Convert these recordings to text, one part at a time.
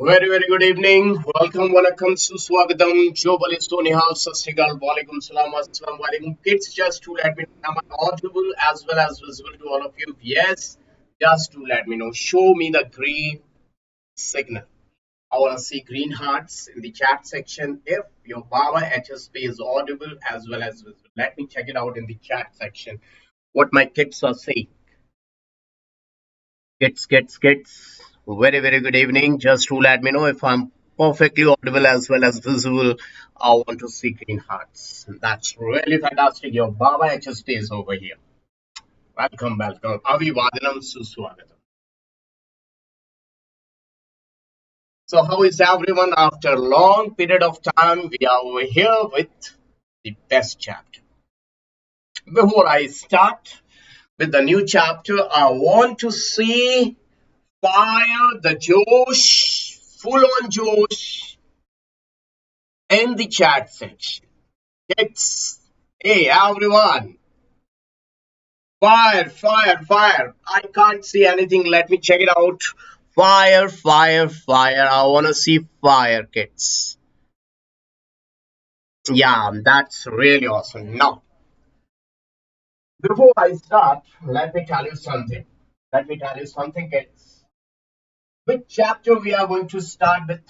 Very good evening. Welcome, welcome, suswagatam, Jobalisto, Nihal, Sastigal, Walaikum Salam, Assalamu Alaikum. Kids, just to let me know, am I audible as well as visible to all of you? Yes, just to let me know. Show me the green signal. I want to see green hearts in the chat section if your Baba HSP is audible as well as visible. Let me check it out in the chat section. What my kids are saying. Kids. Very good evening. Just to let me know if I'm perfectly audible as well as visible. I want to see green hearts. That's really fantastic. Your Baba HSP is over here. Welcome. Abhivadanam Suswagatam. So how is everyone? After a long period of time, we are over here with the best chapter. Before I start with the new chapter, I want to see fire, the Josh, full on Josh in the chat section. Hey everyone, fire. I can't see anything. Let me check it out. Fire. I want to see fire, kids. Yeah, that's really awesome. Now, before I start, let me tell you something. Kids. Which chapter we are going to start with?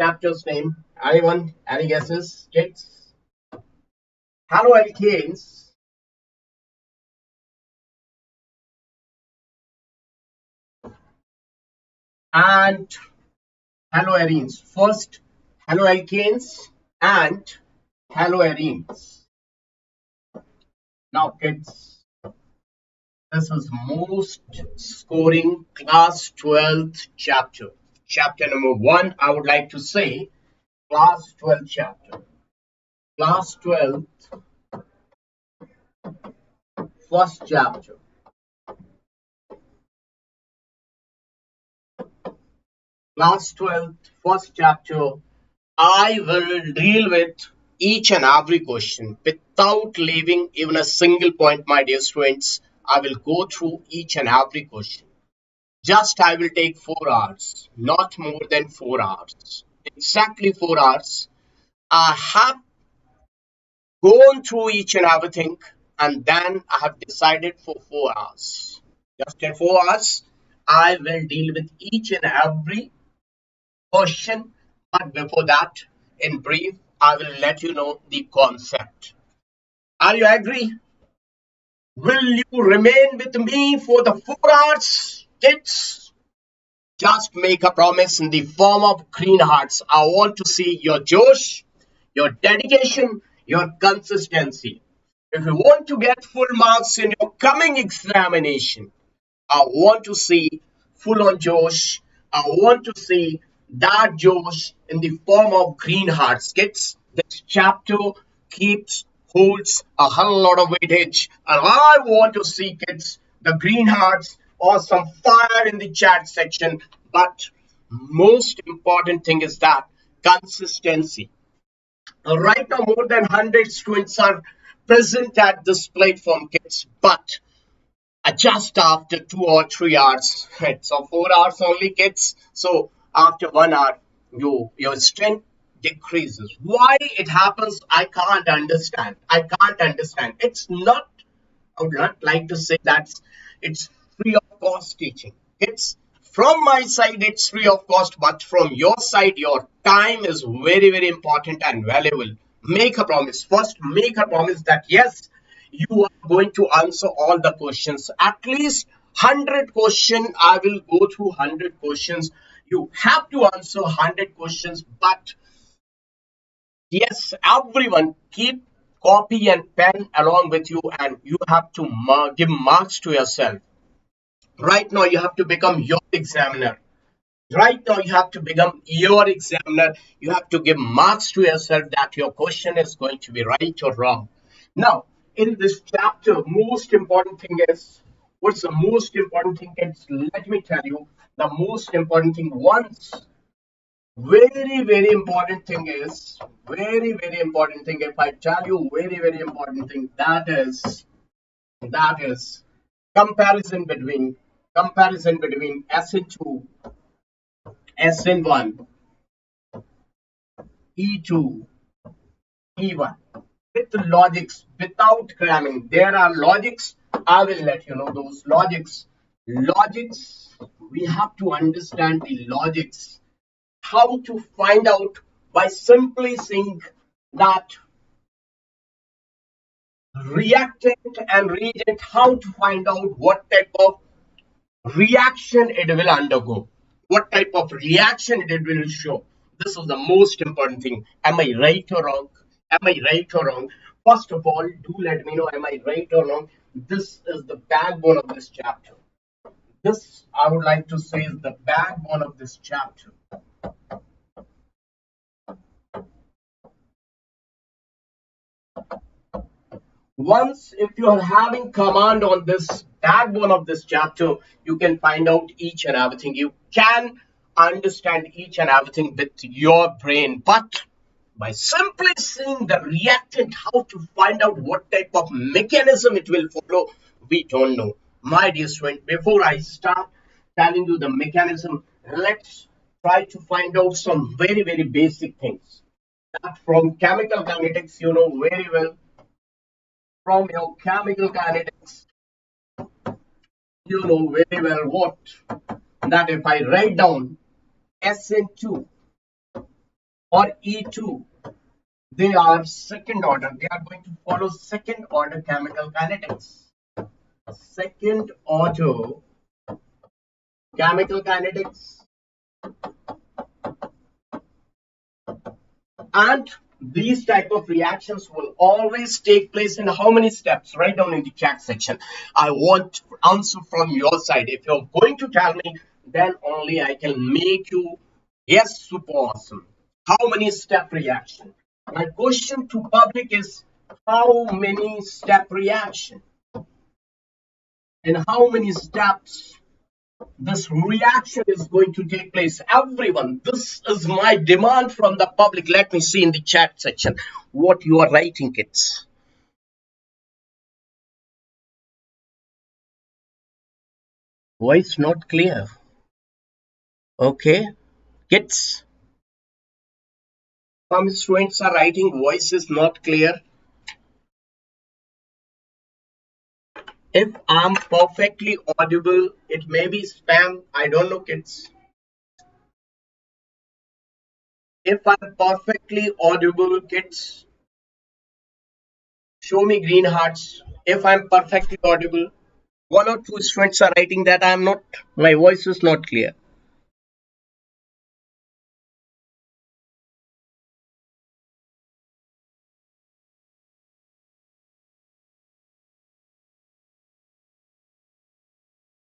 Chapter's name. Anyone? Any guesses, kids? Haloalkanes and haloarenes. First, haloalkanes and haloarenes. Now, kids, this is most scoring class 12th chapter. Chapter number 1, I would like to say class 12 chapter. Class 12, first chapter. Class 12, first chapter. I will deal with each and every question without leaving even a single point, my dear students. I will go through each and every question. Just I will take 4 hours, not more than 4 hours. Exactly 4 hours. I have gone through each and everything and then I have decided for 4 hours. Just in 4 hours, I will deal with each and every question. But before that, in brief, I will let you know the concept. Are you agree? Will you remain with me for the 4 hours, kids? Just make a promise in the form of green hearts. I want to see your Josh, your dedication, your consistency. If you want to get full marks in your coming examination, I want to see full on Josh. I want to see that Josh in the form of green hearts. Kids, this chapter holds a whole lot of weightage, and I want to see, kids, the green hearts or some fire in the chat section. But most important thing is that consistency. Right now, more than 100 students are present at this platform, kids, but just after 2 or 3 hours, right? So 4 hours only, kids. So after 1 hour, your strength decreases. Why it happens, I can't understand. It's not, I would not like to say that it's free of cost teaching. It's from my side, it's free of cost, but from your side, your time is very important and valuable. Make a promise. First, make a promise that yes, you are going to answer all the questions. At least 100 questions. I will go through 100 questions. You have to answer 100 questions, but yes, everyone keep copy and pen along with you, and you have to give marks to yourself. Right now, you have to become your examiner. You have to give marks to yourself that your question is going to be right or wrong. Now, in this chapter, most important thing is, what's the most important thing? Let me tell you, the most important thing once. Very important thing is, very important thing. If I tell you very important thing, that is comparison between comparison between SN2, SN1, E2, E1 with logics without cramming. There are logics. I will let you know those logics. Logics, we have to understand the logics. How to find out by simply seeing that reactant and reagent, how to find out what type of reaction it will undergo, what type of reaction it will show. This is the most important thing. Am I right or wrong? Am I right or wrong? First of all, do let me know, am I right or wrong? This is the backbone of this chapter. This, I would like to say, is the backbone of this chapter. Once, if you are having command on this backbone of this chapter, you can find out each and everything. You can understand each and everything with your brain. But by simply seeing the reactant, how to find out what type of mechanism it will follow, we don't know. My dear student, before I start telling you the mechanism, let's try to find out some very, very basic things. That from chemical kinetics, you know very well. From your chemical kinetics, you know very well what? That if I write down SN2 or E2, they are second order. They are going to follow second order chemical kinetics. Second order chemical kinetics. And these type of reactions will always take place in how many steps? Write down in the chat section. I want answer from your side. If you're going to tell me, then only I can make you yes, super awesome. How many step reaction? My question to public is how many step reaction? And how many steps this reaction is going to take place? Everyone, this is my demand from the public. Let me see in the chat section what you are writing, kids. Voice not clear. Okay, kids, some students are writing voice is not clear. If I'm perfectly audible, it may be spam. I don't know, kids. If I'm perfectly audible, kids, show me green hearts. If I'm perfectly audible, one or two students are writing that I'm not, my voice is not clear.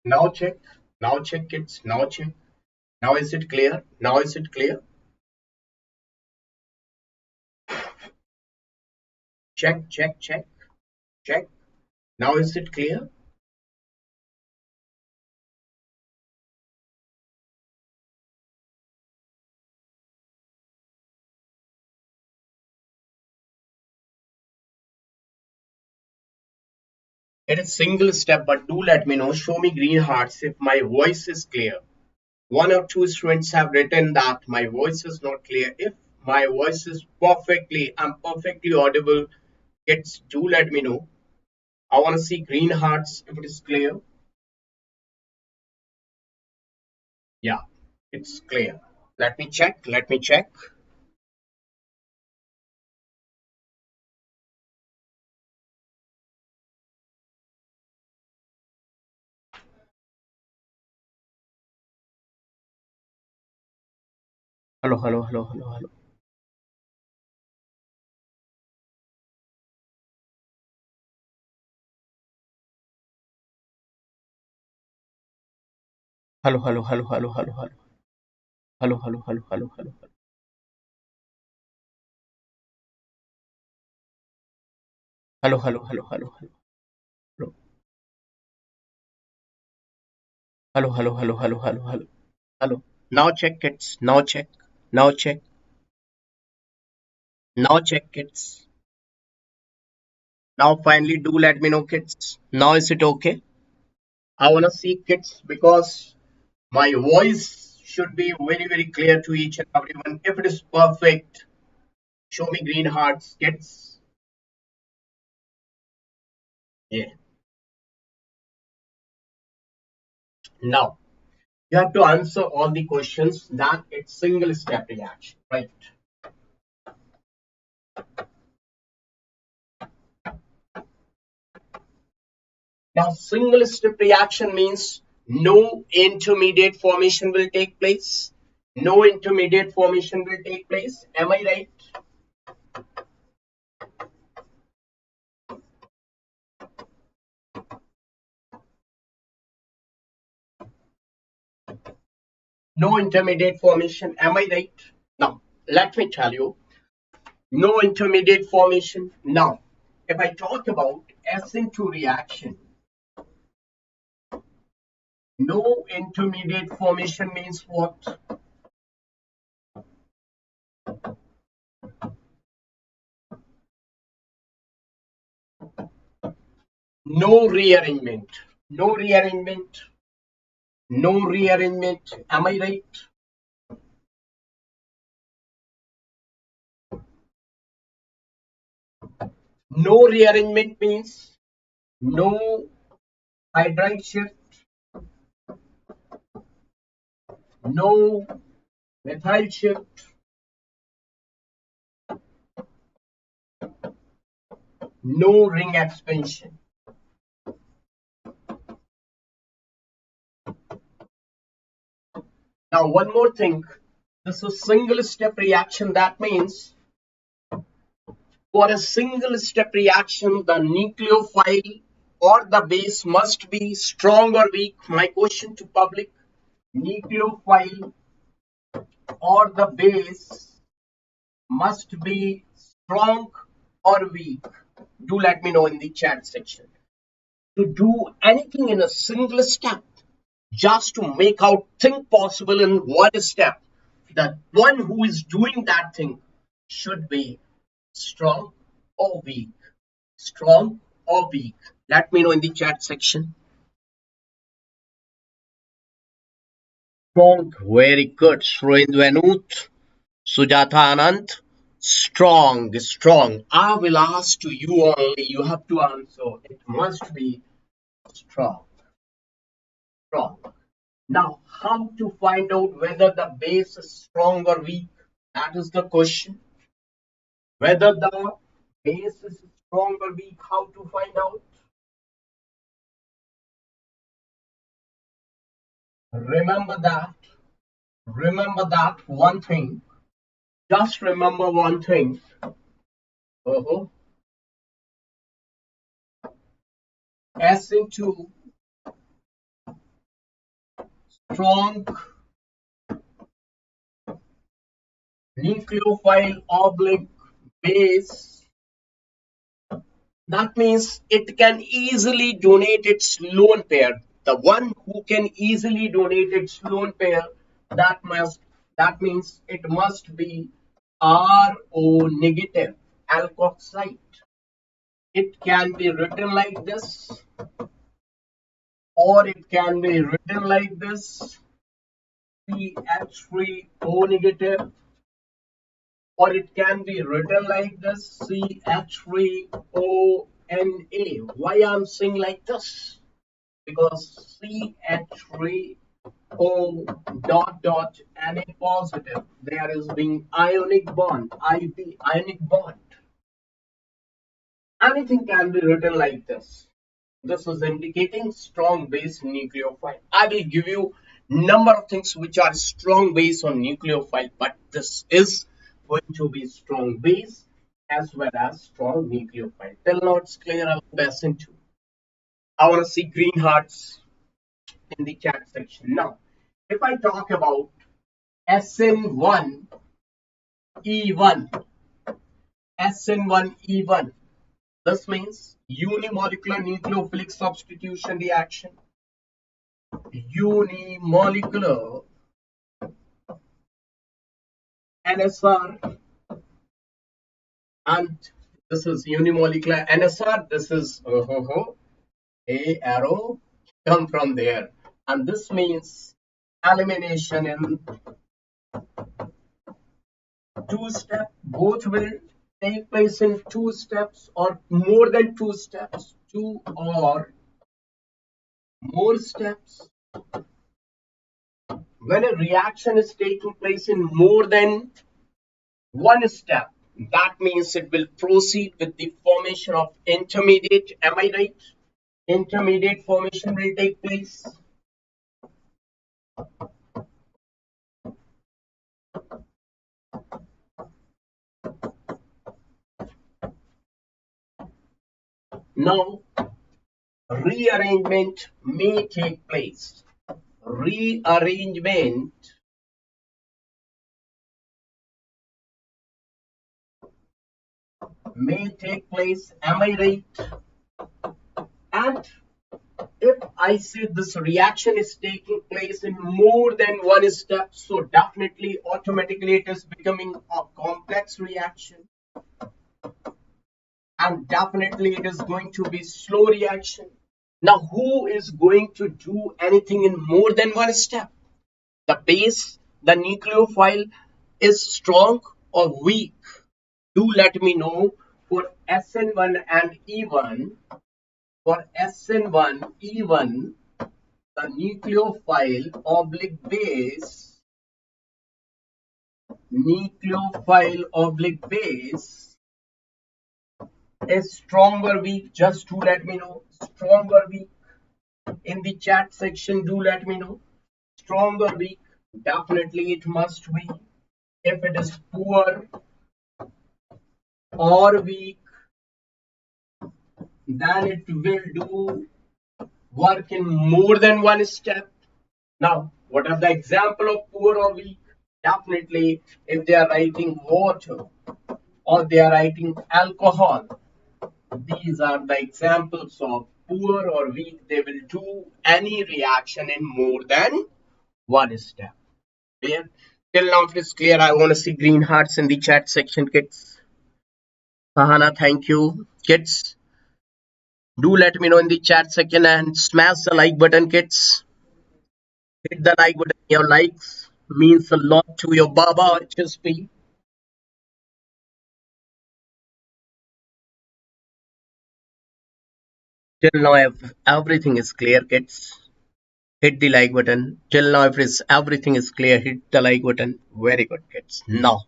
Now check, kids, now check. Now is it clear? Now is it clear? Check, check, check, check. Now is it clear? It is single step, but do let me know. Show me green hearts if my voice is clear. One or two students have written that my voice is not clear. If my voice is I'm perfectly audible, kids, do let me know. I want to see green hearts if it is clear. Yeah, it's clear. Let me check. Let me check. Hello, hello, hello, hello, hello. Hello, hello, hello, hello, hello, hello. Hello, hello, hello, hello, hello, hello. Hello, hello, hello, hello, hello. Hello, hello, hello, hello, hello, hello. Hello. Now check, kids. Now check. Now check. Now check, kids. Now finally do let me know, kids. Now is it okay? I want to see kids because my voice should be very, very clear to each and everyone. If it is perfect, show me green hearts, kids. Yeah. Now, you have to answer all the questions that it's single step reaction, right? Now, single step reaction means no intermediate formation will take place. No intermediate formation will take place. Am I right? No intermediate formation. Am I right? Now, let me tell you, no intermediate formation. Now, if I talk about SN2 reaction, no intermediate formation means what? No rearrangement. No rearrangement. No rearrangement. Am I right? No rearrangement means no hydride shift, no methyl shift, no ring expansion. Now, one more thing. This is single step reaction. That means for a single step reaction, the nucleophile or the base must be strong or weak. My question to public, nucleophile or the base must be strong or weak. Do let me know in the chat section. To do anything in a single step, just to make out thing possible in one step, the one who is doing that thing should be strong or weak. Strong or weak. Let me know in the chat section. Strong. Very good. Surendranut, Sujata Anand. Strong. Strong. I will ask to you only. You have to answer. It must be strong. Strong. Now, how to find out whether the base is strong or weak? That is the question. Whether the base is strong or weak, how to find out? Remember that. Remember that one thing. Just remember one thing. Uh-huh. S into strong nucleophile oblique base. That means it can easily donate its lone pair. The one who can easily donate its lone pair, that means it must be RO negative alkoxide. It can be written like this, or it can be written like this, CH3O negative, or it can be written like this, CH3ONA. Why I'm saying like this? Because CH3O dot Na positive, there is being ionic bond, IB, ionic bond. Anything can be written like this. This is indicating strong base nucleophile. I will give you number of things which are strong base on nucleophile, but this is going to be strong base as well as strong nucleophile. Till now it's clear. I'll pass into. I want to see green hearts in the chat section. Now, if I talk about SN1E1, SN1E1, this means unimolecular nucleophilic substitution reaction. Unimolecular NSR, and this is unimolecular NSR. This is A arrow come from there. And this means elimination in two steps. Both will take place in two steps or more than two steps, two or more steps. When a reaction is taking place in more than one step, that means it will proceed with the formation of intermediate. Am I right? Intermediate formation will take place. Now, rearrangement may take place. Rearrangement may take place. Am I right? And if I say this reaction is taking place in more than one step, so definitely automatically it is becoming a complex reaction, and definitely it is going to be slow reaction. Now, who is going to do anything in more than one step? The base, the nucleophile is strong or weak? Do let me know for SN1 and E1. For SN1, E1, the nucleophile oblique base, is strong or weak? Just to let me know, strong or weak in the chat section. Do let me know, strong or weak. Definitely it must be. If it is poor or weak, then it will do work in more than one step. Now, what are the example of poor or weak? Definitely, if they are writing water or they are writing alcohol, these are the examples of poor or weak. They will do any reaction in more than one step. Clear? Till now it is clear. I want to see green hearts in the chat section, kids. Sahana, thank you. Kids, do let me know in the chat section and smash the like button, kids. Hit the like button. Your likes means a lot to your Baba HSP. Till now, if everything is clear, kids, hit the like button. Till now, if everything is clear, hit the like button. Very good, kids. Now,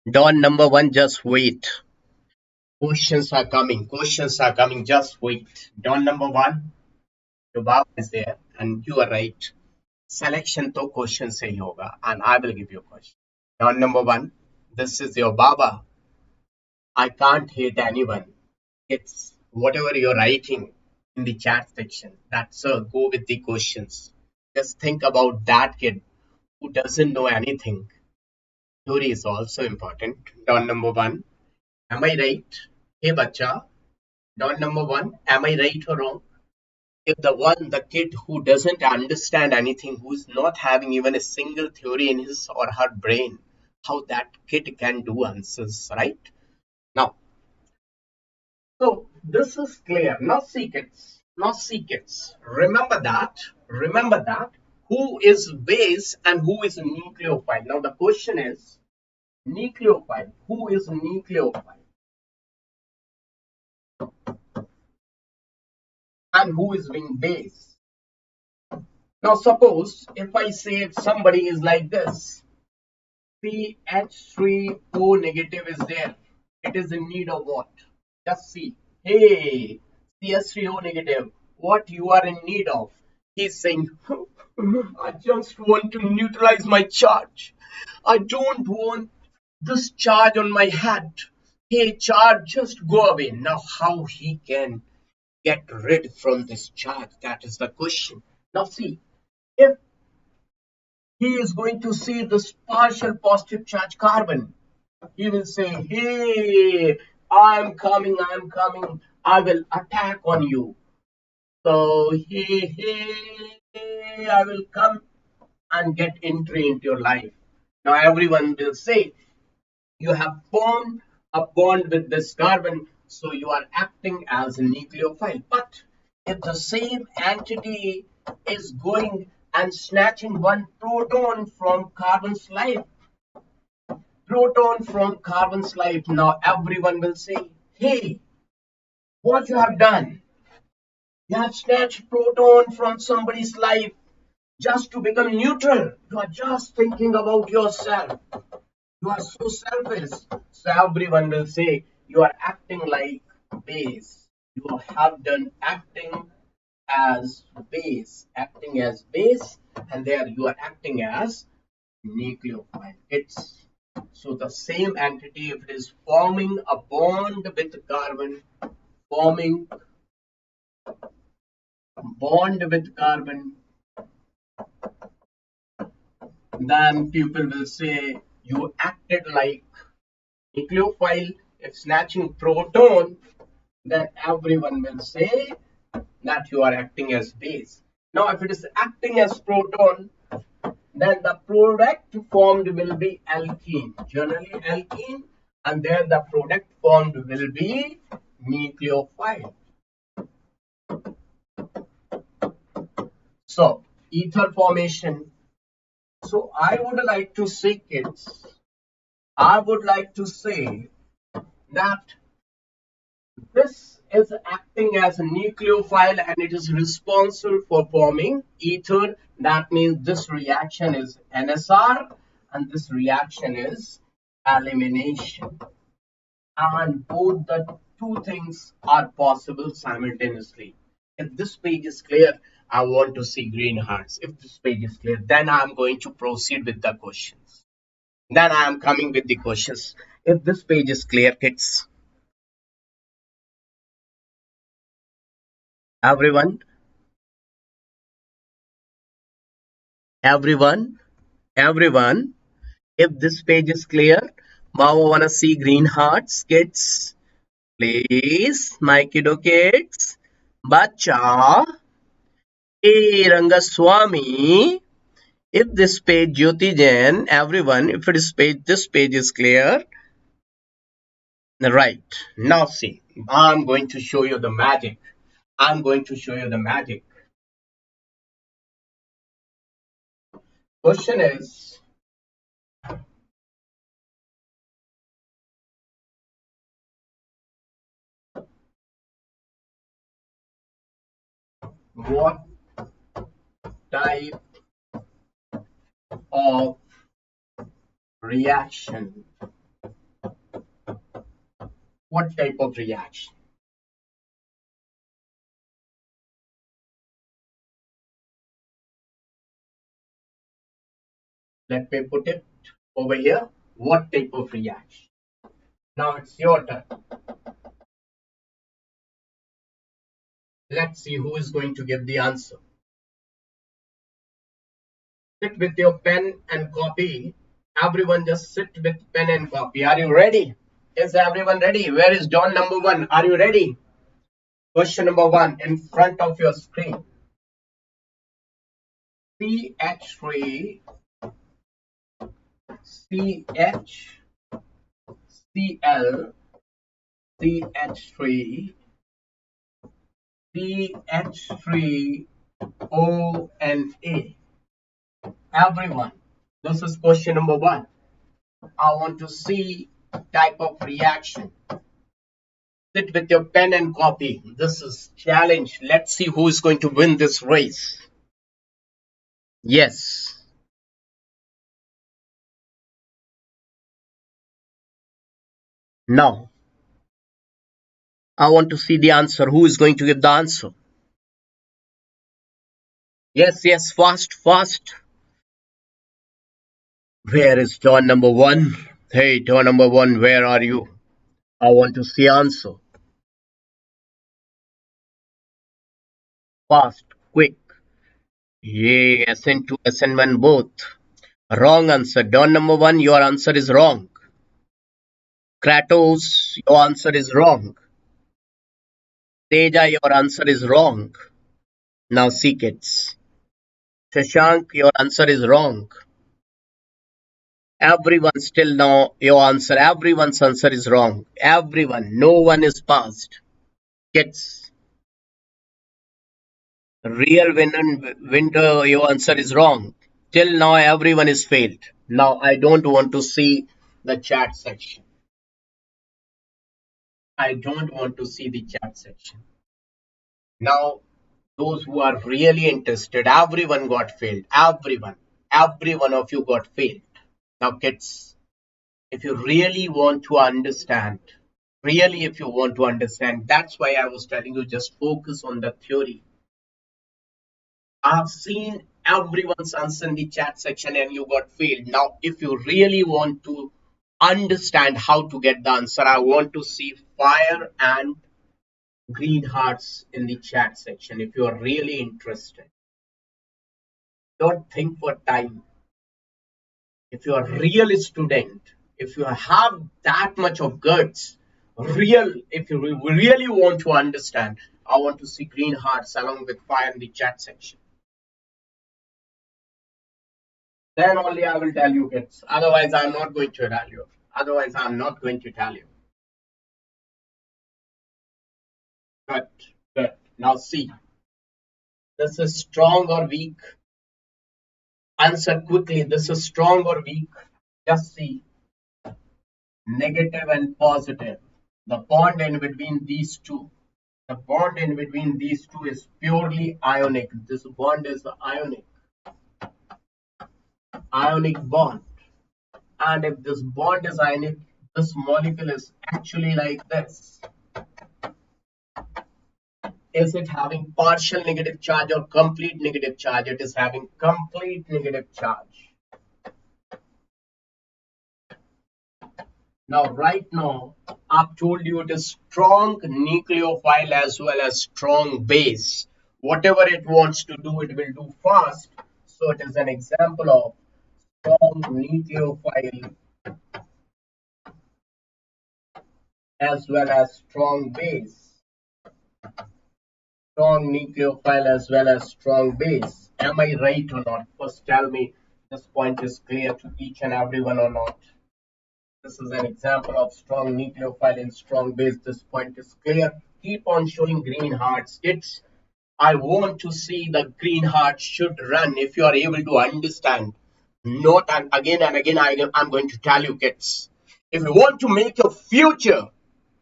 Don number one, just wait. Questions are coming. Questions are coming. Just wait. Don number one, your Baba is there, and you are right. Selection to question se hi hoga, and I will give you a question. Don number one, this is your Baba. I can't hate anyone. It's whatever you're writing in the chat section. That's go with the questions. Just think about that kid who doesn't know anything. Theory is also important. Don number one, am I right? Hey bacha, don number one, am I right or wrong? If the kid who doesn't understand anything, who's not having even a single theory in his or her brain, how that kid can do answers, right? Now, so this is clear. Now see kids, remember that, who is base and who is nucleophile. Now the question is nucleophile. Who is nucleophile and who is being base? Now suppose if I say somebody is like this, CH3O negative is there, it is in need of what? Just see, hey, CH3O negative, what you are in need of? He's saying, I just want to neutralize my charge. I don't want this charge on my head. Hey, charge, just go away. Now, how he can get rid from this charge? That is the question. Now, see, if he is going to see this partial positive charge carbon, he will say, hey, I'm coming, I will attack on you. So, hey, I will come and get entry into your life. Now, everyone will say, you have formed a bond with this carbon. So you are acting as a nucleophile. But if the same entity is going and snatching one proton from carbon's life, now everyone will say, hey, what you have done? You have snatched proton from somebody's life just to become neutral. You are just thinking about yourself. You are so selfish. So everyone will say you are acting like base. You have done acting as base, and there you are acting as nucleophile. It's so the same entity, if it is forming a bond with carbon, forming bond with carbon, then people will say you acted like nucleophile. If snatching proton, then everyone will say that you are acting as base. Now, if it is acting as proton, then the product formed will be alkene, generally alkene, and then the product formed will be nucleophile. So, ether formation. So, I would like to say, kids, I would like to say that this is acting as a nucleophile and it is responsible for forming ether. That means this reaction is NSR and this reaction is elimination. And both the two things are possible simultaneously. If this page is clear, I want to see green hearts. If this page is clear, then I am going to proceed with the questions. Then I am coming with the questions. If this page is clear, kids, everyone, everyone, everyone, if this page is clear, now I wanna see green hearts, kids. Please, my kiddo kids. Bacha. Hey, Rangaswamy. If this page, Jyoti Jain, everyone, if it is page, this page is clear. Right. Now see, I'm going to show you the magic. I'm going to show you the magic. Question is, what type of reaction? What type of reaction? Let me put it over here. What type of reaction? Now it's your turn. Let's see who is going to give the answer. Sit with your pen and copy. Everyone just sit with pen and copy. Are you ready? Is everyone ready? Where is John number 1? Are you ready? Question number 1 in front of your screen. CH3, CHCl, CH3, CH3ONA. Everyone, this is question number 1. I want to see type of reaction. Sit with your pen and copy. This is challenge. Let's see who is going to win this race. Yes. Now, I want to see the answer. Who is going to give the answer? Yes, yes, fast, fast. Where is turn number 1? Hey, turn number 1, where are you? I want to see answer. Fast, quick. Yeah, SN2, SN1 both. Wrong answer. Turn number 1, your answer is wrong. Kratos, your answer is wrong. Teja, your answer is wrong. Now see kids. Shashank, your answer is wrong. Everyone still know your answer. Everyone's answer is wrong. Everyone. No one is passed. Kids. Real winner, your answer is wrong. Till now, everyone is failed. Now, I don't want to see the chat section. I don't want to see the chat section. Now, those who are really interested, everyone got failed. Everyone. Every one of you got failed. Now, kids, if you really want to understand, really, if you want to understand, that's why I was telling you just focus on the theory. I've seen everyone's answer in the chat section and you got failed. Now, if you really want to understand how to get the answer, I want to see fire and green hearts in the chat section if you are really interested. Don't think for time. If you are a real student, if you have that much of guts, if you really want to understand, I want to see green hearts along with fire in the chat section. Then only I will tell you kids. Otherwise, I'm not going to tell you. Otherwise, I'm not going to tell you. Good, good. Now see, this is strong or weak. Answer quickly. This is strong or weak. Just see. Negative and positive. The bond in between these two. The bond in between these two is purely ionic. This bond is the ionic bond. And if this bond is ionic, this molecule is actually like this. Is it having partial negative charge or complete negative charge? It is having complete negative charge. Now, right now, I've told you it is strong nucleophile as well as strong base. Whatever it wants to do, it will do fast. So it is an example of strong nucleophile as well as strong base. Strong nucleophile as well as strong base. Am I right or not? First tell me this point is clear to each and everyone or not. This is an example of strong nucleophile and strong base. This point is clear. Keep on showing green hearts. I want to see the green heart should run if you are able to understand. Not and again I'm going to tell you kids. If you want to make your future,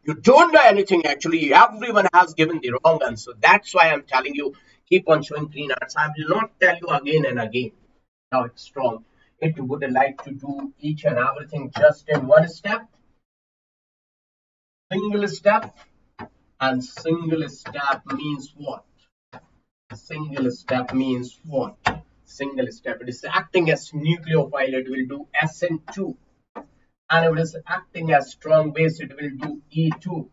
you don't know anything actually. Everyone has given the wrong answer. That's why I'm telling you, keep on showing green hearts. I will not tell you again and again. Now it's strong. It would like to do each and everything just in one step. Single step. And single step means what? Single step means what? Single step. It is acting as nucleophile. It will do SN2. And if it is acting as strong base, it will do E2.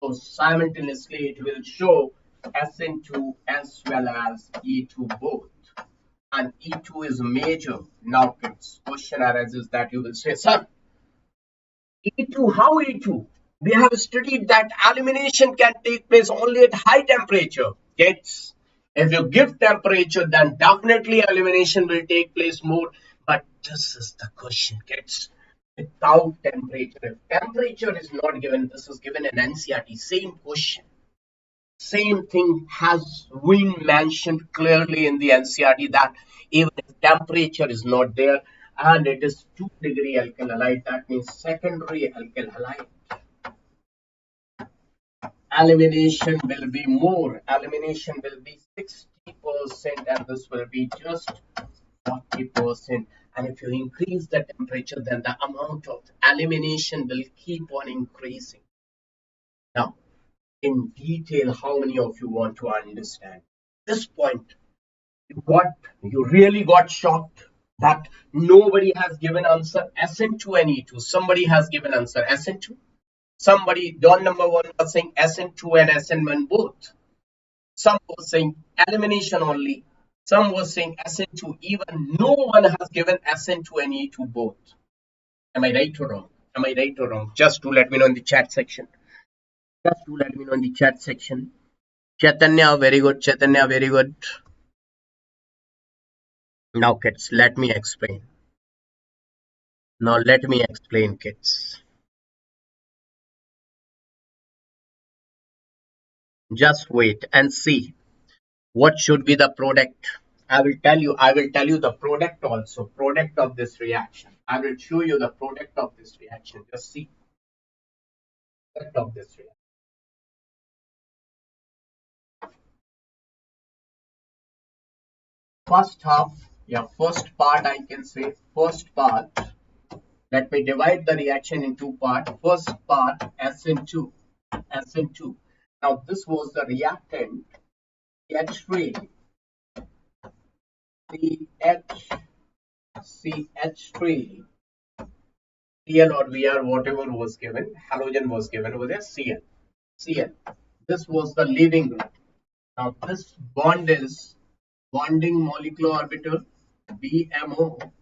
So simultaneously, it will show SN2 as well as E2 both. And E2 is major. Now, kids, question arises that you will say, sir, E2, how E2? We have studied that elimination can take place only at high temperature. Kids, if you give temperature, then definitely elimination will take place more. But this is the question, kids. Without temperature, if temperature is not given, this is given in NCERT, same question. Same thing has been mentioned clearly in the NCERT that even if temperature is not there and it is 2-degree alkyl halide, that means secondary alkyl halide, elimination will be more. Elimination will be 60% and this will be just 40%. And if you increase the temperature, then the amount of elimination will keep on increasing. Now, in detail, how many of you want to understand this point? You really got shocked that nobody has given answer SN2 and E2. Somebody has given answer SN2. Somebody, Don number 1 was saying SN2 and SN1 both. Some was saying elimination only. Some was saying SN2. Even no one has given SN2 and E2 both. Am I right or wrong? Am I right or wrong? Just to let me know in the chat section. Just to let me know in the chat section. Chaitanya, very good. Chaitanya, very good. Now, kids, let me explain. Now let me explain, kids. Just wait and see what should be the product. I will tell you the product also, product of this reaction. I will show you the product of this reaction. Just see product of this reaction. First half, yeah, first part I can say, first part. Let me divide the reaction in two parts. First part, SN2, SN2. Now this was the reactant CH3, CH, CH3, Cl or Br, whatever was given, halogen was given over there, Cl, Cl. This was the leaving group. Now this bond is bonding molecular orbital, BMO.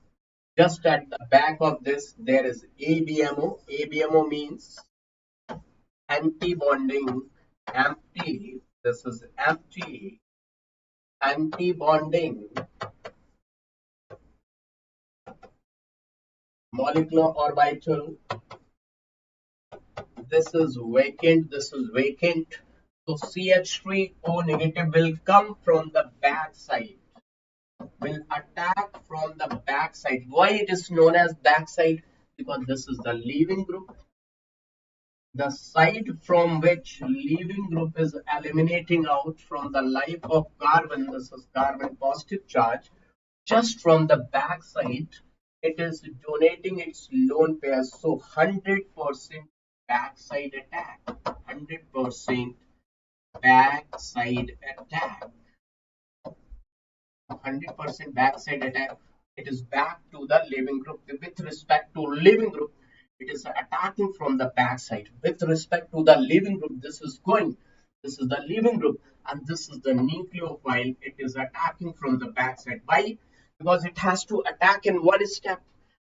Just at the back of this, there is ABMO. ABMO means anti-bonding, empty. This is empty, anti-bonding molecular orbital. This is vacant. This is vacant. So CH3O negative will come from the back side. Will attack from the back side. Why it is known as back side? Because this is the leaving group. The side from which leaving group is eliminating out from the life of carbon. This is carbon positive charge. Just from the back side, it is donating its lone pairs. So 100% backside attack. 100% backside attack. 100% backside attack. It is back to the leaving group. With respect to leaving group, it is attacking from the backside. With respect to the leaving group, this is going. This is the leaving group, and this is the nucleophile. It is attacking from the backside. Why? Because it has to attack in one step,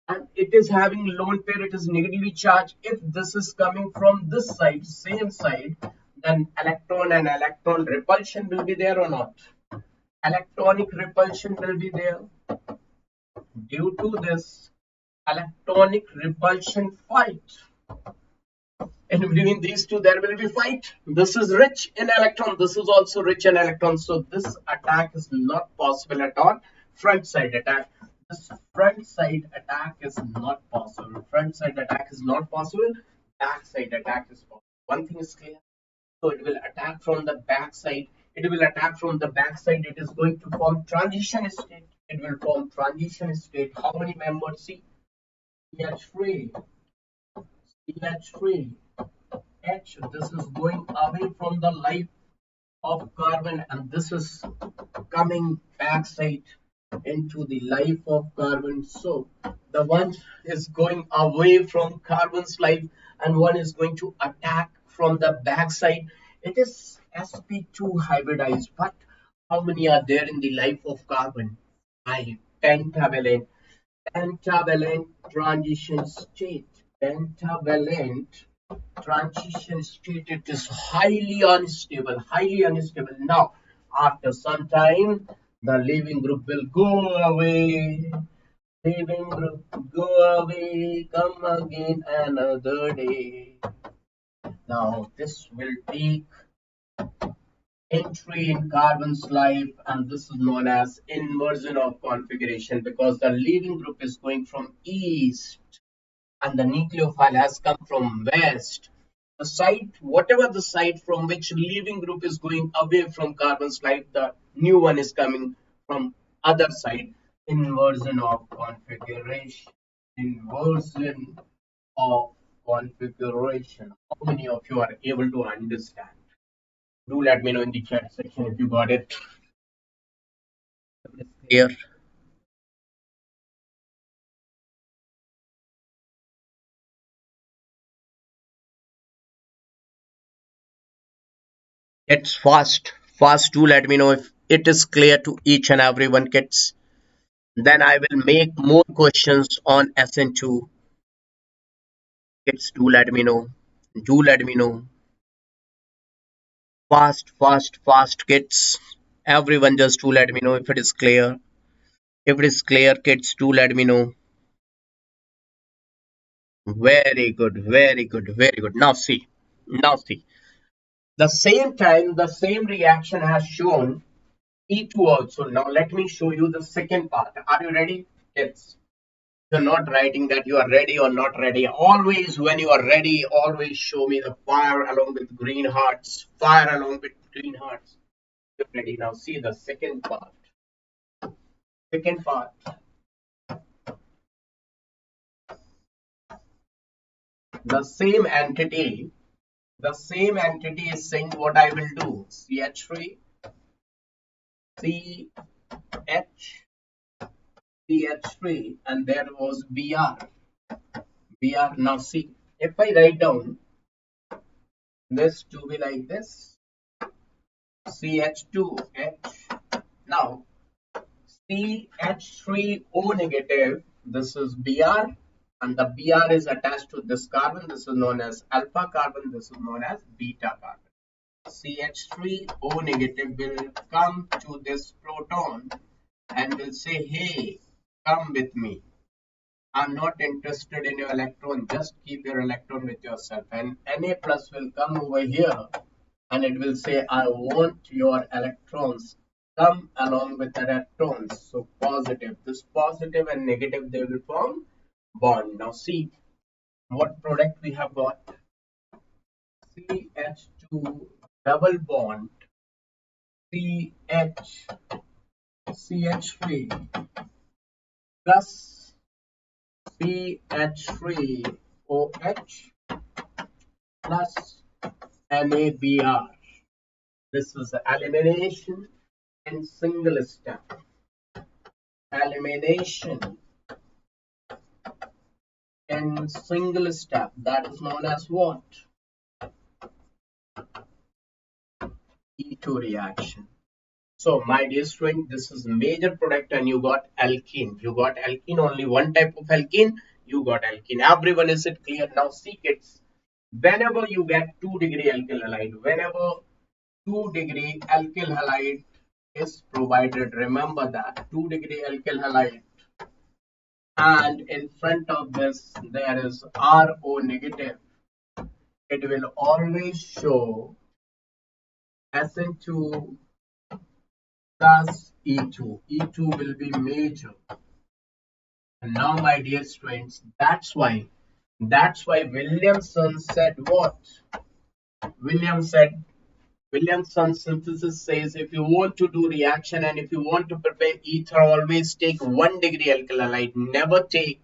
and it is having lone pair. It is negatively charged. If this is coming from this side, same side, then electron and electron repulsion will be there or not? Electronic repulsion will be there. Due to this electronic repulsion fight, in between these two there will be fight. This is rich in electron, this is also rich in electrons, so this attack is not possible at all. Front side attack, this front side attack is not possible. Front side attack is not possible. Back side attack is possible. One thing is clear. So it will attack from the back side. It will attack from the back side. It is going to form transition state. It will form transition state. How many members? See, CH3, CH3, H. This is going away from the life of carbon, and this is coming backside into the life of carbon. So the one is going away from carbon's life, and one is going to attack from the backside. It is sp2 hybridized, but how many are there in the life of carbon? 5. Pentavalent. Pentavalent transition state. Pentavalent transition state. It is highly unstable. Highly unstable. Now, after some time, the leaving group will go away. Leaving group go away. Come again another day. Now, this will take entry in carbon's life, and this is known as inversion of configuration, because the leaving group is going from east and the nucleophile has come from west. The site, whatever the site from which leaving group is going away from carbon's life, the new one is coming from other side. Inversion of configuration. Inversion of configuration. How many of you are able to understand? Do let me know in the chat section if you got it. Clear. It's fast. Fast. Do let me know if it is clear to each and everyone, kids. Then I will make more questions on SN2. Kids, do let me know. Do let me know. Fast, fast, fast, kids. Everyone just do let me know if it is clear. If it is clear, kids, do let me know. Very good, very good, very good. Now see. The same time, the same reaction has shown E2 also. Now let me show you the second part. Are you ready? Yes. You're not writing that you are ready or not ready. Always, when you are ready, always show me the fire along with green hearts. Fire along with green hearts. You're ready. Now see the second part. Second part. The same entity is saying what I will do. CH3, CH, CH3, and there was Br. Br. Now see, if I write down this to be like this, CH2H. Now CH3O negative, this is Br, and the Br is attached to this carbon. This is known as alpha carbon, this is known as beta carbon. CH3O negative will come to this proton and will say, hey, come with me. I'm not interested in your electron, just keep your electron with yourself. And Na plus will come over here and it will say, I want your electrons, come along with electrons. So positive, this positive and negative, they will form bond. Now see what product we have got. CH2 double bond CH CH3 plus CH3OH plus NaBr. This is elimination in single step. Elimination in single step. That is known as what? E2 reaction. So my dear student, this is major product and you got alkene. You got alkene, only one type of alkene. You got alkene. Everyone, is it clear? Now see kids, whenever you get 2-degree alkyl halide, whenever 2-degree alkyl halide is provided, remember that 2-degree alkyl halide, and in front of this there is RO negative, it will always show SN2 plus E2. E2 will be major. And now my dear students, that's why Williamson said what? Williamson synthesis says, if you want to do reaction and if you want to prepare ether, always take 1-degree alkyl halide, never take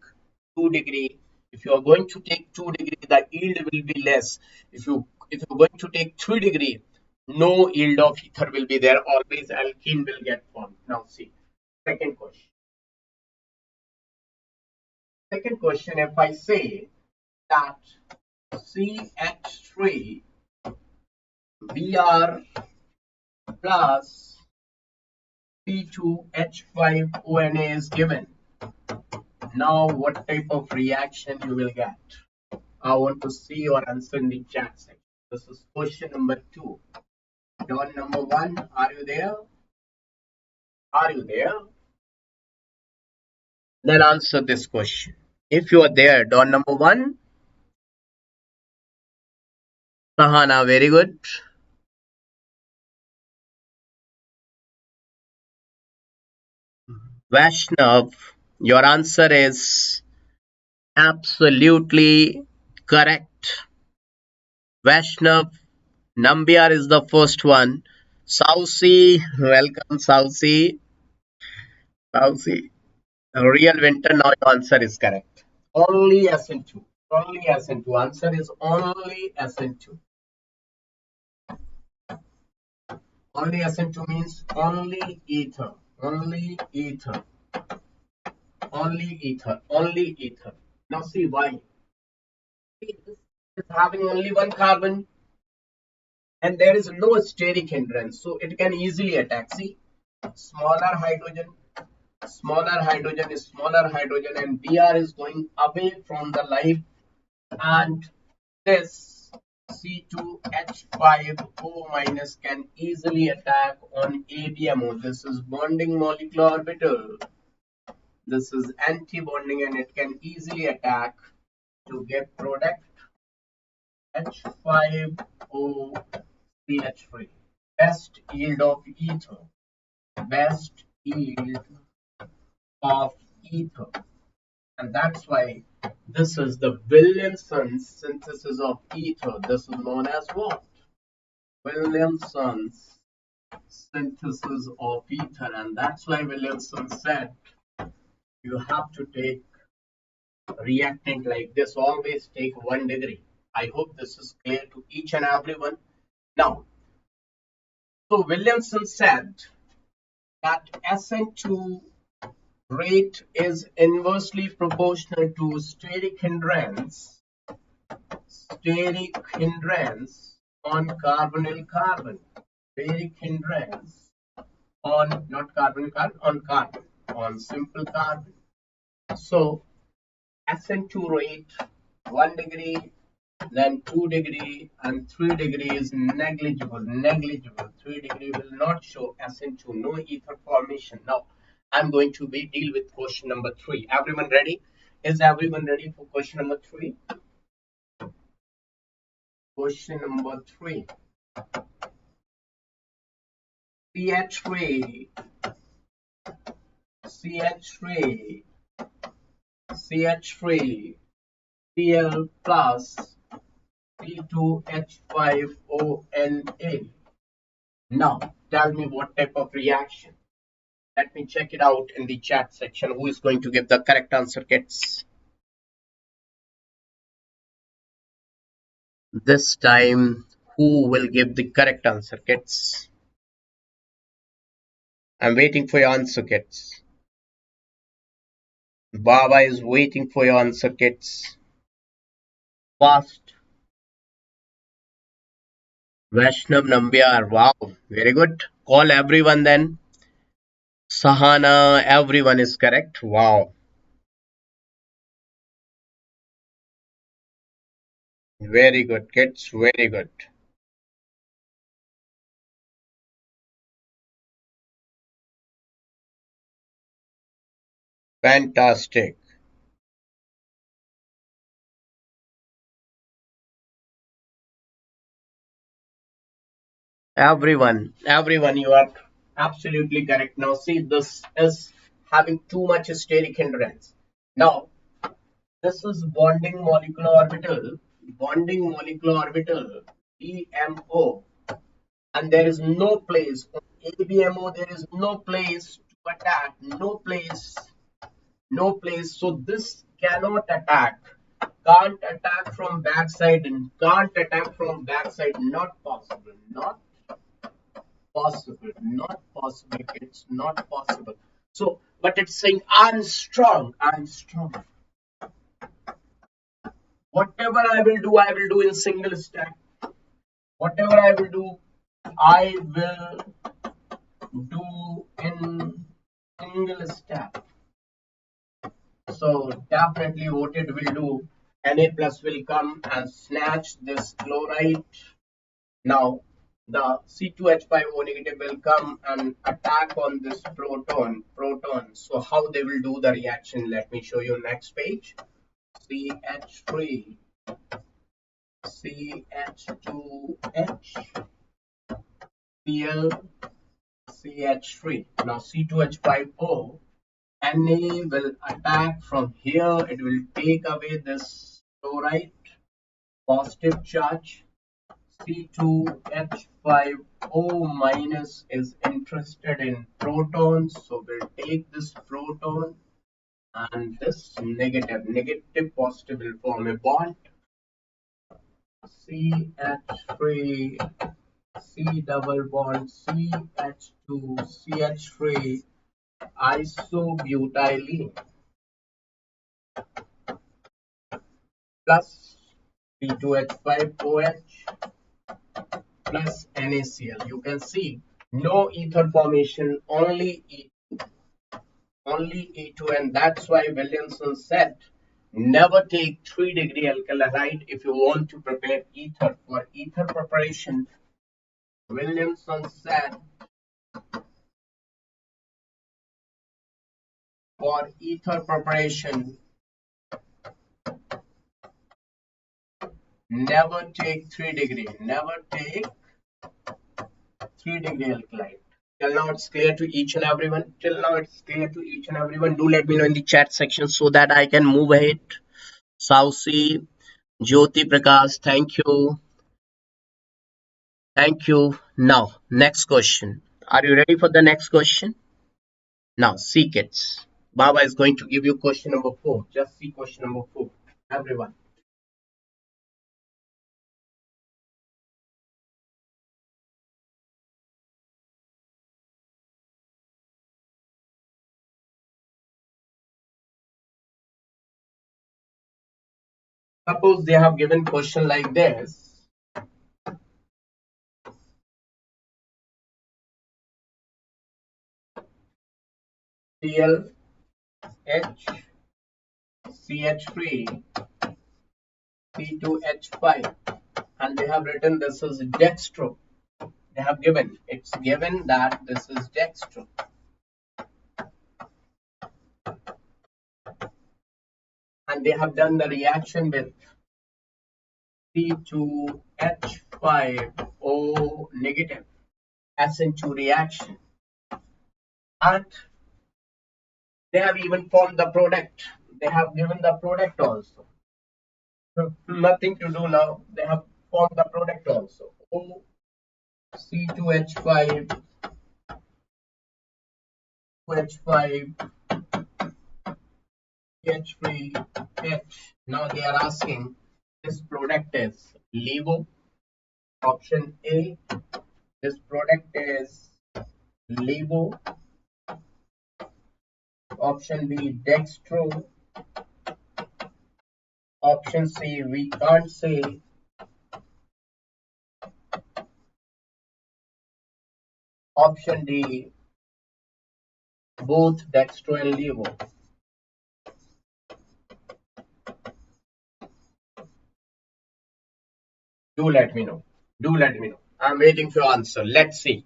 2-degree. If you are going to take 2-degree, the yield will be less. If you're going to take 3-degree, no yield of ether will be there. Always alkene will get formed. Now see, second question. Second question, if I say that CH3 Br plus C2H5ONA is given. Now what type of reaction you will get? I want to see your answer in the chat section. This is question number 2. Don number 1, are you there? Are you there? Then answer this question. If you are there, Don number 1. Sahana, very good. Vaishnav, your answer is absolutely correct. Vaishnav, Nambiar is the first one. Sausi, welcome Sausi. Sausi, real winter, now your answer is correct. Only SN2. Only SN2. Answer is only SN2. Only SN2 means only ether. Only ether. Only ether. Only ether. Now see why. This is having only one carbon and there is no steric hindrance, so it can easily attack. See, smaller hydrogen is smaller hydrogen and Br is going away from the life, and this C2H5O minus can easily attack on ABMO. This is bonding molecular orbital. This is anti-bonding and it can easily attack to get product H5OCH3. Best yield of ether. Best yield of ether. And that's why this is the Williamson synthesis of ether. This is known as what? Williamson's synthesis of ether. And that's why Williamson said you have to take reactant like this. Always take 1 degree. I hope this is clear to each and everyone. Now, so Williamson said that SN2 rate is inversely proportional to steric hindrance on carbonyl carbon. Steric hindrance on not carbonyl carbon, on carbon, on simple carbon. So SN2 rate 1 degree, then 2 degree, and 3 degree is negligible. 3 degree will not show SN2, no ether formation. Now I'm going to deal with question number 3. Everyone ready? Is everyone ready for question number 3? Question number 3. CH3 Cl plus C2H5ONA. Now tell me what type of reaction. Let me check it out in the chat section. Who is going to give the correct answer, kids? This time, who will give the correct answer, kids? I'm waiting for your answer, kids. Baba is waiting for your answer, kids. Fast. Vaishnav Nambiar. Wow, very good. Call everyone then. Sahana, everyone is correct. Wow. Very good, kids. Very good. Fantastic. Everyone, you are absolutely correct. Now see, this is having too much steric hindrance. Now, this is bonding molecular orbital, EMO, and there is no place on ABMO, there is no place to attack, no place. So this cannot attack, can't attack from backside, and can't attack from backside. Not possible, not possible, it's not possible. So, but it's saying I'm strong. Whatever I will do in single step. Whatever I will do in single step. So definitely what it will do, Na plus will come and snatch this chloride. Now the C2H5O negative will come and attack on this proton. So how they will do the reaction? Let me show you next page. CH3 CH2H Cl CH3. Now C2H5O Na will attack from here. It will take away this chloride positive charge. C2H5O minus is interested in protons, so we'll take this proton, and this negative positive will form a bond. CH3 C double bond CH2 CH3 isobutylene plus C2H5OH plus NaCl. You can see no ether formation, only E2, and that's why Williamson said never take 3 degree alkyl halide if you want to prepare ether. For ether preparation, Williamson said for ether preparation Never take 3 degree. Never take 3-degree alkaline. Till now it's clear to each and everyone. Till now it's clear to each and everyone. Do let me know in the chat section so that I can move ahead. Sausi, Jyoti Prakash, thank you. Thank you. Now, next question. Are you ready for the next question? Now, see kids. Baba is going to give you question number 4. Just see question number 4. Everyone. Suppose they have given question like this. ClH, CH3, C2H5, and they have written this is dextro. They have given, it's given that this is dextro. And they have done the reaction with C2H5O negative SN2 reaction. And they have even formed the product. They have given the product also. So nothing to do now. They have formed the product also. O C2H5 H5 H3 H. Now they are asking this product is levo. Option A. This product is levo. Option B, dextro. Option C, we can't say. Option D, both dextro and levo. Do let me know. Do let me know. I'm waiting for your answer. Let's see.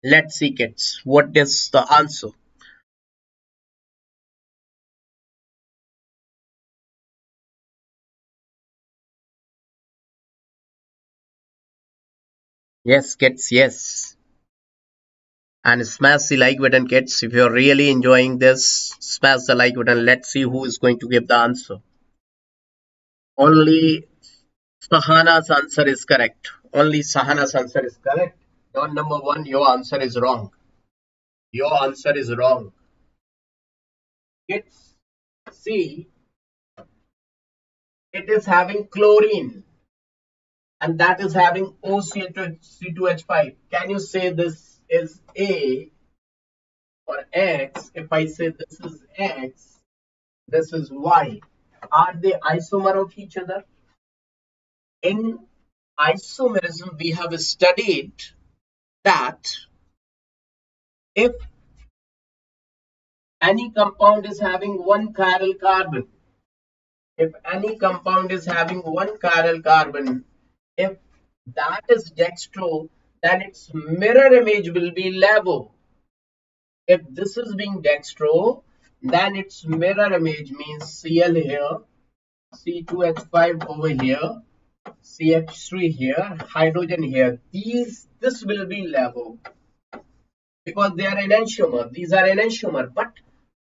Let's see, kids. What is the answer? Yes, kids, yes. And smash the like button, kids. If you're really enjoying this, smash the like button. Let's see who is going to give the answer. Only Sahana's answer is correct. Only Sahana's answer is correct. Your number 1, your answer is wrong. Your answer is wrong. Kids, see, it is having chlorine. And that is having OC2H5. Can you say this is A or X? If I say this is X, this is Y. Are they isomer of each other? In isomerism, we have studied that if any compound is having one chiral carbon, if that is dextro, then its mirror image will be levo. If this is being dextro, then its mirror image means Cl here, C2H5 over here, CH3 here, hydrogen here. This will be levo because they are enantiomer. These are enantiomer, but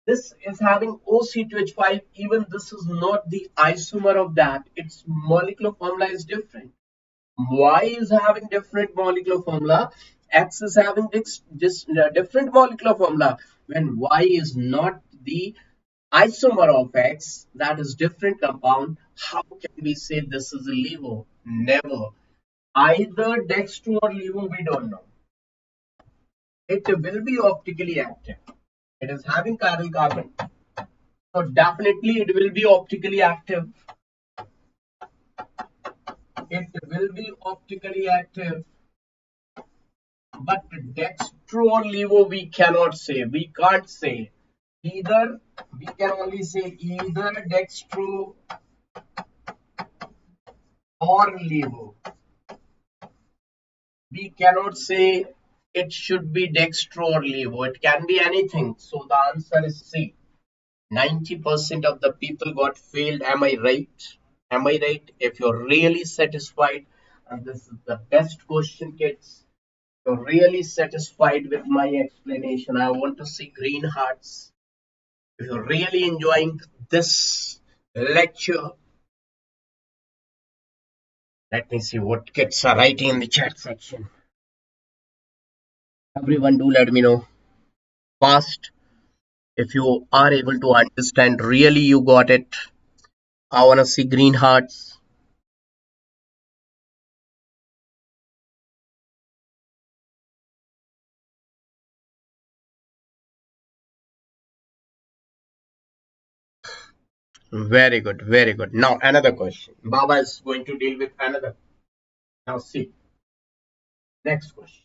this is having OC2H5. Even this is not the isomer of that. Its molecular formula is different. Y is having different molecular formula. X is having this different molecular formula. When Y is not the isomer of X, that is different compound. How can we say this is a levo? Never. Either dextro or levo, we don't know. It will be optically active. It is having chiral carbon, so definitely it will be optically active. It will be optically active, but dextro or levo we cannot say. We can't say. Either we can only say either dextro or levo. We cannot say it should be dextro or levo. It can be anything. So the answer is C. 90% of the people got failed. Am I right? Am I right? If you're really satisfied, and this is the best question, kids. You're really satisfied with my explanation. I want to see green hearts. If you're really enjoying this lecture, let me see what kids are writing in the chat section. Everyone, do let me know fast if you are able to understand. Really, you got it. I want to see green hearts. Very good, very good. Now, another question. Baba is going to deal with another. Now, see, next question.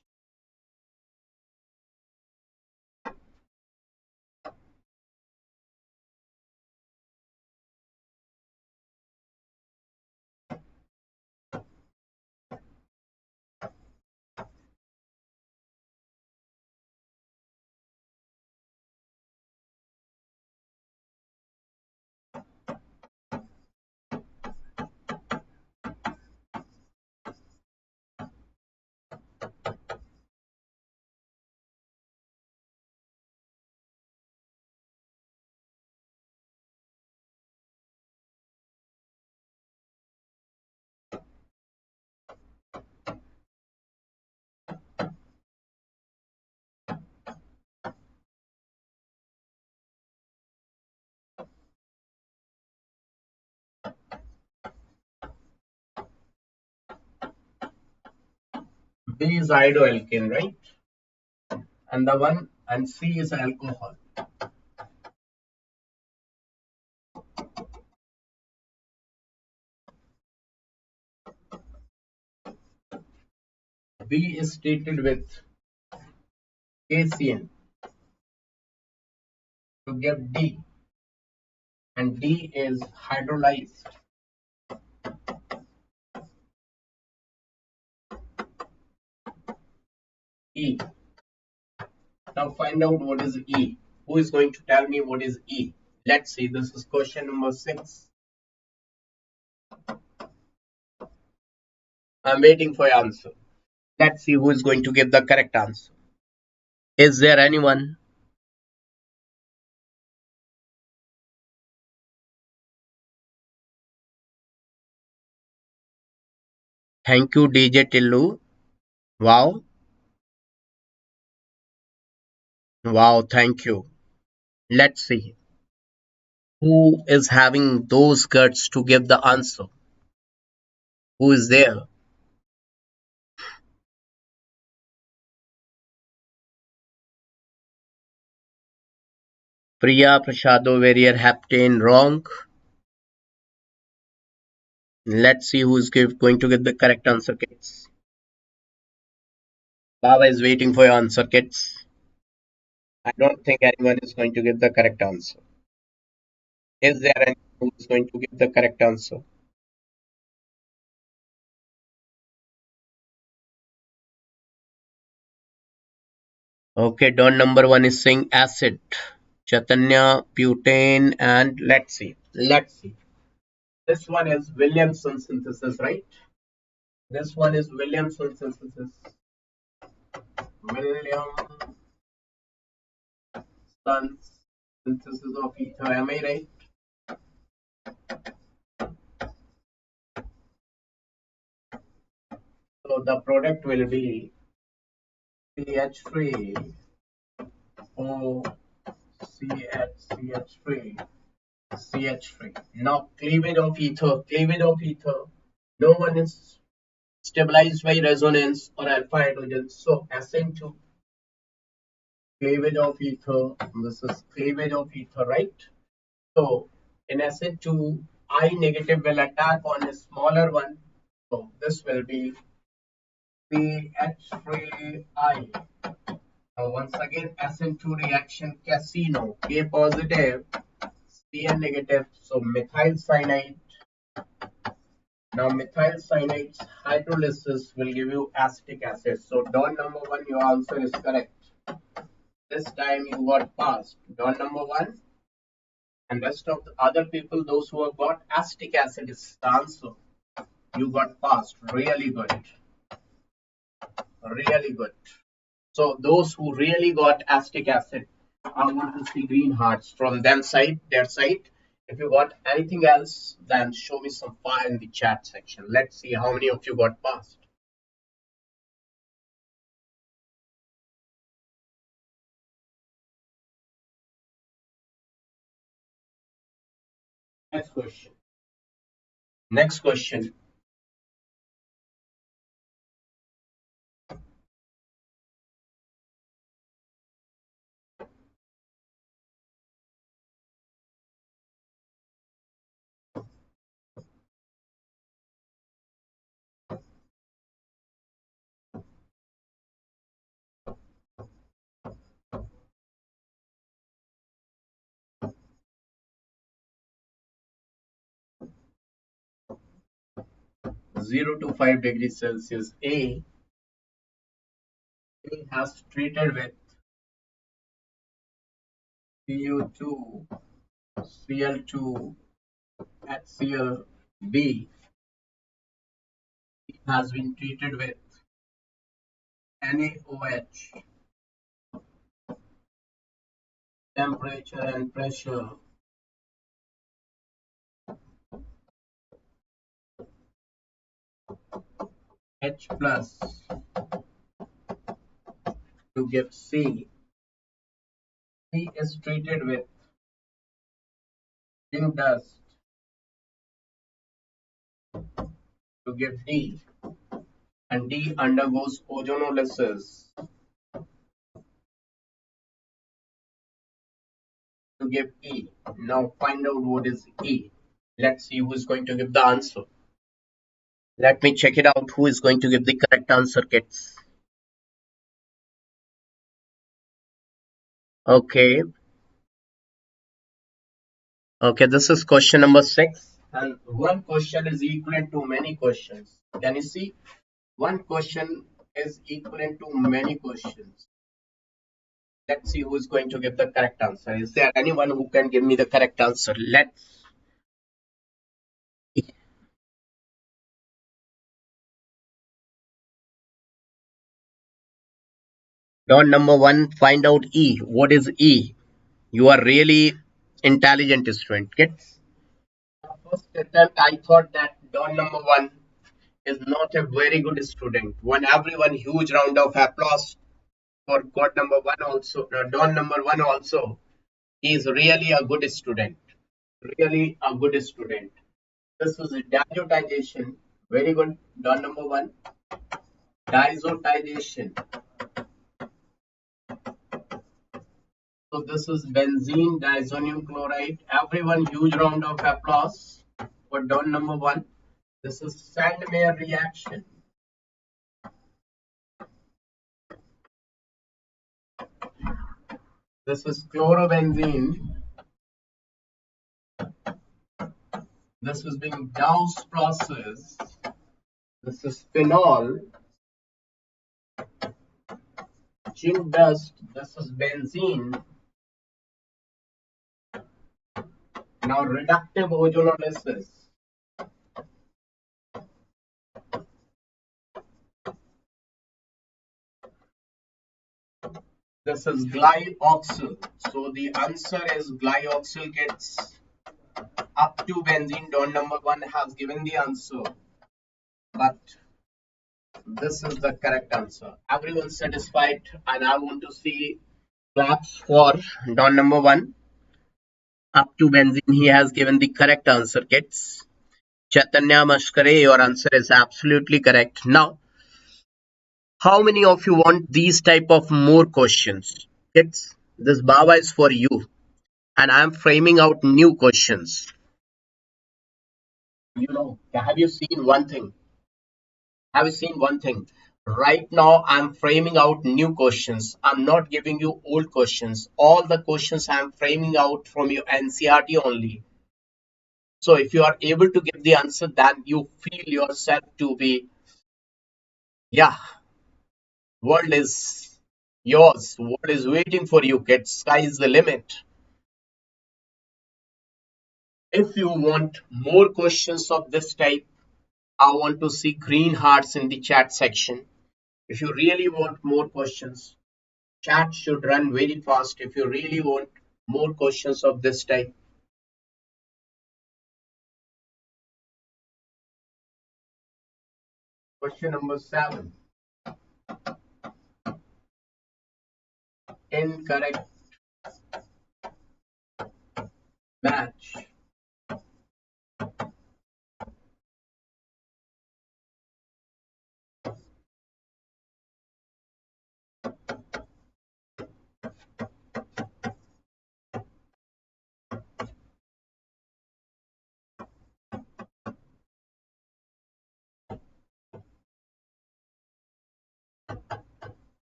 B is iodoalkane, right? And the one and C is alcohol. B is treated with KCN to give D, and D is hydrolyzed E. Now find out what is E. Who is going to tell me what is E? Let's see. This is question number 6. I'm waiting for your answer. Let's see who is going to give the correct answer. Is there anyone? Thank you, DJ Tillu. Wow. Wow, thank you. Let's see. Who is having those guts to give the answer? Who is there? Priya Prashado Warrior Haptain wrong. Let's see who is going to get the correct answer, kids. Baba is waiting for your answer, kids. I don't think anyone is going to give the correct answer. Is there anyone who is going to give the correct answer? Okay, don number 1 is saying acid. Chaitanya, butane, and let's see. Let's see. This one is Williamson synthesis, right? This one is Williamson synthesis. Williamson synthesis of ether. Am I right? So the product will be CH3 O CH3 CH3. Now cleavage of ether, cleavage of ether. No one is stabilized by resonance or alpha hydrogen. So SN2 cleavage of ether. This is cleavage of ether, right? So in SN2, I negative will attack on a smaller one. So this will be CH3I. Now once again SN2 reaction casino. K positive, Cn negative. So methyl cyanide. Now methyl cyanide's hydrolysis will give you acetic acid. So don number 1, your answer is correct. This time you got passed. Don number 1, And rest of the other people, those who have got acetic acid is the answer. You got passed. Really good. Really good. So those who really got acetic acid, I want to see green hearts from them side, their side. If you got anything else, then show me some fire in the chat section. Let's see how many of you got passed. Next question. Next question. 0 to 5 degrees Celsius. A has treated with CO2, Cl2, HCl. B has been treated with NaOH, temperature and pressure. H plus to give C. C is treated with zinc dust to give D, and D undergoes ozonolysis to give E. Now find out what is E. Let's see who is going to give the answer. Let me check it out. Who is going to give the correct answer, kids? Okay. Okay, this is question number 6. And one question is equivalent to many questions. Can you see? One question is equivalent to many questions. Let's see who is going to give the correct answer. Is there anyone who can give me the correct answer? Let's. Don number 1, find out E. What is E? You are really intelligent student, kids. First attempt, I thought that Don number 1 is not a very good student. Everyone huge round of applause for God number 1 also. Don number 1 also. He is really a good student. Really a good student. This is diazotization. Very good. Don number 1. Diazotization. So this is benzene diazonium chloride. Everyone huge round of applause for Don number 1. This is Sandmeyer reaction. This is chlorobenzene. This is being Dow's process. This is phenol. Zinc dust. This is benzene. Now reductive ozonolysis. This is glyoxyl. So the answer is glyoxyl, kids. Up to benzene, Don number 1 has given the answer. But this is the correct answer. Everyone satisfied, and I want to see claps for Don number 1. Up to benzene, he has given the correct answer, kids. Chaitanya Mashkare, your answer is absolutely correct. Now, how many of you want these type of more questions? Kids, this Baba is for you, and I am framing out new questions. Have you seen one thing? Have you seen one thing? Right now, I'm framing out new questions. I'm not giving you old questions. All the questions I'm framing out from your NCRT only. So if you are able to give the answer, then you feel yourself to be, yeah, world is yours. World is waiting for you, kids. Sky is the limit. If you want more questions of this type, I want to see green hearts in the chat section. If you really want more questions, chat should run very fast if you really want more questions of this type. Question number 7. Incorrect match.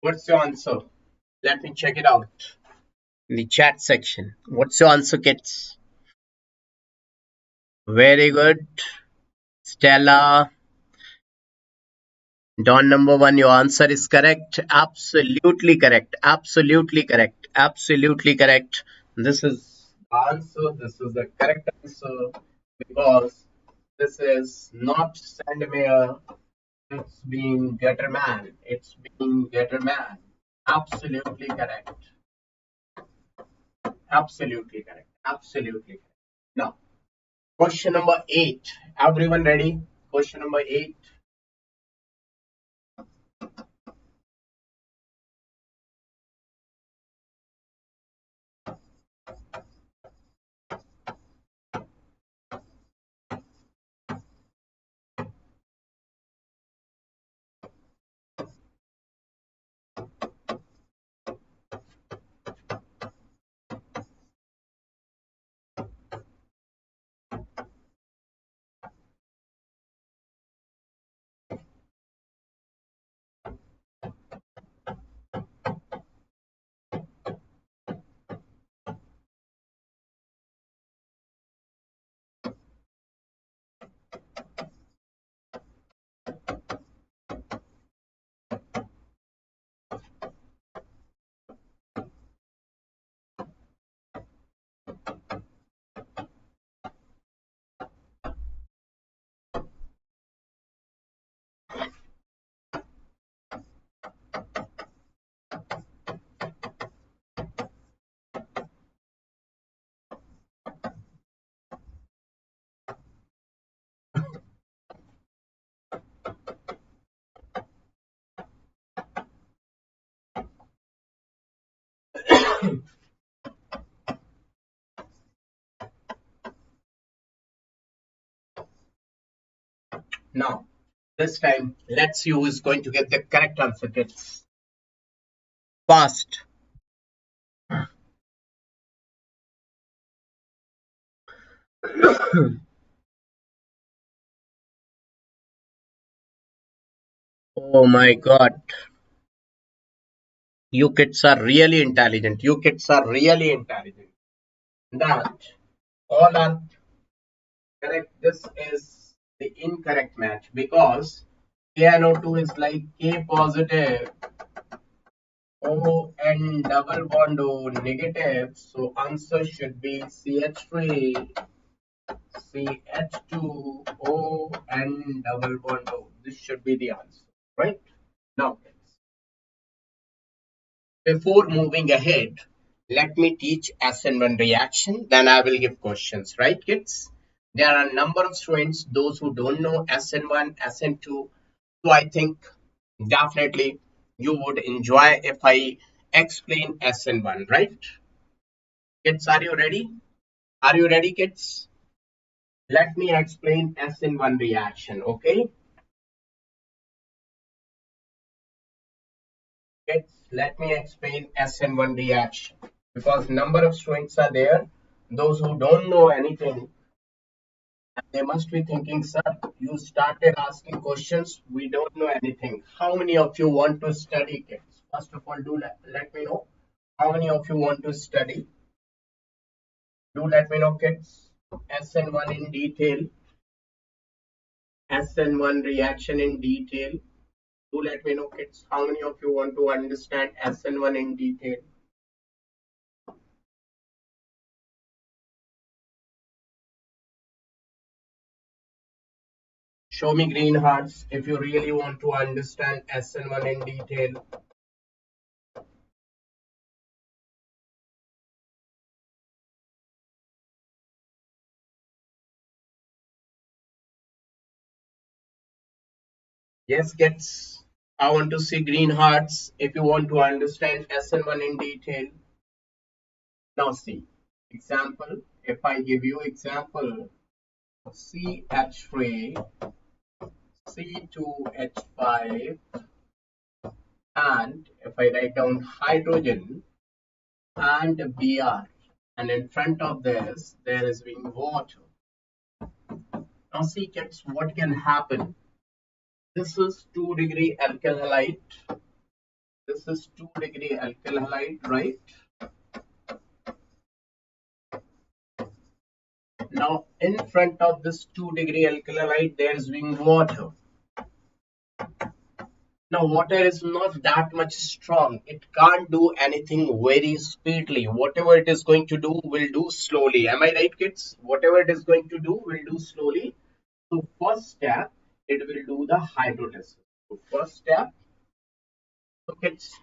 What's your answer? Let me check it out in the chat section. What's your answer, kids? Very good. Stella, Don number 1, your answer is correct. Absolutely correct. Absolutely correct. Absolutely correct. This is the answer. This is the correct answer because this is not Sandmeyer. It's been Getterman. It's been Getterman. Absolutely correct. Absolutely correct. Absolutely correct. Now, question number 8. Everyone ready? Question number 8. Now, this time, let's see who is going to get the correct answer, kids. Fast. Oh my god. You kids are really intelligent. You kids are really intelligent. That all are correct. This is the incorrect match because KNO2 is like K positive, O N double bond O negative. So answer should be CH3, CH2, O N double bond O. This should be the answer, right? Now, before moving ahead, let me teach SN1 reaction, then I will give questions, right kids? There are a number of students, those who don't know SN1, SN2, so I think definitely you would enjoy if I explain SN1, right? Kids, are you ready? Are you ready, kids? Let me explain SN1 reaction, okay? Kids, let me explain SN1 reaction because number of students are there, those who don't know anything. They must be thinking, sir, you started asking questions, we don't know anything. How many of you want to study, kids? First of all, do let me know. How many of you want to study? Do let me know, kids. SN1 in detail. SN1 reaction in detail. Do let me know, kids. How many of you want to understand SN1 in detail? Show me green hearts if you really want to understand SN1 in detail. Yes, kids. I want to see green hearts if you want to understand SN1 in detail. Now see, example, if I give you example, CH3, C2H5, and if I write down hydrogen and Br, and in front of this, there is being water. Now see, kids, what can happen? This is 2-degree alkyl halide. This is 2-degree alkyl halide, right? Now, in front of this 2-degree alkyl halide, there is being water. Now, water is not that much strong. It can't do anything very speedily. Whatever it is going to do, will do slowly. Am I right, kids? Whatever it is going to do, will do slowly. So, first step, it will do the hydrolysis. So, first step, so kids,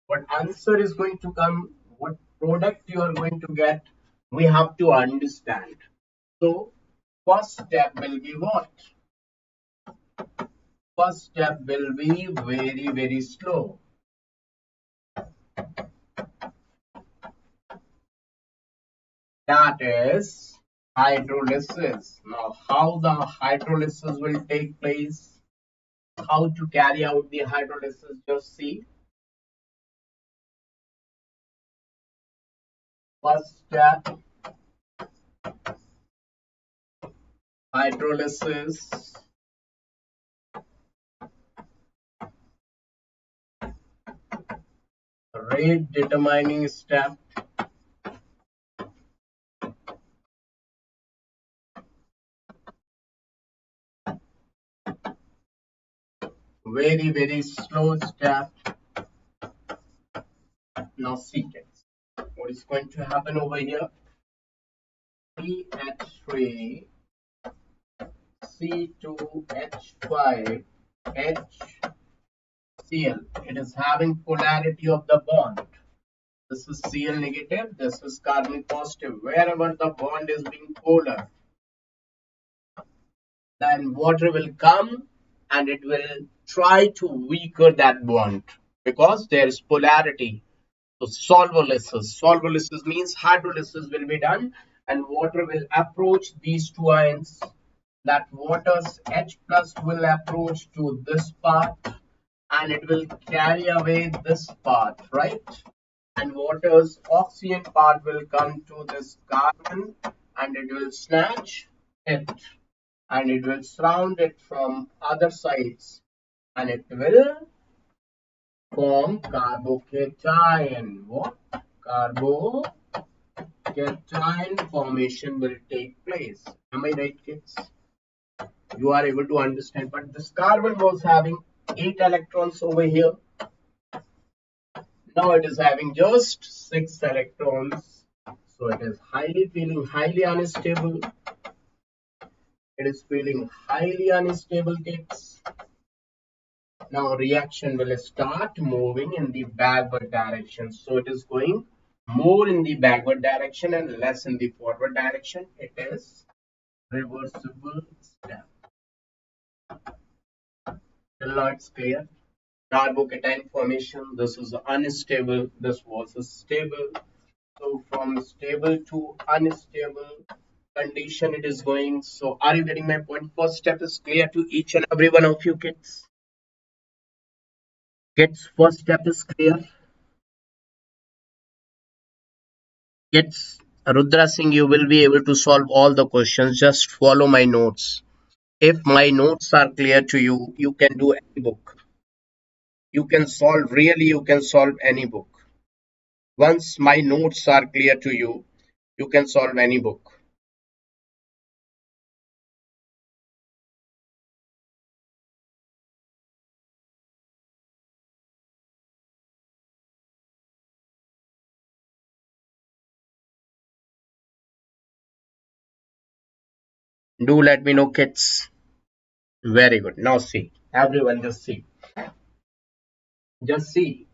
what answer is going to come, what product you are going to get, we have to understand. So, first step will be what? First step will be very slow. That is hydrolysis. Now, how the hydrolysis will take place? How to carry out the hydrolysis? Just see. First step, hydrolysis. Rate determining step. Very slow step. Now see it. What is going to happen over here? CH3, C2H5, HCl. It is having polarity of the bond. This is Cl negative, this is carbon positive. Wherever the bond is being polar, then water will come and it will try to weaken that bond because there is polarity. So solvolysis means hydrolysis will be done and water will approach these two ions. That water's H plus will approach to this part and it will carry away this part, right? And water's oxygen part will come to this carbon and it will snatch it and it will surround it from other sides and it will form carbocation. What? Carbocation formation will take place. Am I right, kids? You are able to understand. But this carbon was having 8 electrons over here. Now it is having just 6 electrons. So it is feeling highly unstable. It is feeling highly unstable, kids. Now reaction will start moving in the backward direction. So it is going more in the backward direction and less in the forward direction. It is reversible step. Till now it's clear. Carbocation formation. This is unstable. This was stable. So from stable to unstable condition it is going. So are you getting my point? First step is clear to each and every one of you kids. Kids, first step is clear. Kids, Rudra Singh, you will be able to solve all the questions. Just follow my notes. If my notes are clear to you, you can do any book. You can solve, really, you can solve any book. Once my notes are clear to you, you can solve any book. Do let me know, kids. Very good. Now see, everyone just see. Just see.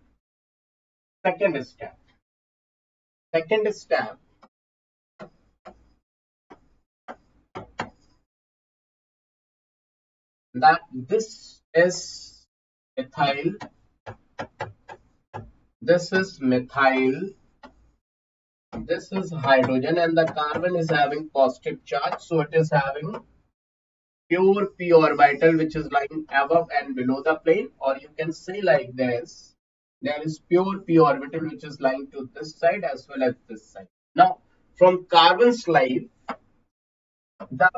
Second step. Second step, that this is methyl, this is methyl, this is hydrogen, and the carbon is having positive charge, so it is having pure p orbital which is lying above and below the plane, or you can say like this, there is pure p orbital which is lying to this side as well as this side. Now from carbon's life, the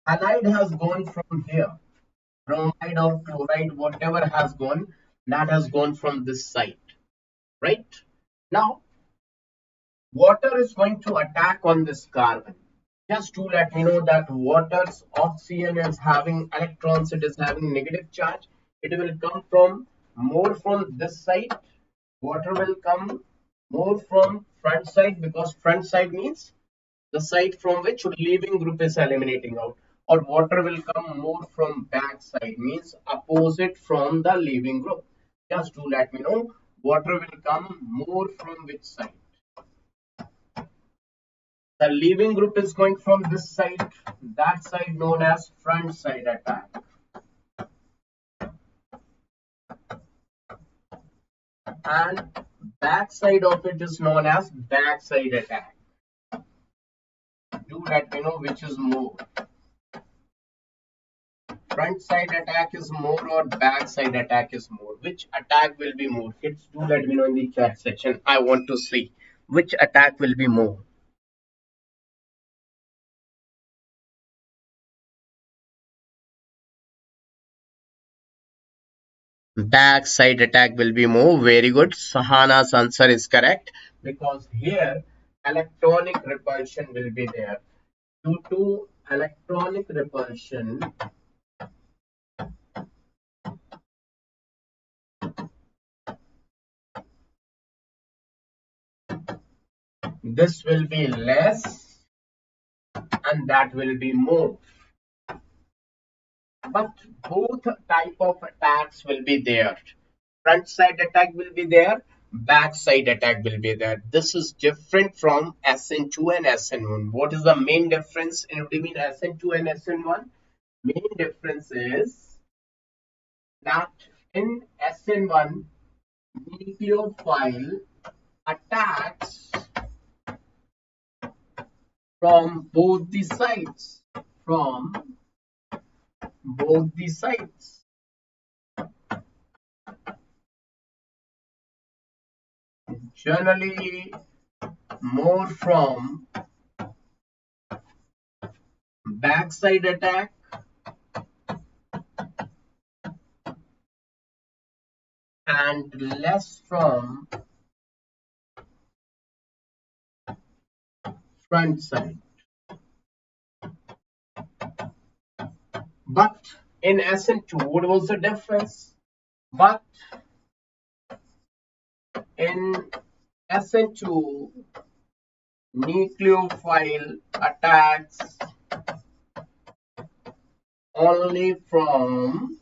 halide has gone from here, bromide or chloride, whatever has gone, that has gone from this side, right? Now water is going to attack on this carbon. Just to let me know that water's oxygen is having electrons, it is having negative charge. It will come from more from this side. Water will come more from front side, because front side means the side from which leaving group is eliminating out. Or water will come more from back side, means opposite from the leaving group. Just to let me know, water will come more from which side. The leaving group is going from this side, that side known as front side attack. And back side of it is known as back side attack. Do let me know which is more. Front side attack is more or back side attack is more? Which attack will be more? Kids, do let me know in the chat section. I want to see which attack will be more. Back side attack will be more. Very good. Sahana's answer is correct, because here electronic repulsion will be there. Due to electronic repulsion, this will be less and that will be more. But both type of attacks will be there. Front side attack will be there, back side attack will be there. This is different from SN2 and SN1. What is the main difference in between SN2 and SN1? Main difference is that in SN1, nucleophile attacks from both the sides. From both the sides. Generally more from backside attack and less from front side. But in SN2, what was the difference? But in SN2, nucleophile attacks only from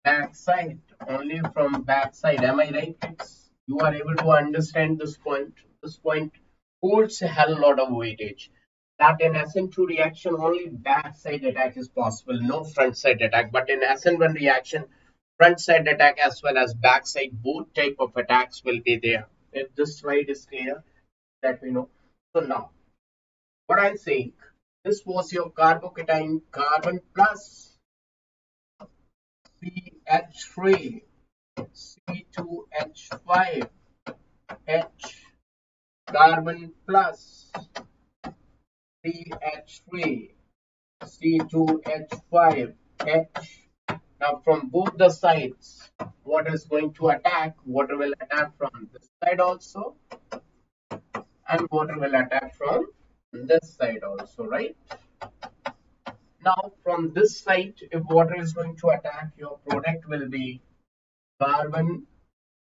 backside. Only from backside. Am I right, kids? You are able to understand this point. This point holds a hell lot of weightage. That in SN2 reaction, only backside attack is possible, no front side attack. But in SN1 reaction, front side attack as well as backside, both type of attacks will be there. If this slide is clear, let me know. So now, what I'm saying, this was your carbocation, carbon plus CH3, C2H5, H, carbon plus CH3, C2H5, H. Now from both the sides, water is going to attack. Water will attack from this side also, and water will attack from this side also, right? Now from this side, if water is going to attack, your product will be carbon.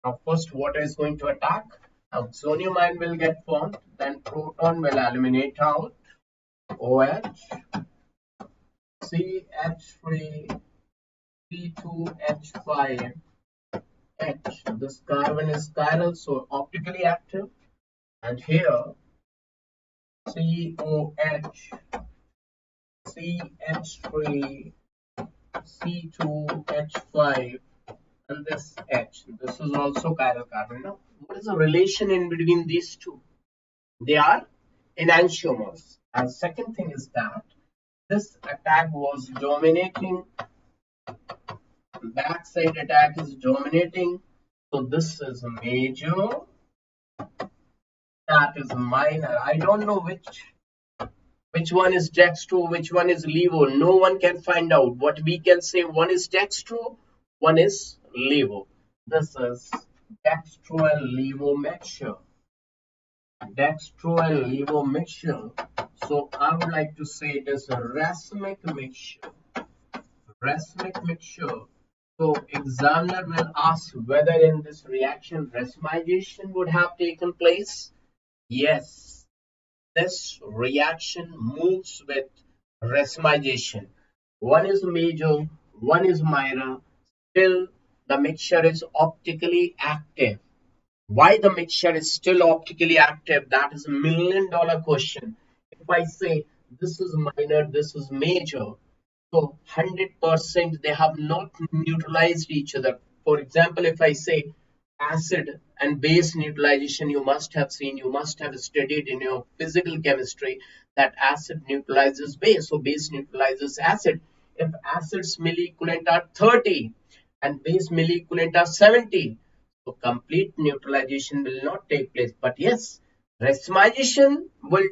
Now first water is going to attack. Oxonium ion will get formed, then proton will eliminate out. OH, CH3, C2H5, H. This carbon is chiral, so optically active. And here COH, CH3, C2H5, and this H. This is also chiral carbon. Now, what is the relation in between these two? They are enantiomers. And second thing is that this attack was dominating. Backside attack is dominating. So this is major. That is minor. I don't know which one is dextro, which one is levo. No one can find out. What we can say, one is dextro, one is levo. This is dextro and levo mixture. Dextro and levo mixture. So I would like to say it is a racemic mixture. Racemic mixture. So examiner will ask whether in this reaction racemization would have taken place. Yes, this reaction moves with racemization. One is major, one is minor. Still, the mixture is optically active. Why the mixture is still optically active? That is $1,000,000 question. If I say this is minor, this is major, so 100% they have not neutralized each other. For example, if I say acid and base neutralization, you must have seen, you must have studied in your physical chemistry that acid neutralizes base, so base neutralizes acid. If acid's milliequivalent are 30 and base milliequivalent are 70, so complete neutralization will not take place. But yes, racemization will,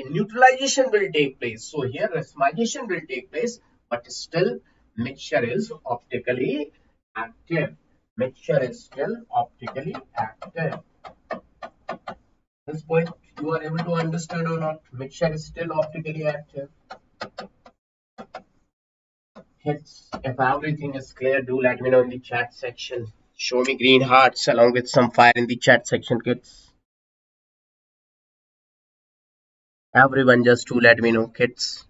neutralization will take place. So here racemization will take place, but still mixture is optically active. Mixture is still optically active. This point you are able to understand or not? Mixture is still optically active. Hits. If everything is clear, do let me know in the chat section. Show me green hearts along with some fire in the chat section, kids. Everyone just do let me know, kids.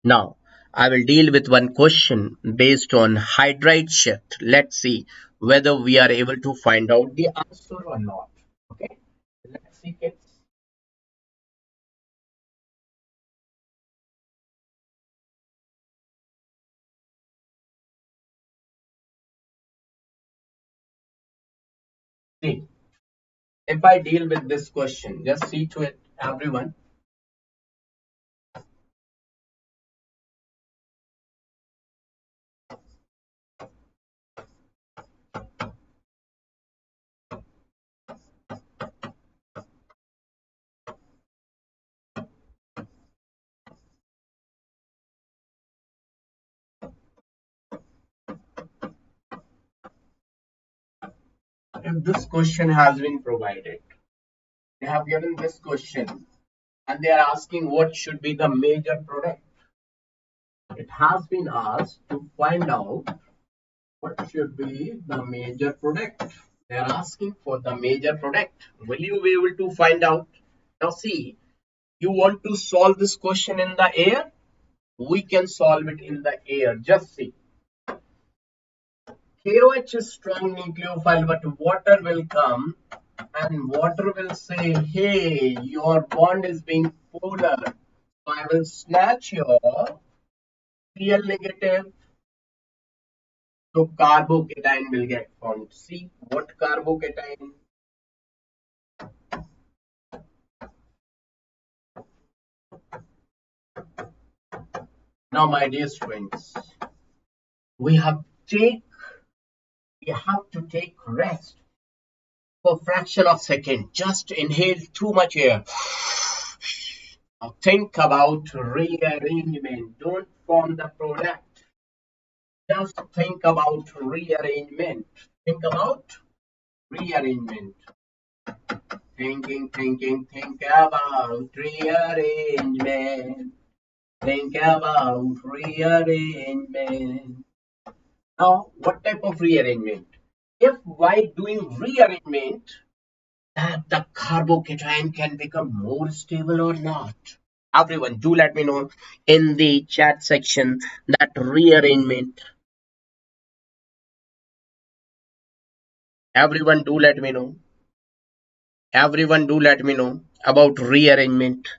Now, I will deal with one question based on hydride shift. Let's see whether we are able to find out the answer or not. Okay, let's see, kids. See, if I deal with this question, just see to it, everyone. If this question has been provided, They have given this question and they are asking what should be the major product. It has been asked to find out what should be the major product. They are asking for the major product. Will you be able to find out? Now see, you want to solve this question in the air? We can solve it in the air. Just see. KOH is strong nucleophile, but water will come and water will say, hey, your bond is being polar. So I will snatch your Cl negative. So carbocation will get formed. See what carbocation? Now, my dear students, we have to take rest for a fraction of a second. Just inhale too much air. Now think about rearrangement. Don't form the product. Just think about rearrangement. Think about rearrangement. Think about rearrangement. Think about rearrangement. Now, what type of rearrangement? If while doing rearrangement, that the carbocation can become more stable or not. Everyone, do let me know in the chat section that rearrangement. Everyone, do let me know. Everyone, do let me know about rearrangement.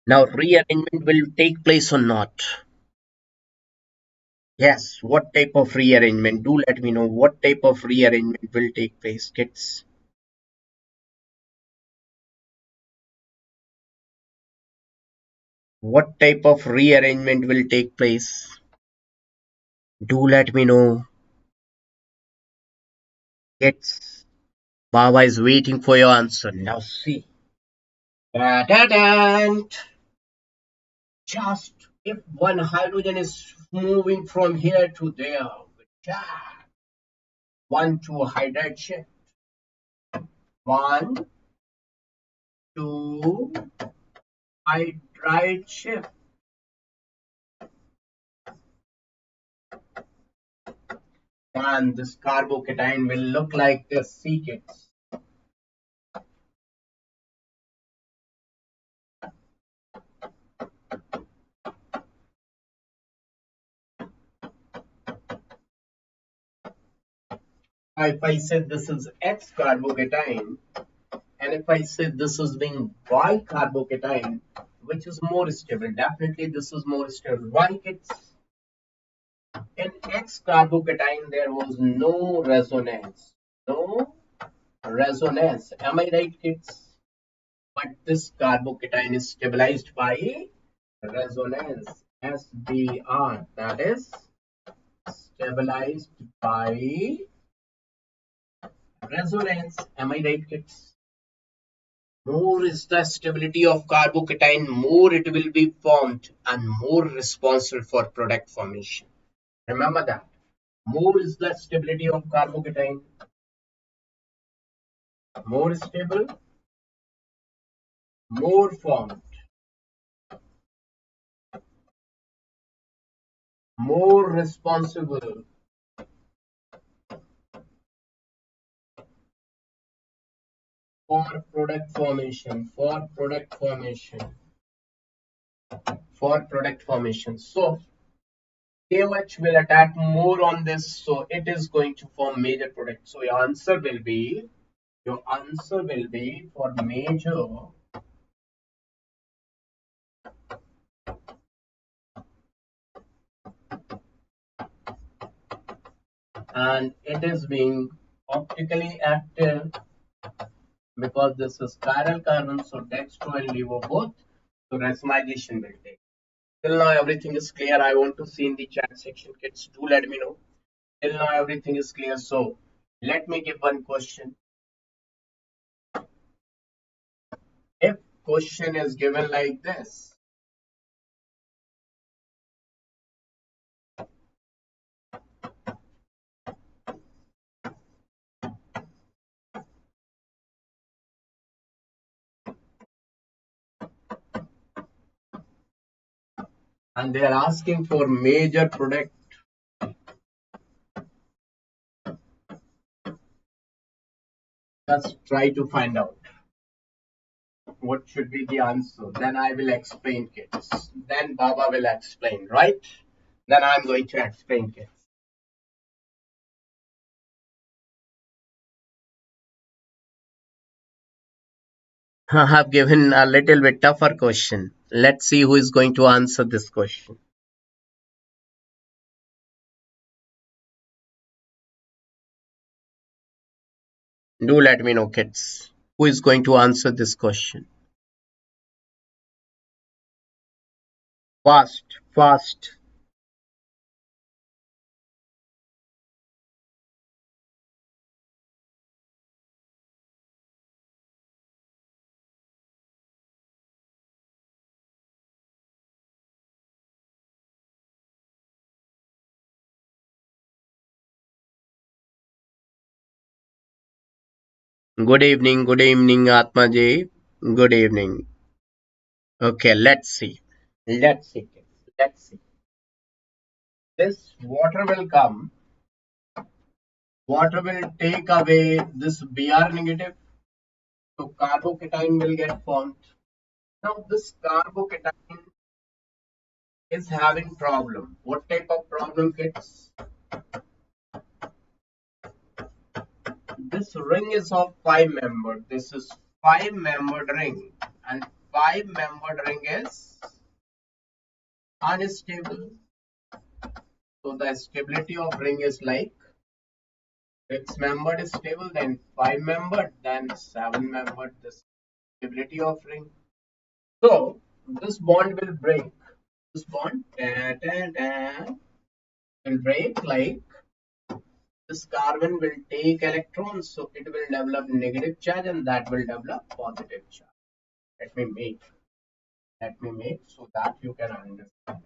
Now, rearrangement will take place or not? Yes, what type of rearrangement? Do let me know what type of rearrangement will take place, kids. What type of rearrangement will take place? Do let me know. Kids, Baba is waiting for your answer. Now see. Da-da-da. Just if one hydrogen is moving from here to there, one to hydrogen, one to hydride shift. And this carbocation will look like this. See, kids. If I said this is X carbocation, and if I say this is being Y carbocation, which is more stable, definitely this is more stable. Why, kids? In X carbocation, there was no resonance. No resonance. Am I right, kids? But this carbocation is stabilized by resonance. SBR. That is stabilized by resonance. Am I right, kids? More is the stability of carbocation, more it will be formed and more responsible for product formation. Remember that. More is the stability of carbocation, more stable, more formed, more responsible for product formation, for product formation, for product formation. So KOH will attack more on this, so it is going to form major product. So your answer will be for major and it is being optically active because this is chiral carbon, so dextro and levo both, so racemization will take. Till now everything is clear. I want to see in the chat section, kids, do let me know. Till now everything is clear, so let me give one question. If question is given like this, and they are asking for major product. Let's try to find out what should be the answer. Then I will explain, kids. Then Baba will explain, right? Then I'm going to explain, kids. I have given a little bit tougher question. Let's see who is going to answer this question. Do let me know, kids. Who is going to answer this question? Fast, fast. Good evening, Atma ji. Good evening. Okay, let's see. Let's see, kids. Let's see. This water will come. Water will take away this Br negative. So carbocation will get formed. Now this carbocation is having problem. What type of problem, kids? This ring is of 5 membered. This is 5 membered ring, and 5 membered ring is unstable. So the stability of ring is like 6 membered is stable, then 5 membered, then 7 membered. This stability of ring. So this bond will break. This bond will break, like this carbon will take electrons, so it will develop negative charge and that will develop positive charge. Let me make so that you can understand.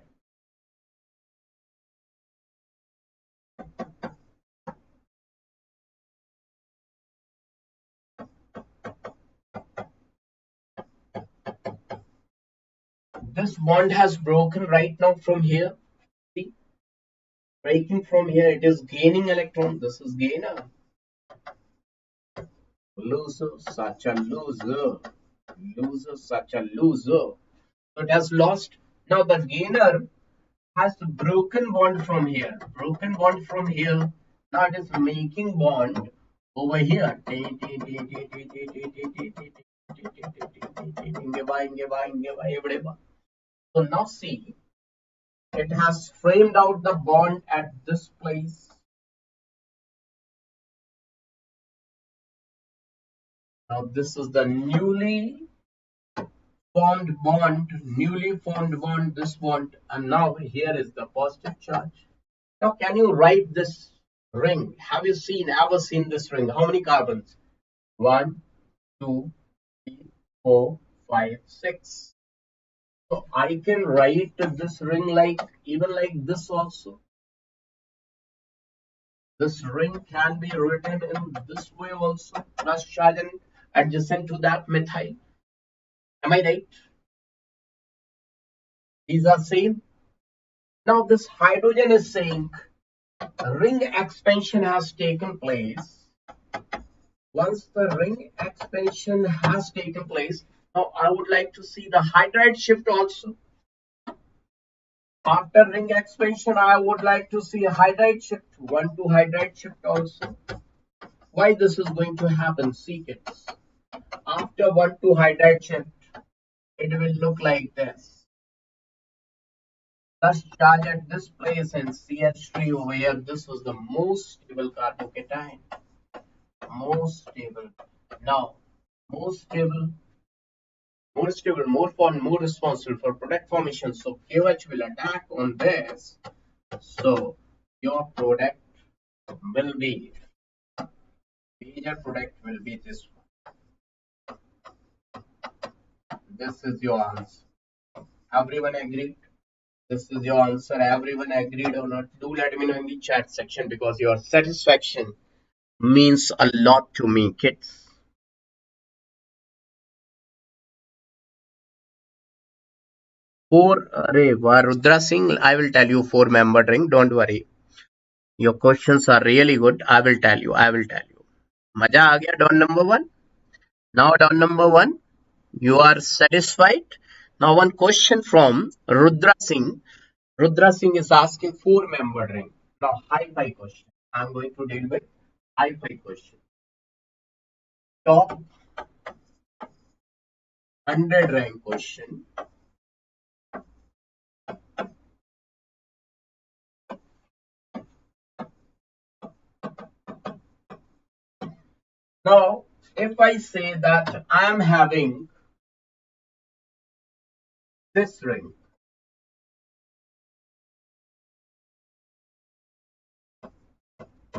This bond has broken right now from here. See, breaking from here, it is gaining electron. This is gainer. Loser, such a loser. Loser, such a loser. So it has lost. Now the gainer has broken bond from here. Broken bond from here. Now it is making bond over here. So now see, it has framed out the bond at this place. Now this is the newly formed bond, this bond, and now here is the positive charge. Now can you write this ring? Have you ever seen this ring? How many carbons? 1, 2, 3, 4, 5, 6. So I can write this ring like even like this also. This ring can be written in this way also, plus charge and adjacent to that methyl. Am I right? These are same. Now this hydrogen is saying ring expansion has taken place. Once the ring expansion has taken place, now I would like to see the hydride shift also. After ring expansion, I would like to see a hydride shift, 1 to hydride shift also. Why this is going to happen? See, kids. After 1 to hydride shift, it will look like this. Plus charge at this place and CH3 over here. This was the most stable carbocation. Most stable. Now, most stable, more responsible for product formation. So KOH will attack on this. So your product will be, major product will be this one. This is your answer. Everyone agreed? This is your answer. Everyone agreed or not? Do let me know in the chat section, because your satisfaction means a lot to me, kids. Array, Rudra Singh, I will tell you four-membered ring. Don't worry. Your questions are really good. I will tell you. I will tell you. Maja aa gaya, don number one. Now, don number one, you are satisfied. Now, one question from Rudra Singh. Rudra Singh is asking four-membered ring. Now, high-five question. I'm going to deal with high-five question. Top 100 rank question. Now, if I say that I am having this ring,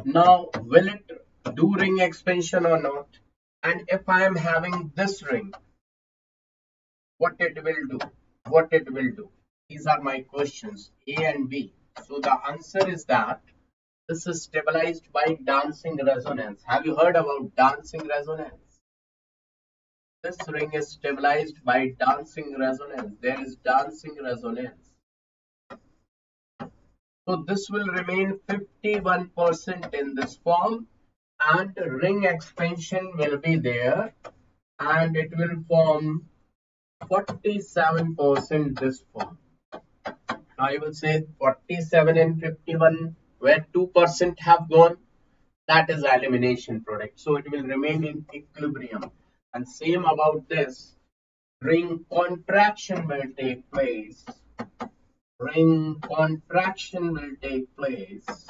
now will it do ring expansion or not? And if I am having this ring, what it will do? What it will do? These are my questions, A and B. So the answer is that this is stabilized by dancing resonance. Have you heard about dancing resonance? This ring is stabilized by dancing resonance. There is dancing resonance. So this will remain 51% in this form, and ring expansion will be there, and it will form 47% this form. I will say 47 and 51, where 2% have gone, that is elimination product. So it will remain in equilibrium. And same about this, ring contraction will take place. Ring contraction will take place.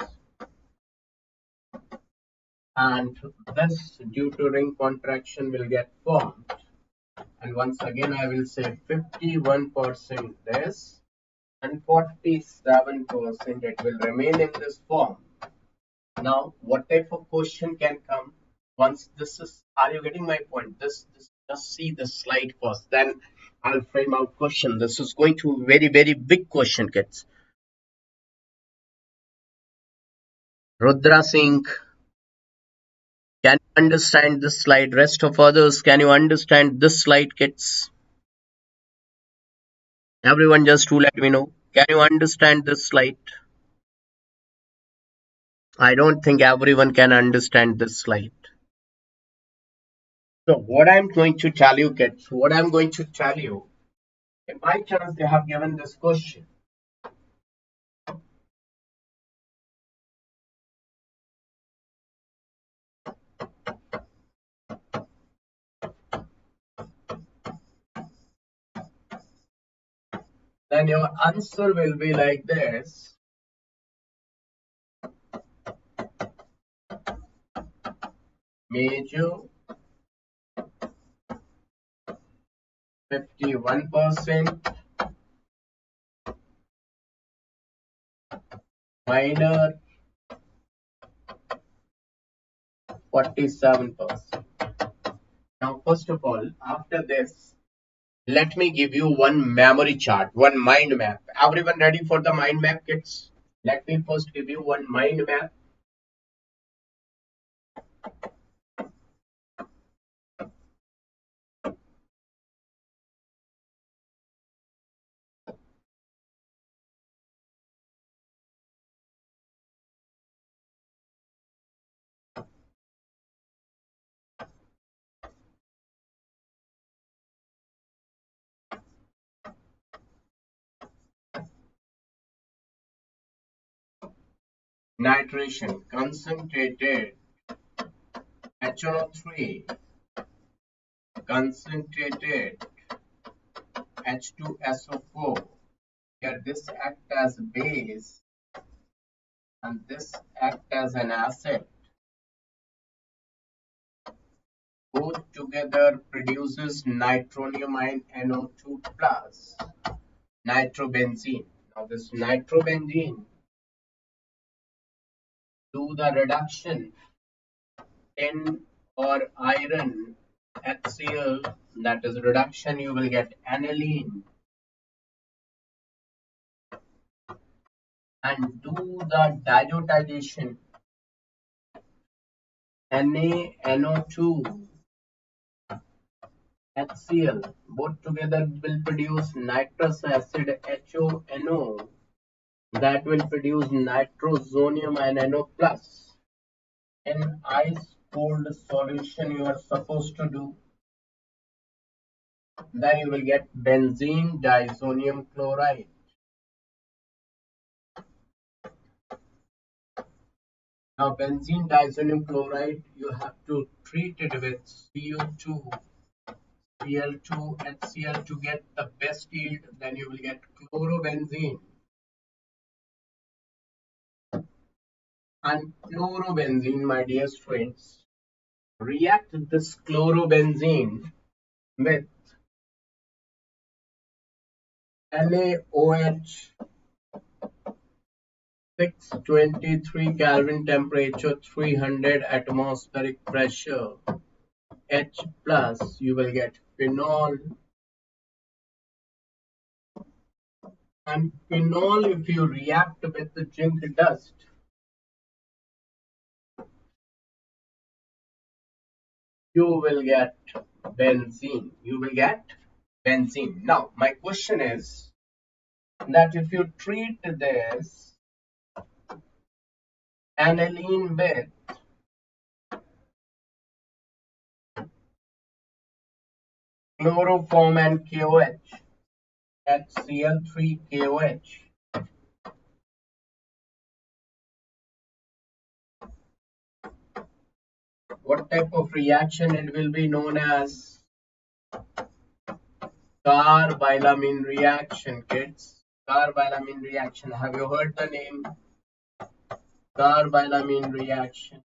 And this, due to ring contraction, will get formed. And once again, I will say 51% this and 47% it will remain in this form. Now, what type of question can come once this is, are you getting my point? This just see the slide first, then I'll frame out question. This is going to be very, very big question, kids. Rudra Singh, can you understand this slide? Rest of others, can you understand this slide, kids? Everyone just to let me know. Can you understand this slide? I don't think everyone can understand this slide. So what I'm going to tell you, kids, what I'm going to tell you, if by chance they have given this question, then your answer will be like this. Major 51%, minor 47%. Now, first of all, after this, let me give you one memory chart, one mind map. Everyone ready for the mind map, kids? Let me first give you one mind map. Nitration, concentrated HNO3, concentrated H2SO4. Here this act as base and this act as an acid. Both together produces nitronium NO2 plus nitrobenzene. Now this nitrobenzene do the reduction tin or iron HCl, that is reduction, you will get aniline, and do the diazotization NaNO2 HCl. Both together will produce nitrous acid HONO. That will produce nitrosonium and NO plus. In ice cold solution you are supposed to do. Then you will get benzene disonium chloride. Now benzene disonium chloride, you have to treat it with CO2, Cl2, HCl to get the best yield. Then you will get chlorobenzene and chlorobenzene, my dear friends. React this chlorobenzene with NaOH 623 Kelvin temperature, 300 atmospheric pressure, H plus, you will get phenol. And phenol, if you react with the zinc dust, you will get benzene. You will get benzene. Now, my question is that if you treat this aniline with chloroform and KOH, HCl3KOH, what type of reaction it will be known as? Carbylamine reaction, kids. Carbylamine reaction. Have you heard the name? Carbylamine reaction.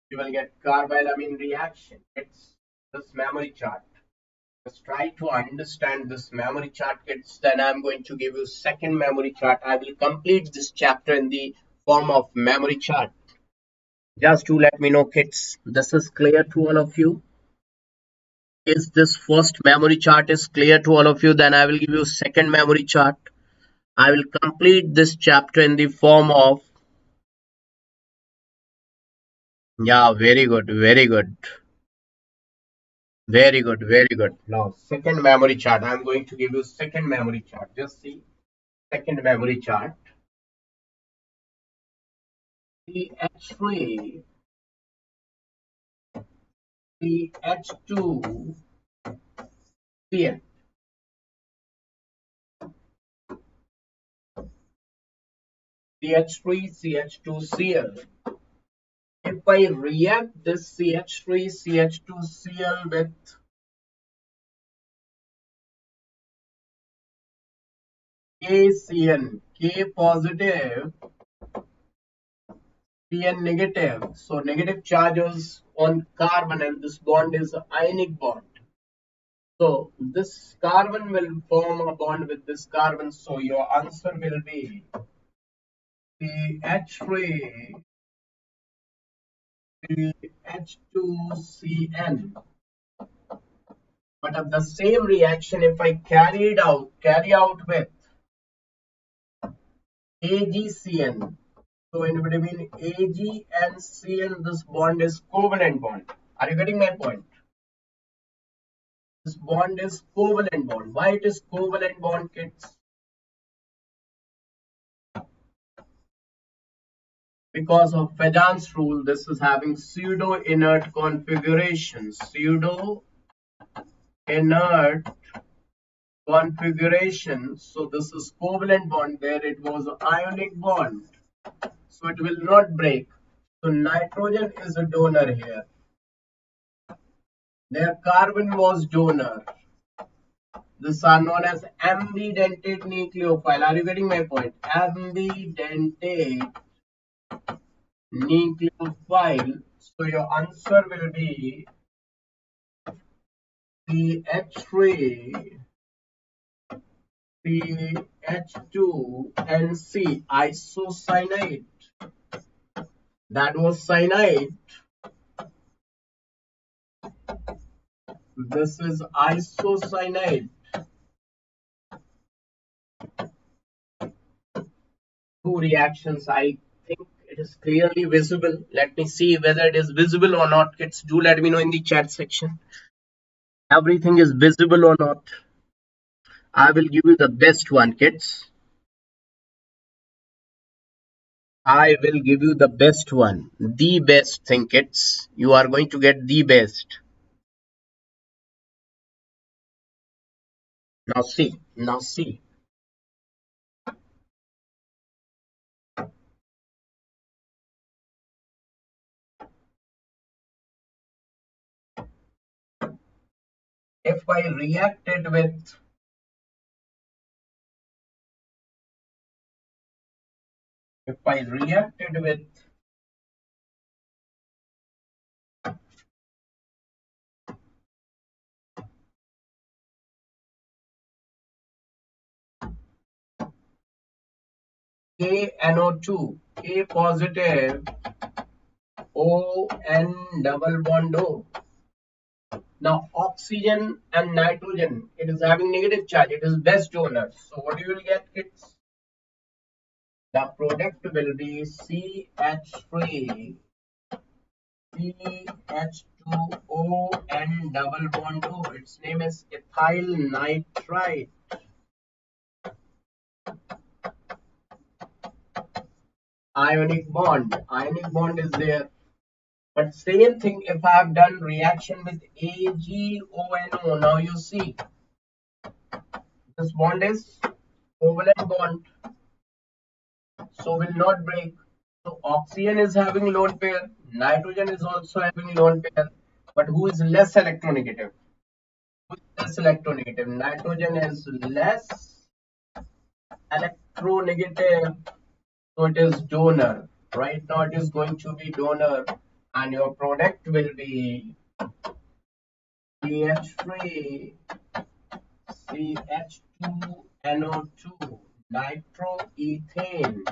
You will get carbylamine reaction. It's this memory chart. Just try to understand this memory chart, kids. Then I'm going to give you second memory chart. I will complete this chapter in the form of memory chart. Just to let me know, kids, this is clear to all of you. Is this first memory chart is clear to all of you? Then I will give you second memory chart. I will complete this chapter in the form of, yeah, very good, very good. Very good, very good. Now, second memory chart. I'm going to give you second memory chart. Just see second memory chart. CH3, CH2, Cl. CH3, CH2, Cl. If I react this CH3, CH2, Cl with KCN, K positive, Cn negative. So negative charges on carbon and this bond is an ionic bond. So this carbon will form a bond with this carbon. So your answer will be CH3, CH2CN. But of the same reaction, if I carry out with AgCN, so in between Ag and Cn, this bond is covalent bond. Are you getting my point? This bond is covalent bond. Why it is covalent bond, kids? Because of Fedon's rule, this is having pseudo-inert configuration. Pseudo-inert configuration. So this is covalent bond. There it was an ionic bond. So it will not break. So nitrogen is a donor here. Their carbon was donor. These are known as ambidentate nucleophile. Are you getting my point? Ambidentate nucleophile. So your answer will be CH3, CH2, and C, isocyanate. That was cyanide. This is isocyanate. Two reactions. I think it is clearly visible. Let me see whether it is visible or not. Kids, do let me know in the chat section. Everything is visible or not. I will give you the best one, kids. I will give you the best one. The best thing, kids. You are going to get the best. Now see. Now see. If I reacted with if I reacted with KNO2, K positive, O N double bond O. Now oxygen and nitrogen, it is having negative charge. It is best donor. So what you will get, kids? The product will be CH3, CH2O and double bond O. Its name is ethyl nitrite. Ionic bond is there. But same thing if I have done reaction with AgONO. Now you see this bond is covalent bond, so will not break. So oxygen is having lone pair, nitrogen is also having lone pair, but who is less electronegative? Who is less electronegative? Nitrogen is less electronegative, so it is donor. Right now it is going to be donor, and your product will be CH3 CH2NO2 nitroethane.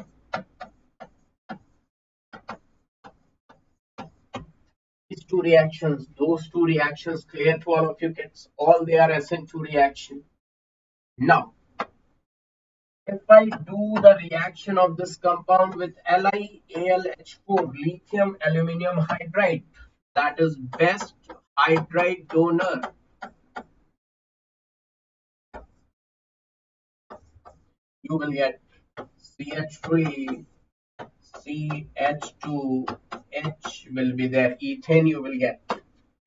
These two reactions, those two reactions, clear to all of you kids. All they are SN2 reaction. Now, if I do the reaction of this compound with LiAlH4, lithium aluminum hydride, that is best hydride donor, you will get CH3 CH2H will be there, ethane you will get.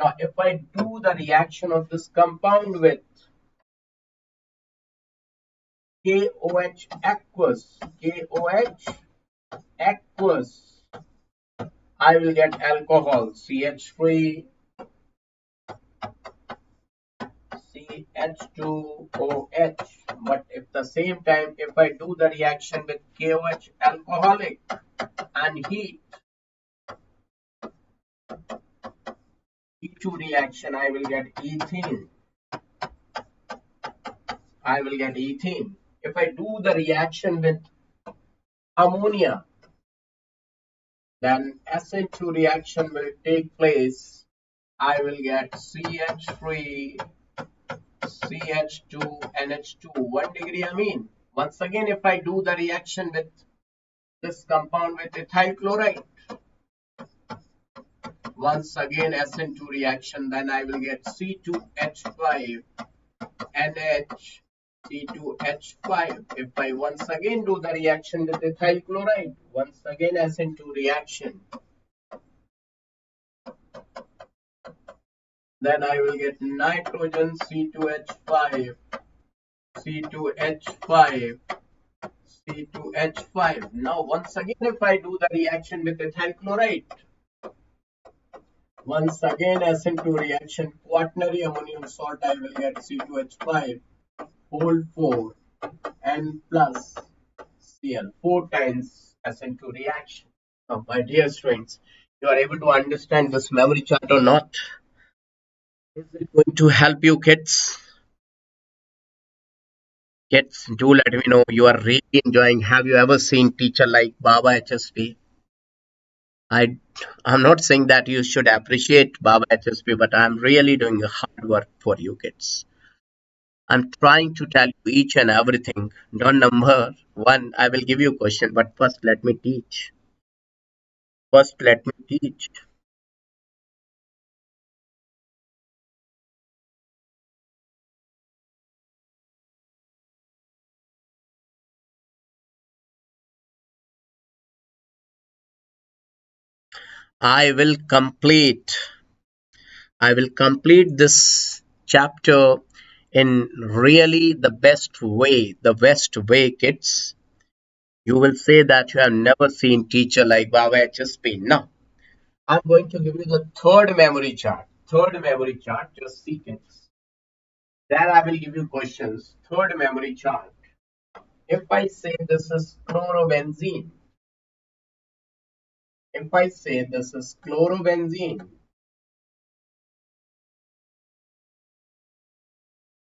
Now if I do the reaction of this compound with KOH aqueous, I will get alcohol CH3 CH2OH. But at the same time, if I do the reaction with KOH alcoholic and heat, E2 reaction, I will get ethene. If I do the reaction with ammonia, then SN2 reaction will take place. I will get CH3 CH2 NH2 1 degree amine. Once again, if I do the reaction with this compound with ethyl chloride, once again SN2 reaction, then I will get C2H5 NH C2H5. If I once again do the reaction with ethyl chloride, once again SN2 reaction, then I will get nitrogen C2H5 C2H5 C2H5. Now once again if I do the reaction with ethyl chloride, once again SN2 reaction, quaternary ammonium salt, I will get C2H5 whole 4 and plus Cl, 4 times SN2 reaction. Now my dear students, you are able to understand this memory chart or not? Is it going to help you kids? Kids, do let me know you are really enjoying. Have you ever seen teacher like Baba HSP? I'm not saying that you should appreciate Baba HSP, but I'm really doing hard work for you kids. I'm trying to tell you each and everything. Don't number one, I will give you a question, but first let me teach. First, let me teach. I will complete. I will complete this chapter in really the best way, kids. You will say that you have never seen teacher like Baba HSP. Now, I'm going to give you the third memory chart. Third memory chart, just sequence. Then I will give you questions. Third memory chart. If I say this is chlorobenzene, if I say this is chlorobenzene,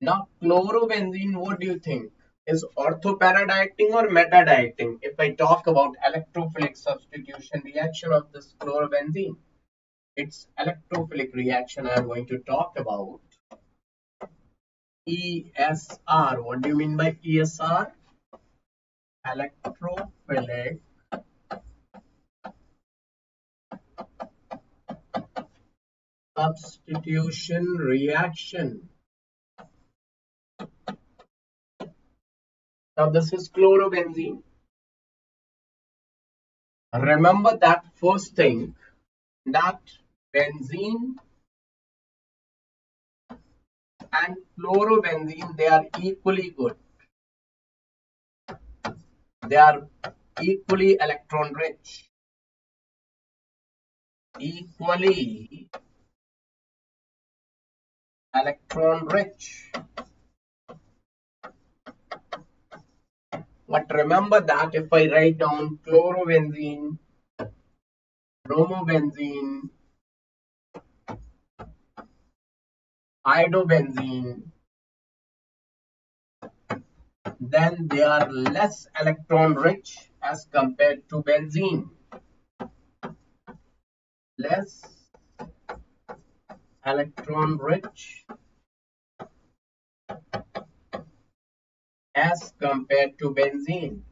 now chlorobenzene, what do you think? Is orthoparadiacting or metadiacting? If I talk about electrophilic substitution reaction of this chlorobenzene, it's electrophilic reaction I'm going to talk about. ESR. What do you mean by ESR? Electrophilic substitution reaction. Now this is chlorobenzene. Remember that first thing, that benzene and chlorobenzene, they are equally good. They are equally electron rich. Equally electron rich. But remember that if I write down chlorobenzene, bromobenzene, iodobenzene, then they are less electron rich as compared to benzene. Less electron rich as compared to benzene.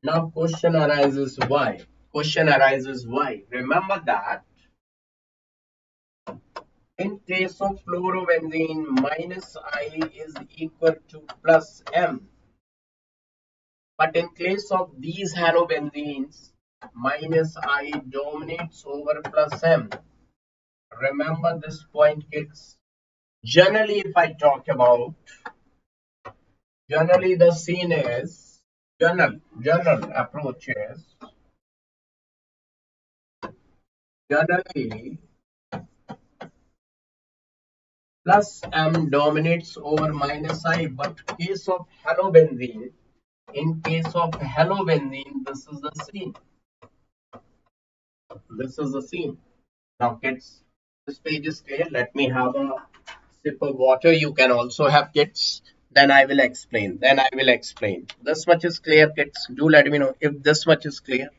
Now question arises why? Question arises why? Remember that in case of fluorobenzene, minus I is equal to plus M. But in case of these halobenzenes, minus I dominates over plus M. Remember this point, kids. Generally, if I talk about, generally the scene is, general approach is, generally plus M dominates over minus I, but case of halobenzene, in case of halobenzene, this is the scene. This is the scene. Now, kids, this page is clear. Let me have a sip of water. You can also have, kids. Then I will explain. Then I will explain. This much is clear, kids. Do let me know if this much is clear.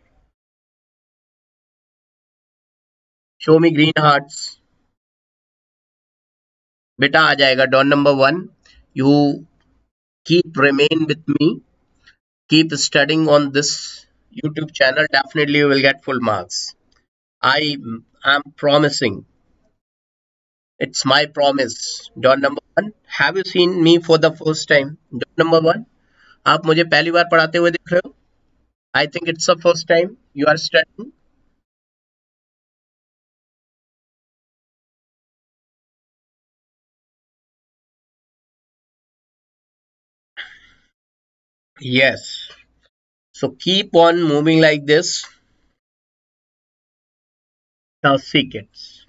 Show me green hearts. Beta आ जाएगा. Don number 1. You keep remain with me. Keep studying on this YouTube channel. Definitely you will get full marks. I am promising. It's my promise. Don number 1. Have you seen me for the first time? Don number 1. आप मुझे पहली बार पढ़ाते हुए देख रहे हो? I think it's the first time you are studying. Yes. So keep on moving like this. Now see, kids.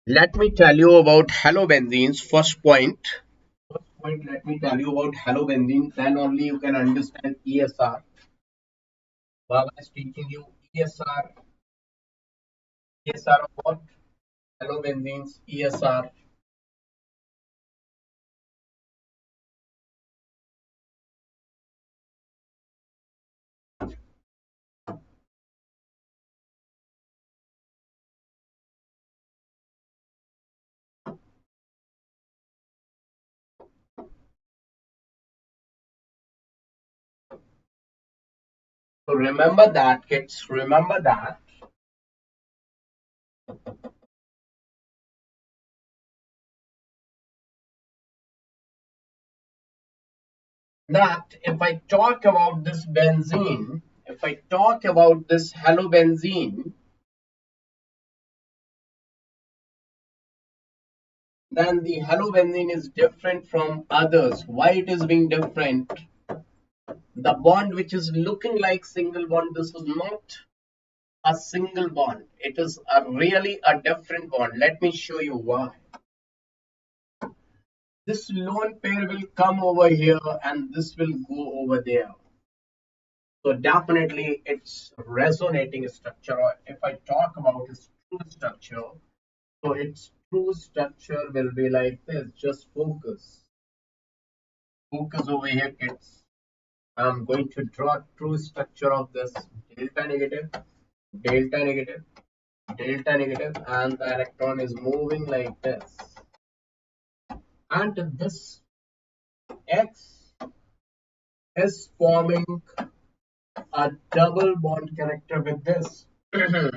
Let me tell you about halobenzenes. First point. First point, let me tell you about halobenzenes. Then only you can understand ESR. Baba is teaching you ESR. ESR of what? Halobenzenes. ESR. So remember that, kids. Remember that if I talk about this benzene, if I talk about this halobenzene, then the halobenzene is different from others. Why it is being different? The bond which is looking like single bond, this is not a single bond. It is really a different bond. Let me show you why. This lone pair will come over here and this will go over there. So definitely it's resonating structure. Or if I talk about its true structure, so its true structure will be like this. Just focus. Focus over here, kids. I'm going to draw true structure of this delta negative, delta negative, delta negative, and the electron is moving like this. And this X is forming a double bond character with this.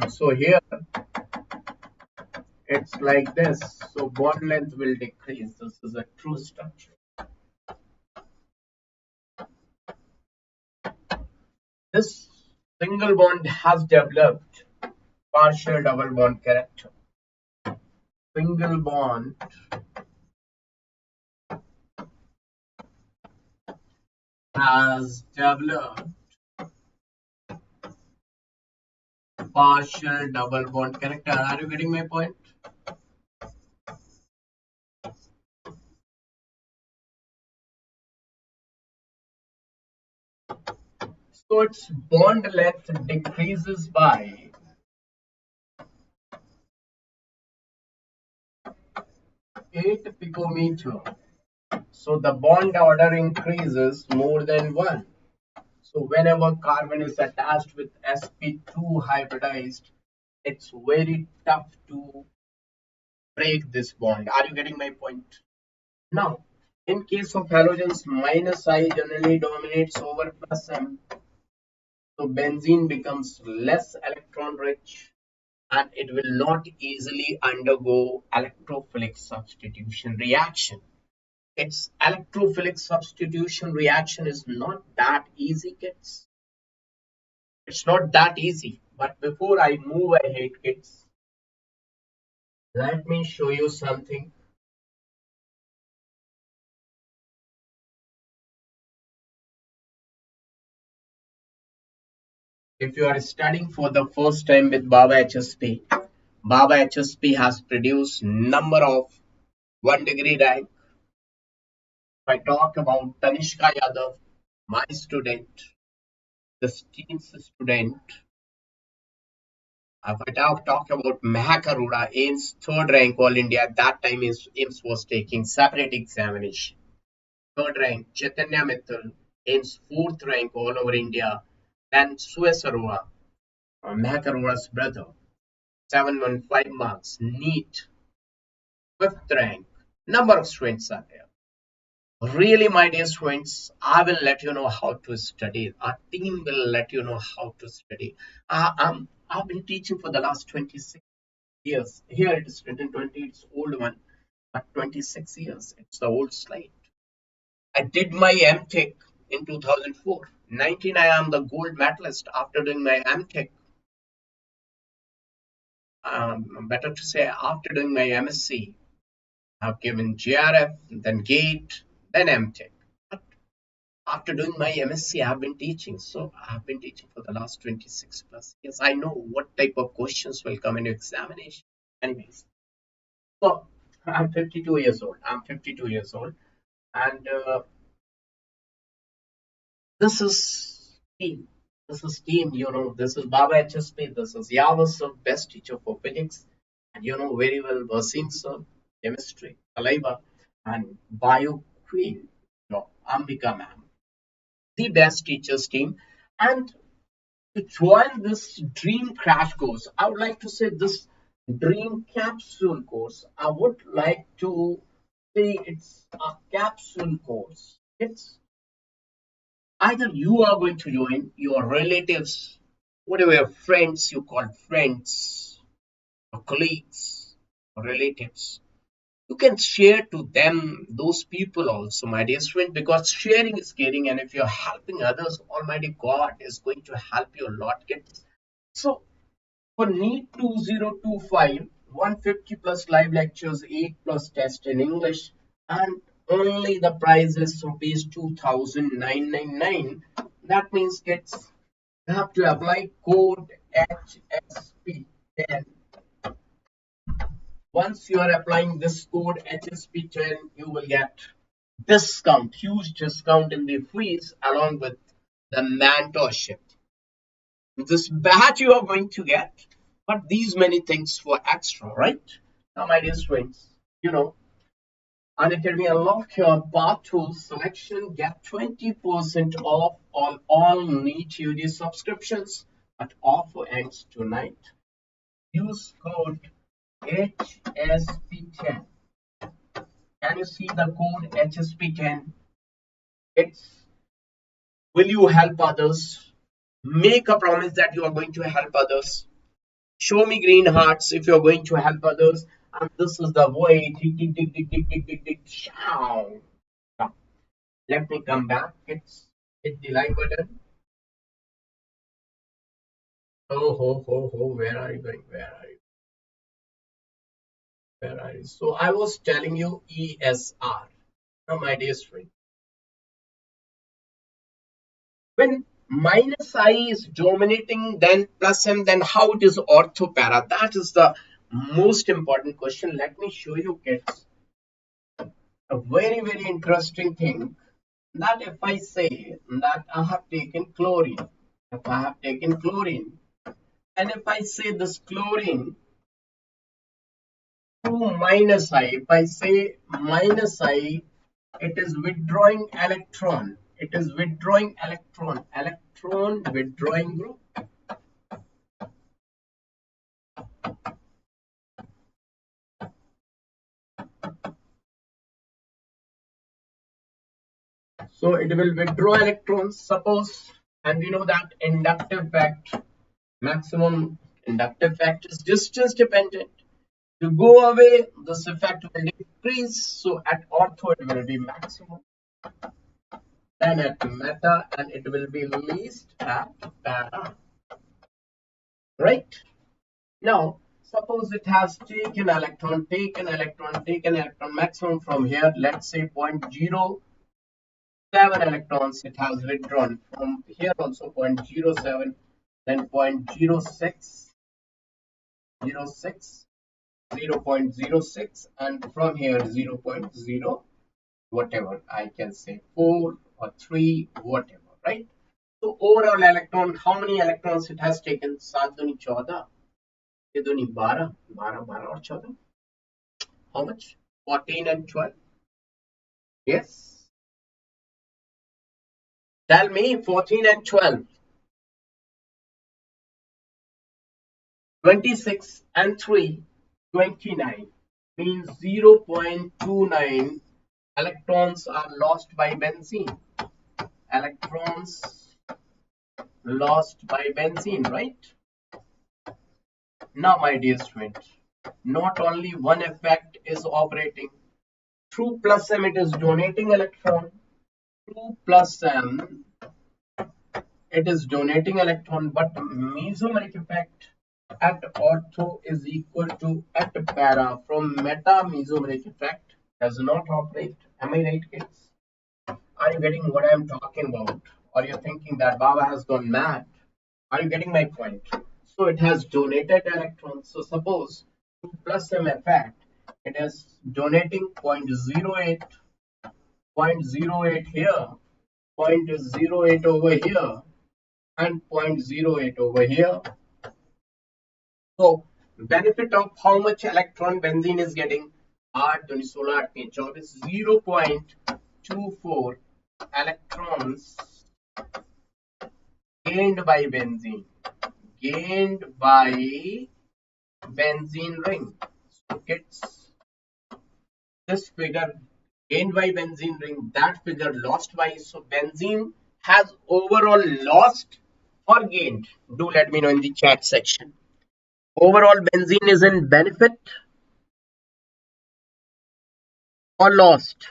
So here it's like this. So bond length will decrease. This is a true structure. This single bond has developed partial double bond character. Single bond has developed partial double bond character. Are you getting my point? So its bond length decreases by 8 picometer. So the bond order increases more than 1. So whenever carbon is attached with sp2 hybridized, it's very tough to break this bond. Are you getting my point? Now, in case of halogens, minus I generally dominates over plus M. So benzene becomes less electron rich and it will not easily undergo electrophilic substitution reaction. Its electrophilic substitution reaction is not that easy, kids. It's not that easy. But before I move ahead, kids, let me show you something. If you are studying for the first time with Baba HSP, Baba HSP has produced number of 1 degree rank. If I talk about Tanishka Yadav, my student, the team's student. If I talk about Mehak Arora, AIMS third rank All India. At that time, AIMS was taking separate examination. Third rank, Chaitanya Mittal, AIMS fourth rank all over India. Then Suez Arora, Mehak Arora's brother, 715 marks. NEET, fifth rank. Number of students are there. Really, my dear students, I will let you know how to study. Our team will let you know how to study. I've been teaching for the last 26 years. Here it is written 20, it's old one, but 26 years, it's the old slide. I did my MTech in 2004. 19, I am the gold medalist after doing my MTech. Better to say, after doing my MSc, I've given GRF, then GATE, then MTech. But after doing my MSc, I've been teaching. So I've been teaching for the last 26 plus years. I know what type of questions will come into examination. Anyways, so I'm 52 years old. I'm 52 years old. And this is team. This is team, this is Baba HSP, this is Yavas sir, best teacher for physics, and you know very well Vasim sir, chemistry, Kalaiba, and bio queen, Ambika ma'am, the best teachers team. And to join this dream crash course, I would like to say this dream capsule course. I would like to say it's a capsule course. Either you are going to join your relatives, whatever your friends you call friends, or colleagues, or relatives. You can share to them, those people also, my dear friend, because sharing is caring, and if you're helping others, Almighty God is going to help you a lot. So for NEET 2025, 150 plus live lectures, 8 plus test in English, and only the price is rupees 2,999. That means kids have to apply code HSP10. Once you are applying this code HSP10, you will get discount, huge discount in the fees along with the mentorship. This batch you are going to get, but these many things for extra, right? Now, my dear friends, Unacademy unlock your path to selection, get 20% off on all NEET UG subscriptions, but offer ends tonight. Use code HSP10. Can you see the code HSP10? It's will you help others? Make a promise that you are going to help others. Show me green hearts if you're going to help others. And this is the way. Now, let me come back. Hit the like button. Oh, ho, ho, ho. Where are you going? Where are you? Where are you? So I was telling you ESR. Now, my dear friend, when minus I is dominating, then plus M, then how it is orthopara? That is the most important question. Let me show you, kids, a very, very interesting thing. That if I say that I have taken chlorine, if I have taken chlorine, and if I say this chlorine to minus I, if I say minus I, it is withdrawing electron. It is withdrawing electron. Electron withdrawing group. So it will withdraw electrons, suppose, and we know that inductive fact, maximum inductive fact is distance dependent. To go away, this effect will decrease. So at ortho, it will be maximum. Then at meta, and it will be least at para. Right? Now, suppose it has taken electron, maximum from here, let's say 0.07 electrons it has withdrawn. From here also 0.07, then 0.06, 0.06, and from here 0.0, whatever I can say, 4 or 3, whatever, right? So overall electron, how many electrons it has taken? 7 दूनी 14, ये दूनी 12, 12 और 14. How much? 14 and 12. Yes. Tell me, 14 and 12. 26 and 3, 29. Means 0.29 electrons are lost by benzene. Electrons lost by benzene, right? Now, my dear student, not only one effect is operating. Through plus M, it is donating electron. Through plus M, it is donating electron, but mesomeric effect at ortho is equal to at para. From meta, mesomeric effect does not operate. Am I right, kids? Are you getting what I am talking about? Or you thinking that Baba has gone mad? Are you getting my point? So it has donated electrons. So suppose plus M effect, it is donating 0.08, 0.08 here, 0.08 over here, and 0.08 over here. So benefit of how much electron benzene is getting? 0.24 electrons gained by benzene. Gained by benzene ring. So kids, this figure gained by benzene ring, that figure lost by. So benzene has overall lost or gained? Do let me know in the chat section. Overall benzene is in benefit or lost?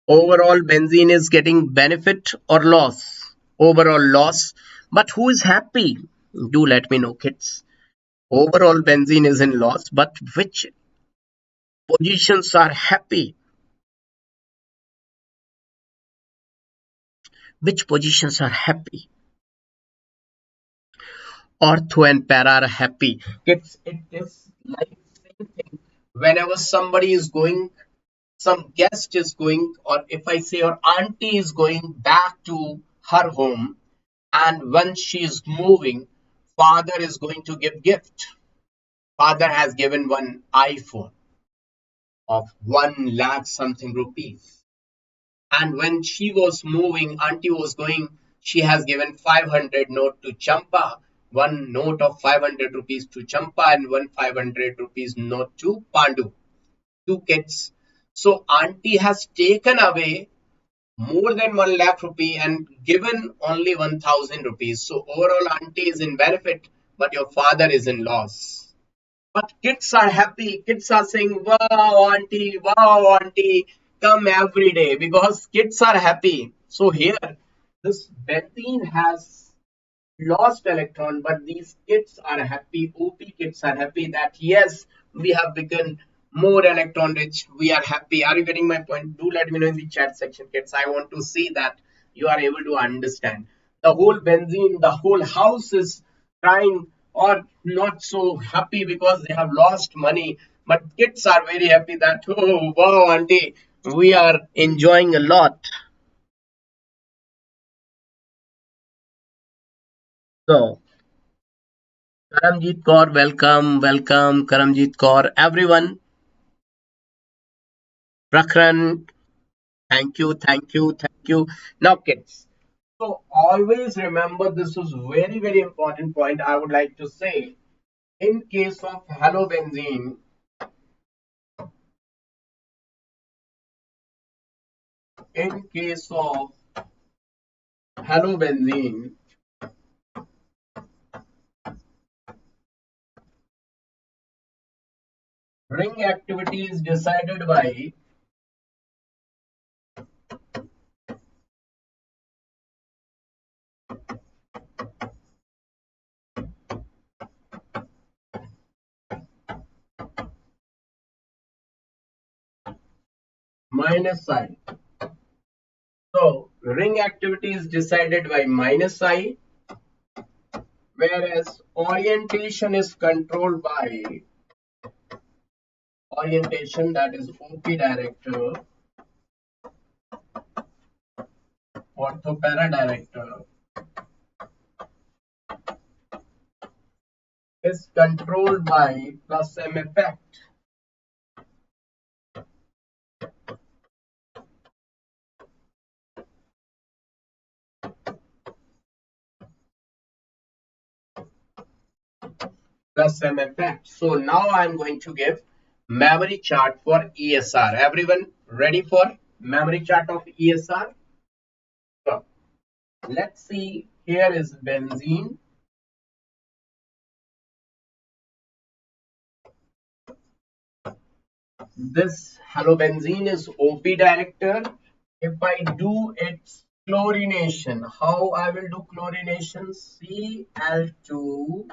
Overall benzene is getting benefit or loss? Overall loss. But who is happy? Do let me know, kids. Overall benzene is in loss, but which positions are happy? Which positions are happy? Ortho and para are happy. It is like same thing. Whenever somebody is going, some guest is going, or if I say your auntie is going back to her home, and when she is moving, father is going to give gift. Father has given one iPhone of 1 lakh something rupees. And when she was moving, auntie was going, she has given 500 note to Champa, one note of 500 rupees to Champa, and one 500 rupees note to Pandu, two kids. So auntie has taken away more than 1 lakh rupee and given only 1000 rupees. So overall auntie is in benefit, but your father is in loss. But kids are happy. Kids are saying, wow, auntie, come every day because kids are happy. So here, this benzene has lost electron, but these kids are happy. OP kids are happy that yes, we have become more electron rich. We are happy. Are you getting my point? Do let me know in the chat section, kids. I want to see that you are able to understand. The whole benzene, the whole house is crying or not so happy because they have lost money. But kids are very happy that, oh, wow, auntie, we are enjoying a lot. So, Karamjit Kaur, welcome, Karamjit Kaur, everyone. Prakran, thank you. Now, kids, so always remember this is very important point I would like to say. In case of halobenzene, in case of halobenzene, ring activity is decided by minus I. So ring activity is decided by minus I, whereas orientation is controlled by orientation, that is OP director, orthopara director is controlled by plus M effect. Plus M effect. So now I'm going to give memory chart for ESR. Everyone ready for memory chart of ESR? So let's see. Here is benzene. This halobenzene is OP director. If I do its chlorination, how I will do chlorination? Cl2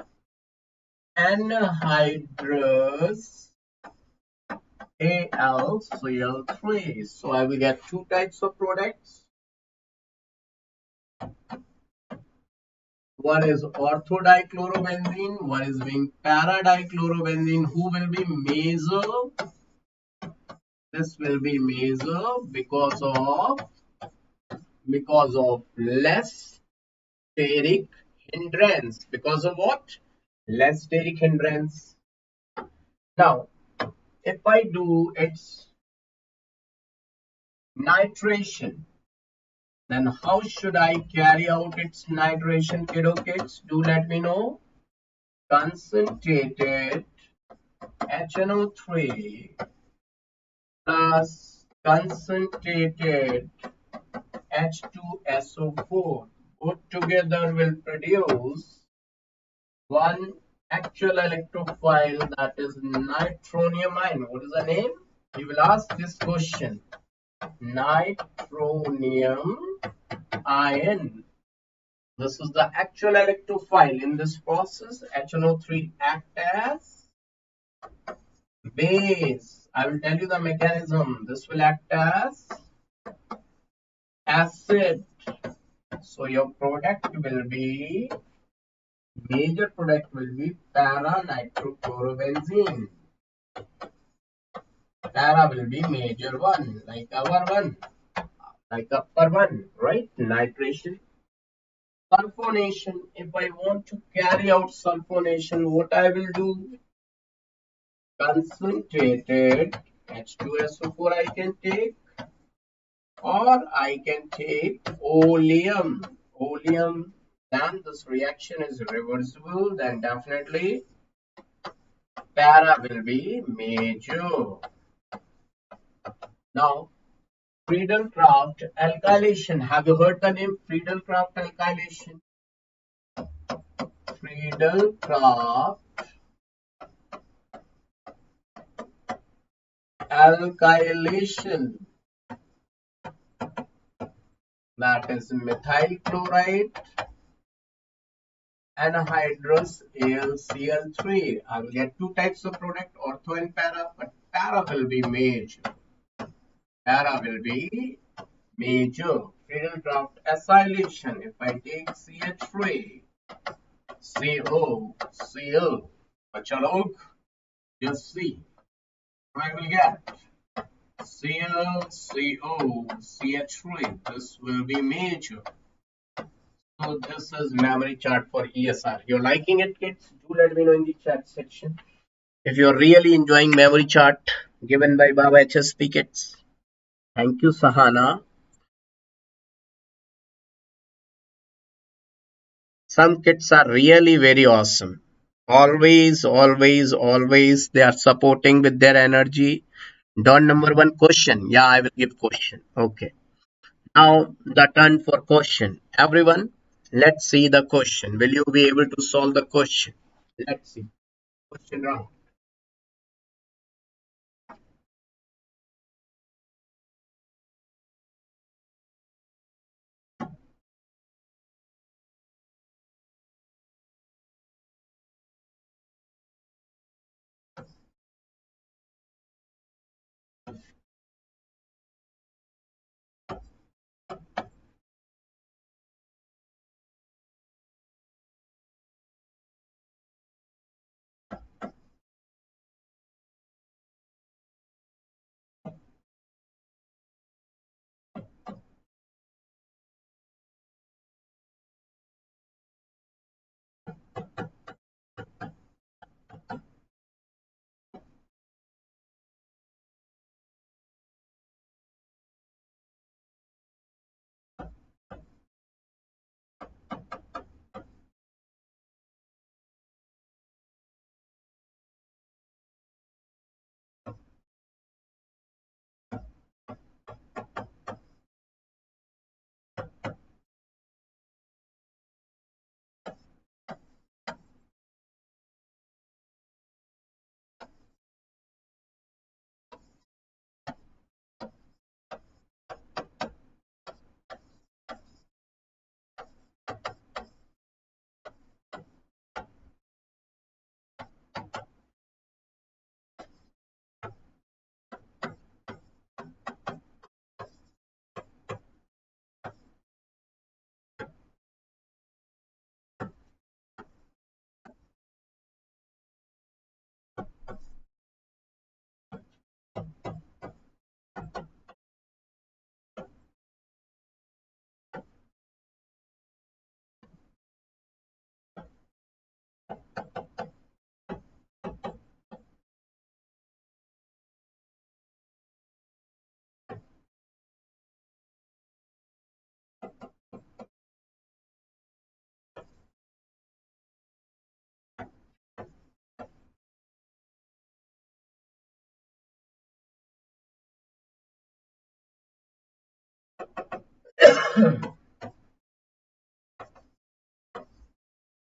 anhydrous AlCl3. So I will get two types of products. One is orthodichlorobenzene, one is being paradichlorobenzene. Who will be meso? This will be meso because of less steric hindrance. Because of what? Less steric hindrance. Now, if I do its nitration, then how should I carry out its nitration, kiddo kids? Do let me know. Concentrated HNO3 plus concentrated H2SO4 put together will produce one actual electrophile, that is nitronium ion. What is the name? You will ask this question. Nitronium ion. This is the actual electrophile. In this process, HNO3 act as base. I will tell you the mechanism. This will act as acid. So your product will be, major product will be para-nitrochlorobenzene. Para will be major one, like our one, like upper one, right? Nitration. Sulfonation. If I want to carry out sulfonation, what I will do? Concentrated H2SO4 I can take, or I can take oleum. Oleum, then this reaction is reversible, then definitely para will be major. Now, Friedel-Crafts alkylation. Have you heard the name Friedel-Crafts alkylation? Friedel-Crafts alkylation, that is methyl chloride anhydrous AlCl3. I will get two types of product, ortho and para, but para will be major. Para will be major. Friedel-Crafts acylation. If I take CH3, CO, Cl, बच्चा लोग just see what I will get. Cl, CO, CH3. This will be major. So this is memory chart for ESR. You're liking it, kids? Do let me know in the chat section if you're really enjoying memory chart given by Baba HSP, kids. Thank you, Sahana. Some kids are really very awesome. Always, always, always they are supporting with their energy. Don number one, question. Yeah, I will give question. Okay. Now the turn for question. Everyone, let's see the question. Will you be able to solve the question? Let's see. Question round.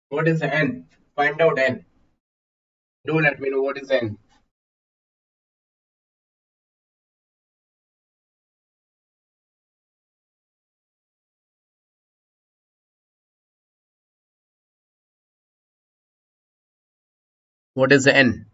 What is N? Find out N. Do let me know what is N. What is N?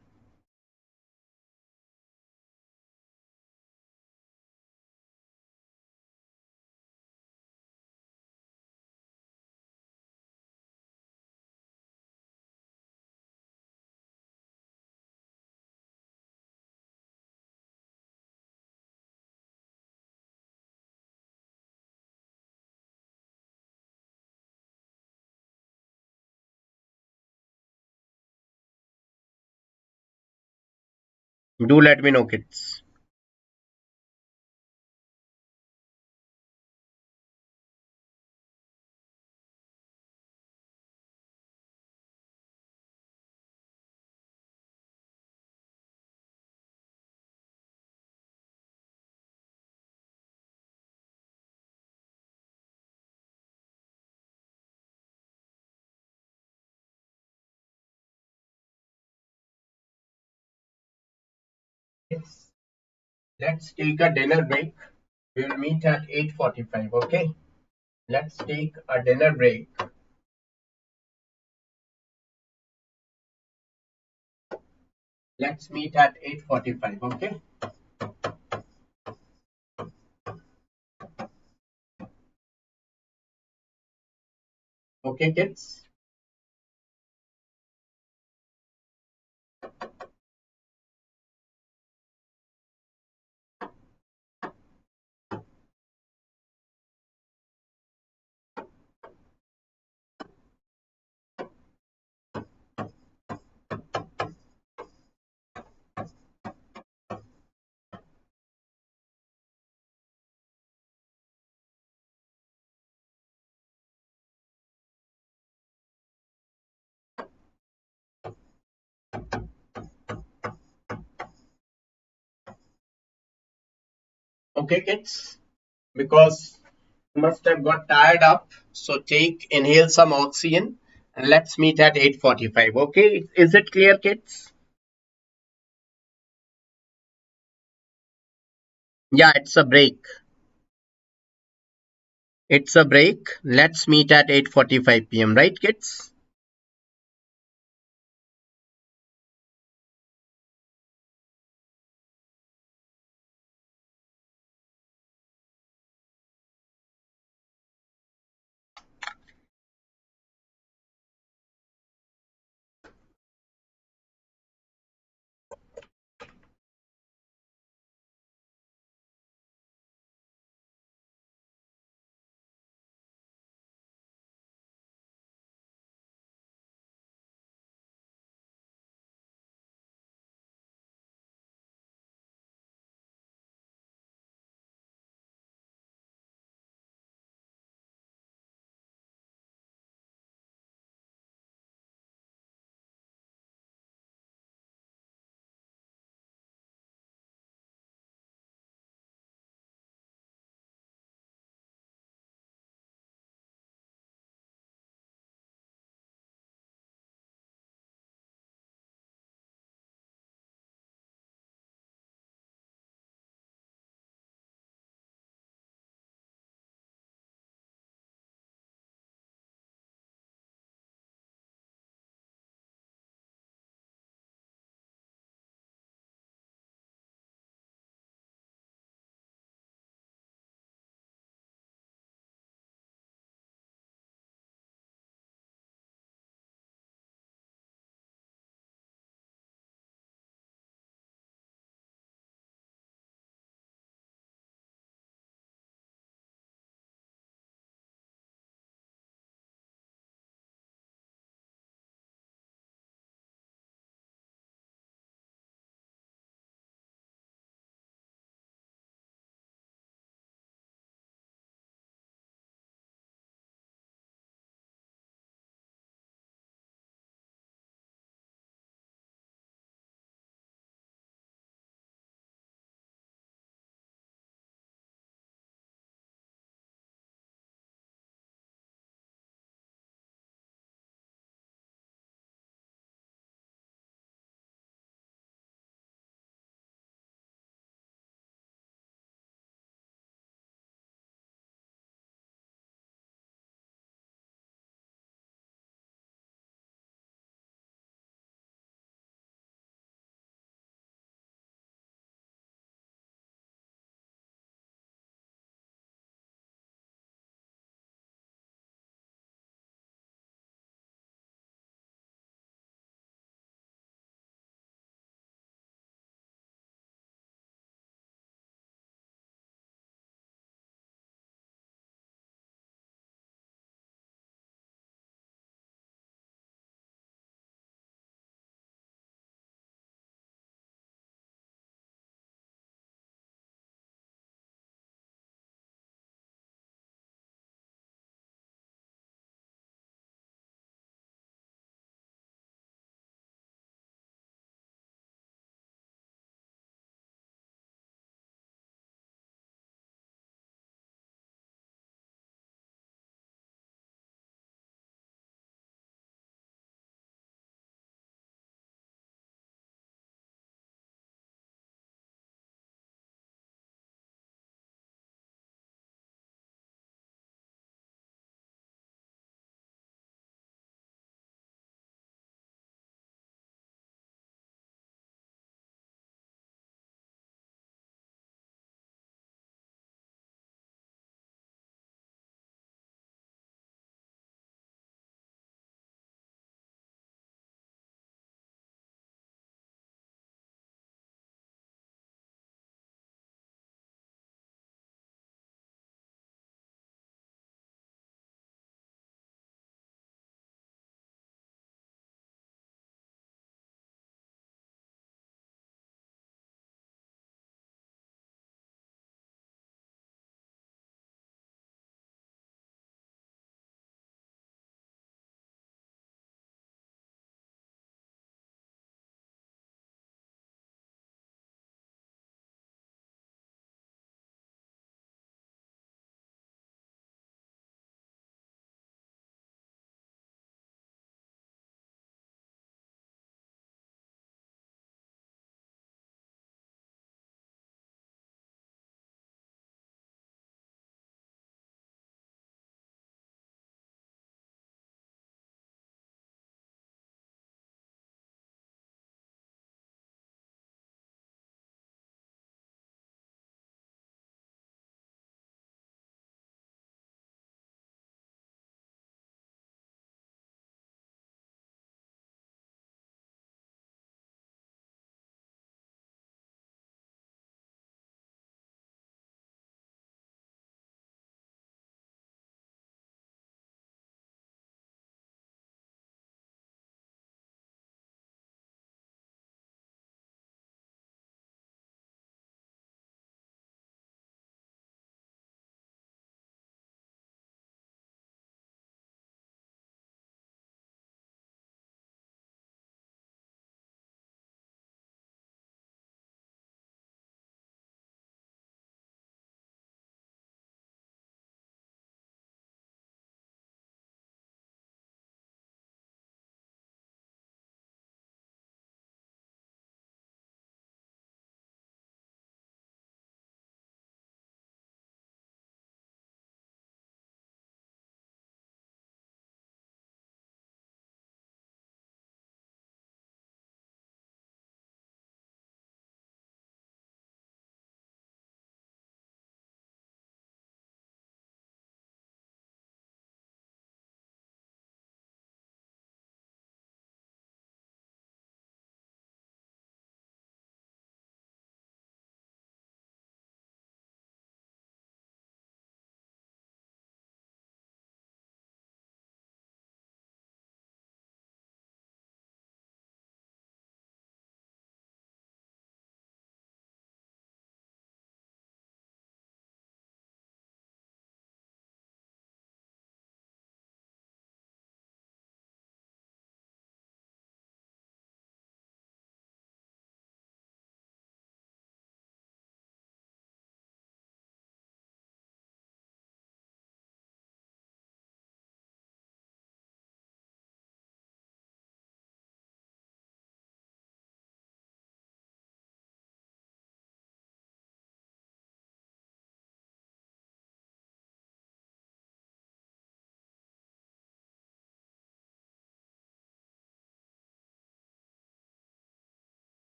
Do let me know, kids. Let's take a dinner break. We will meet at 8:45. Okay. Let's take a dinner break. Let's meet at 8:45. Okay. Okay, kids. Okay, kids. Because you must have got tired up. So inhale some oxygen and let's meet at 8:45. Okay. Is it clear, kids? Yeah, it's a break. It's a break. Let's meet at 8:45 p.m. Right, kids?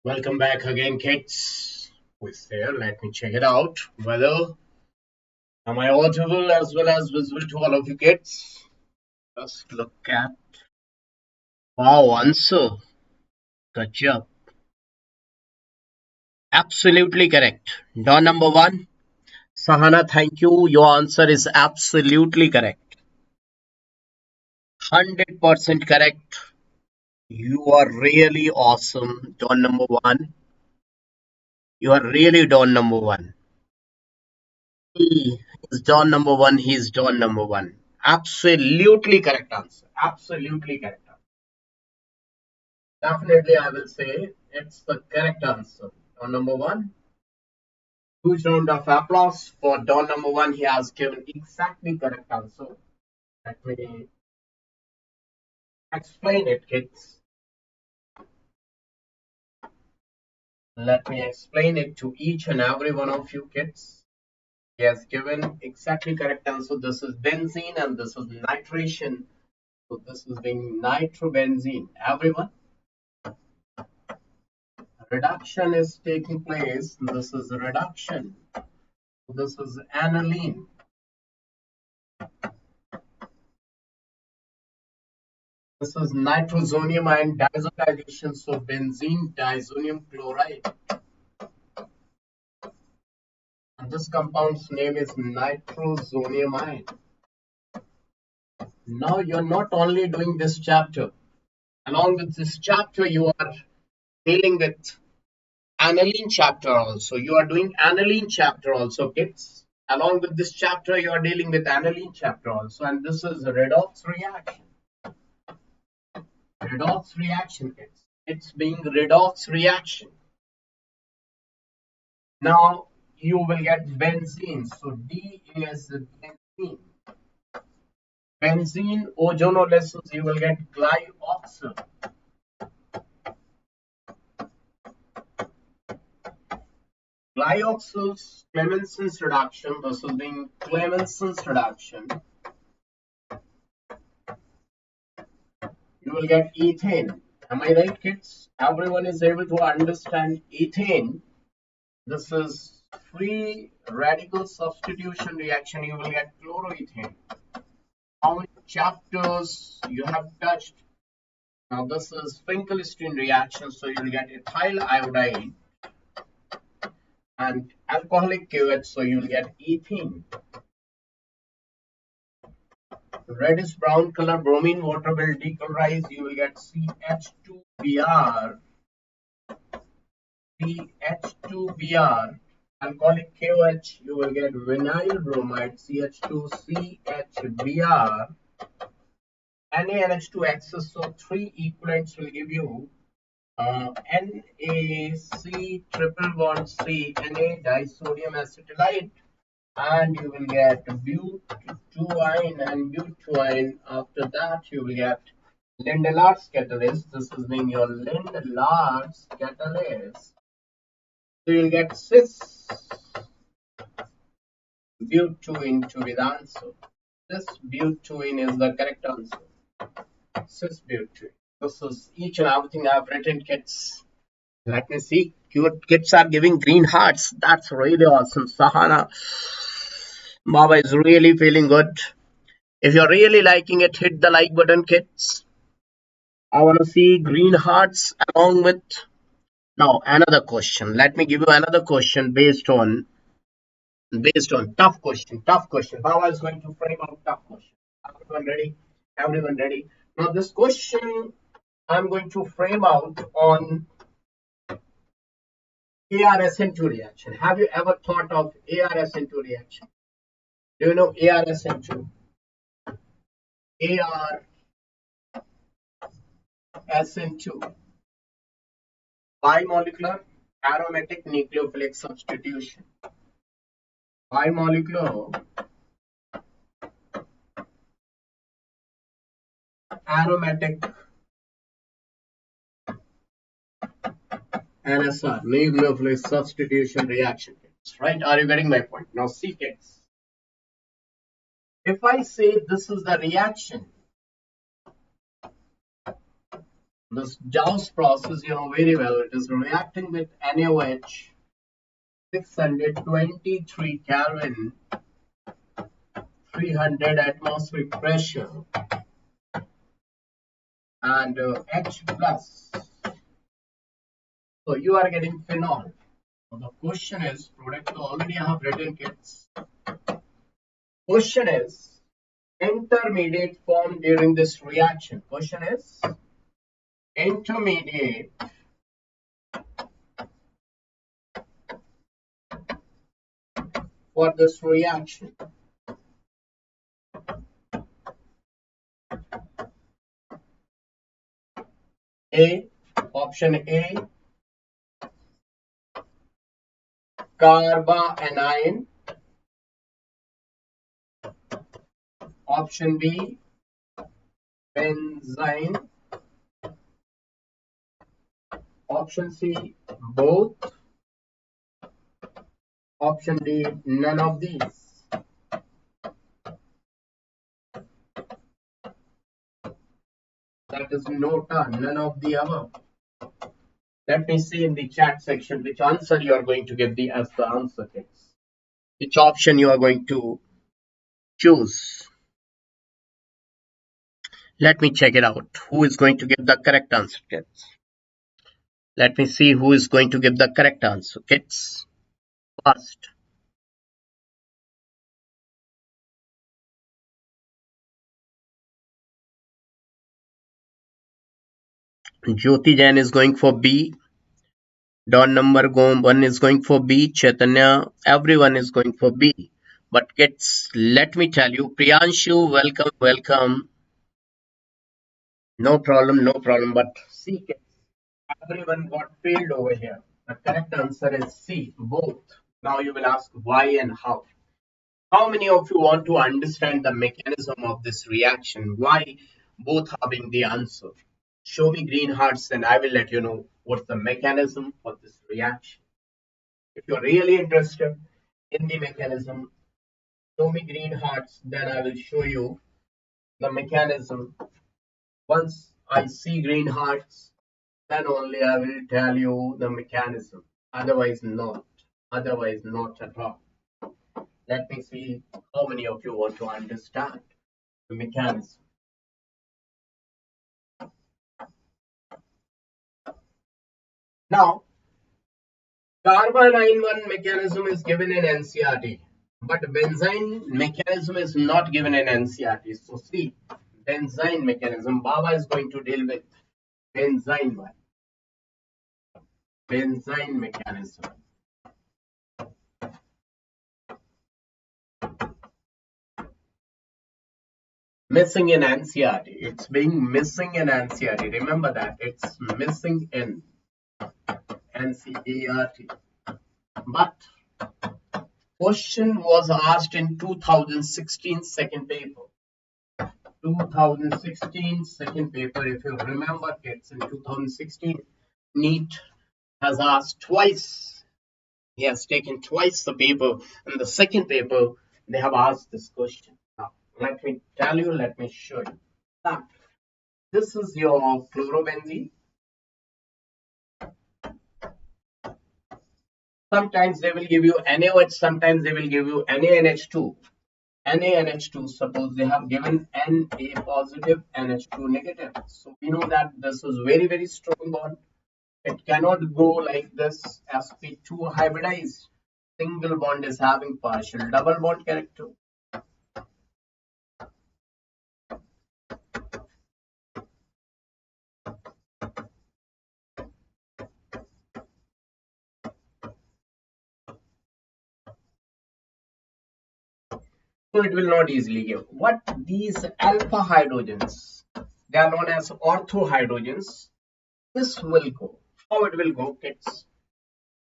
Welcome back again, kids. Who's there? Let me check it out. Whether am I audible as well as visible to all of you kids? Just look at wow answer. Good job. Absolutely correct. Door number one. Sahana, thank you. Your answer is absolutely correct. 100% correct. You are really awesome. Door number one. You are really door number one. He is John number one. He's John number one. Absolutely correct answer. Absolutely correct answer. Definitely, I will say it's the correct answer. John number one. Huge round of applause for Don number one. He has given exactly correct answer. Let me explain it, kids. Let me explain it to each and every one of you kids. He has given exactly correct answer. This is benzene and this is nitration. So this is being nitrobenzene. Everyone, reduction is taking place. This is reduction. This is aniline. This is nitrosonium ion diazotization. So benzene diazonium chloride. And this compound's name is nitrosonium ion. Now you're not only doing this chapter. Along with this chapter, you are dealing with aniline chapter also. You are doing aniline chapter also, kids. Along with this chapter, you are dealing with aniline chapter also. And this is redox reaction. Redox reaction, kids. It's being redox reaction. Now you will get benzene. So D is benzene. Benzene ozonolysis, you will get glyoxal. Glyoxal's Clemenson's reduction, this is being Clemenson's reduction. You will get ethane. Am I right, kids? Everyone is able to understand ethane. This is free radical substitution reaction. You will get chloroethane. How many chapters you have touched? Now this is Finkelstein reaction, so you will get ethyl iodide and alcoholic KOH, so you will get ethene. Reddish brown color bromine water will decolorize, you will get CH2Br. CH2Br. Alcoholic KOH, you will get vinyl bromide, CH2CHBr. NaNH2 excess, so 3 equivalents will give you NaC triple bond C, Na disodium acetylide, and you will get butene and butene. After that, you will get Lindelar's catalyst. This is being your Lindelar's catalyst. So you'll get cis butene to be the answer. Cis butene is the correct answer. Cis butene. This is each and everything I've written, kids. Let me see. Cute kids are giving green hearts. That's really awesome. Sahana, Baba is really feeling good. If you're really liking it, hit the like button, kids. I want to see green hearts along with. Now, another question. Let me give you another question based on tough question. Tough question. Baba is going to frame out tough question. Everyone ready? Everyone ready? Now, this question I'm going to frame out on ARSN2 reaction. Have you ever thought of ARSN2 reaction? Do you know ARSN2? ARSN2. Bimolecular aromatic nucleophilic substitution. Bimolecular aromatic NSR, nucleophilic substitution reaction. Right? Are you getting my point? Now see, kids. If I say this is the reaction, This Dow's process, you know very well. It is reacting with NaOH, 623 Kelvin, 300 atmospheric pressure, and H plus. So you are getting phenol. So the question is, product already I have written kits. Question is, intermediate formed during this reaction. Question is, intermediate for this reaction. A, option A, carbanion. Option B, benzene. Option C, both. Option D, none of these. That is nota, none of the above. Let me see in the chat section which answer you are going to give as the answer text. Which option you are going to choose. Let me check it out. Who is going to give the correct answer, kids? Let me see who is going to give the correct answer, kids. First. Jyoti Jain is going for B. Don number 1 is going for B. Chaitanya, everyone is going for B. But kids, let me tell you, Priyanshu, welcome, welcome. No problem, no problem. But see, kids, everyone got failed over here. The correct answer is C, both. Now you will ask why and how. How many of you want to understand the mechanism of this reaction? Why both having the answer? Show me green hearts and I will let you know what's the mechanism of this reaction. If you're really interested in the mechanism, show me green hearts, then I will show you the mechanism. Once I see green hearts, then only I will tell you the mechanism. Otherwise not. Otherwise not at all. Let me see how many of you want to understand the mechanism. Now, carbanion one mechanism is given in NCERT, but benzene mechanism is not given in NCERT. So see, benzene mechanism, Baba is going to deal with benzene one. Benzene mechanism. Missing in NCERT. It's being missing in NCERT. Remember that. It's missing in NCERT. But question was asked in 2016 second paper. 2016 second paper. If you remember, kids, in 2016, NEET has asked twice. He has taken twice the paper. In the second paper, they have asked this question. Now, let me tell you, let me show you. Now, this is your chlorobenzene. Sometimes they will give you NaOH, sometimes they will give you NaNH2. NaNH2, suppose they have given Na positive, NH2 negative. So we know that this is very, very strong bond. It cannot go like this, sp2 hybridized. Single bond is having partial double bond character. So it will not easily give. What these alpha hydrogens, they are known as ortho hydrogens. This will go. How it will go, kids?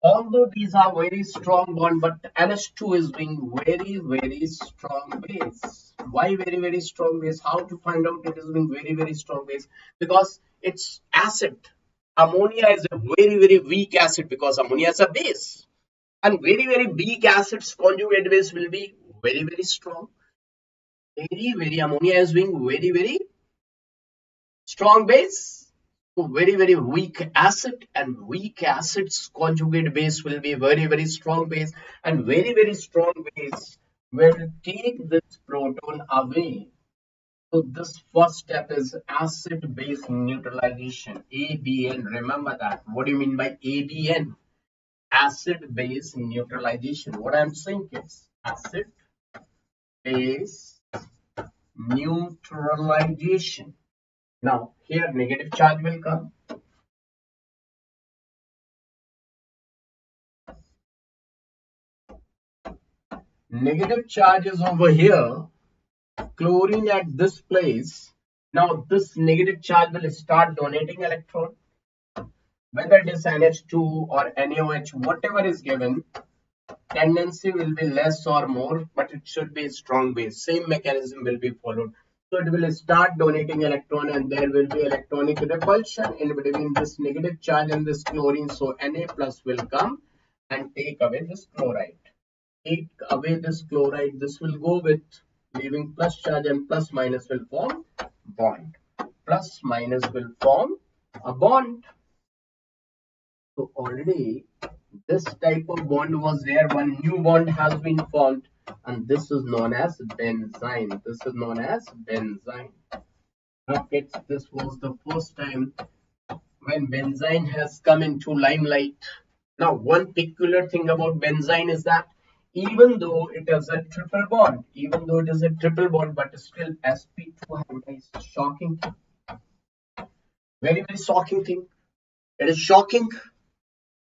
Although these are very strong bond, but NH2 is being very, very strong base. Why very, very strong base? How to find out it is being very, very strong base? Because it's acid. Ammonia is a very, very weak acid because ammonia is a base. And very, very weak acids conjugate base will be very, very strong. Very, very ammonia is being very, very strong base. So very weak acid, and weak acid's conjugate base will be very strong base, and very strong base will take this proton away. So this first step is acid base neutralization, ABN. Remember that. What do you mean by ABN? Acid base neutralization. What I'm saying is acid base neutralization. Now here negative charge will come. Negative charge is over here. Chlorine at this place. Now this negative charge will start donating electron. Whether it is NH2 or NaOH, whatever is given, tendency will be less or more, but it should be strong base. Same mechanism will be followed. So it will start donating electron, and there will be electronic repulsion in between this negative charge and this chlorine. So Na plus will come and take away this chloride. Take away this chloride. This will go with leaving plus charge, and plus minus will form bond. Plus minus will form a bond. So already this type of bond was there. One new bond has been formed, and this is known as benzene. This is known as benzene. Okay, this was the first time when benzene has come into limelight. Now, one peculiar thing about benzene is that even though it is a triple bond, but still sp2 is shocking thing. Very shocking thing. It is shocking.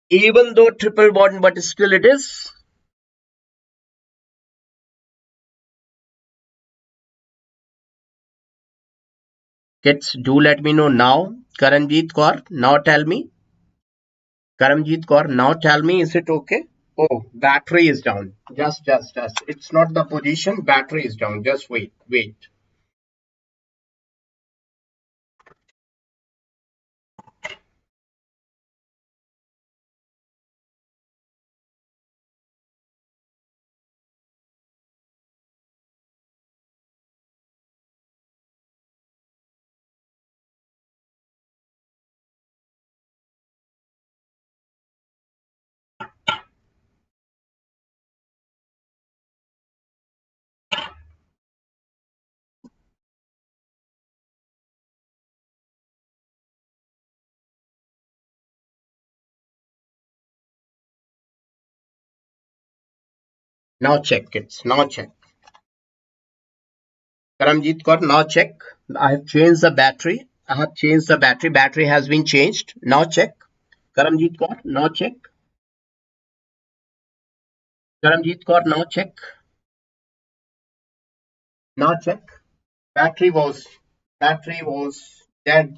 Even though triple bond, but still it is. Kids, do let me know now. Karanjit Kaur, now tell me. Karanjit Kaur, now tell me, is it okay? Oh, battery is down. Just. It's not the position. Battery is down. Just wait. Now check, kids. Now check. Karamjit Kaur, now check. I have changed the battery. Battery has been changed. Now check. Karamjit Kaur, now check. Karamjit Kaur, now check. Now check. Battery was dead.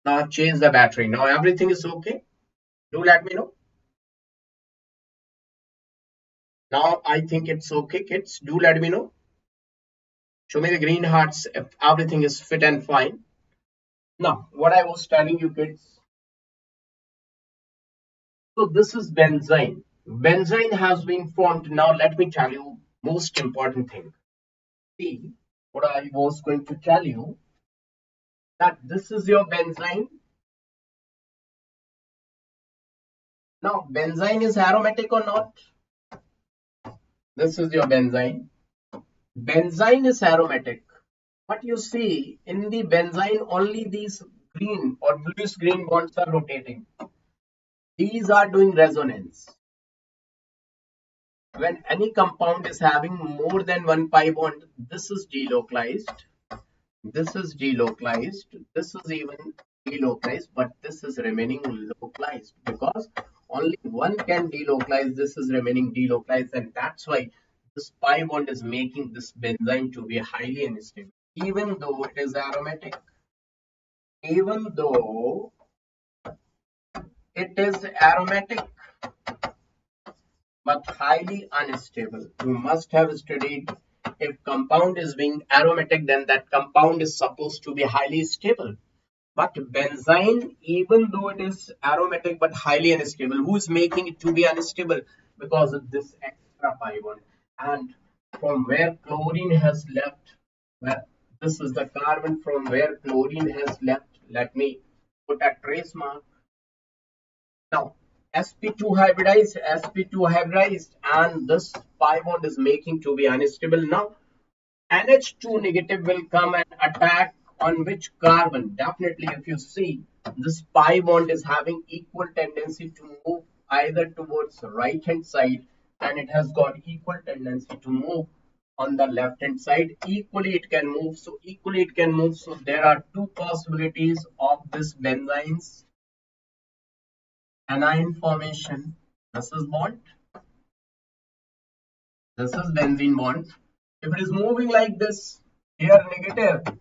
Now change the battery. Now everything is okay. Do let me know. Now I think it's okay, kids. Do let me know. Show me the green hearts if everything is fit and fine. Now, what I was telling you, kids. So this is benzene. Benzene has been formed. Now let me tell you most important thing. See what I was going to tell you, that this is your benzene. Now benzene is aromatic or not? This is your benzene. Benzene is aromatic. But you see in the benzene only these green or bluish green bonds are rotating. These are doing resonance. When any compound is having more than one pi bond, this is delocalized. This is delocalized. This is even delocalized, but this is remaining localized because only one can delocalize. This is remaining delocalized, and that's why this pi bond is making this benzene to be highly unstable. Even though it is aromatic, but highly unstable. You must have studied, if compound is being aromatic, then that compound is supposed to be highly stable. But benzene, even though it is aromatic but highly unstable, who is making it to be unstable? Because of this extra pi bond. And from where chlorine has left, this is the carbon from where chlorine has left. Let me put a trace mark. Now, sp2 hybridized, and this pi bond is making to be unstable. Now, NH2 negative will come and attack on which carbon? Definitely, if you see, this pi bond is having equal tendency to move either towards the right hand side, and it has got equal tendency to move on the left hand side. Equally it can move, so there are two possibilities of this benzene's anion formation. This is bond, this is benzene bond. If it is moving like this, here negative,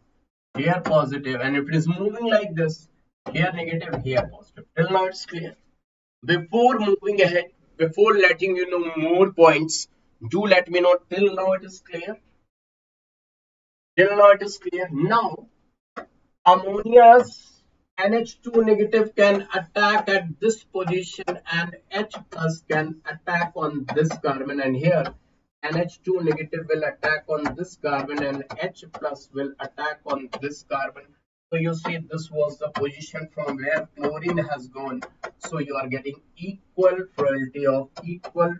here positive, and if it is moving like this, here negative, here positive. Till now it's clear. Before moving ahead, before letting you know more points, do let me know till now it is clear. Till now it is clear. Now ammonia's NH2 negative can attack at this position, and H plus can attack on this carbon, and here NH2 negative will attack on this carbon and H plus will attack on this carbon. So you see this was the position from where chlorine has gone. So you are getting equal probability of equal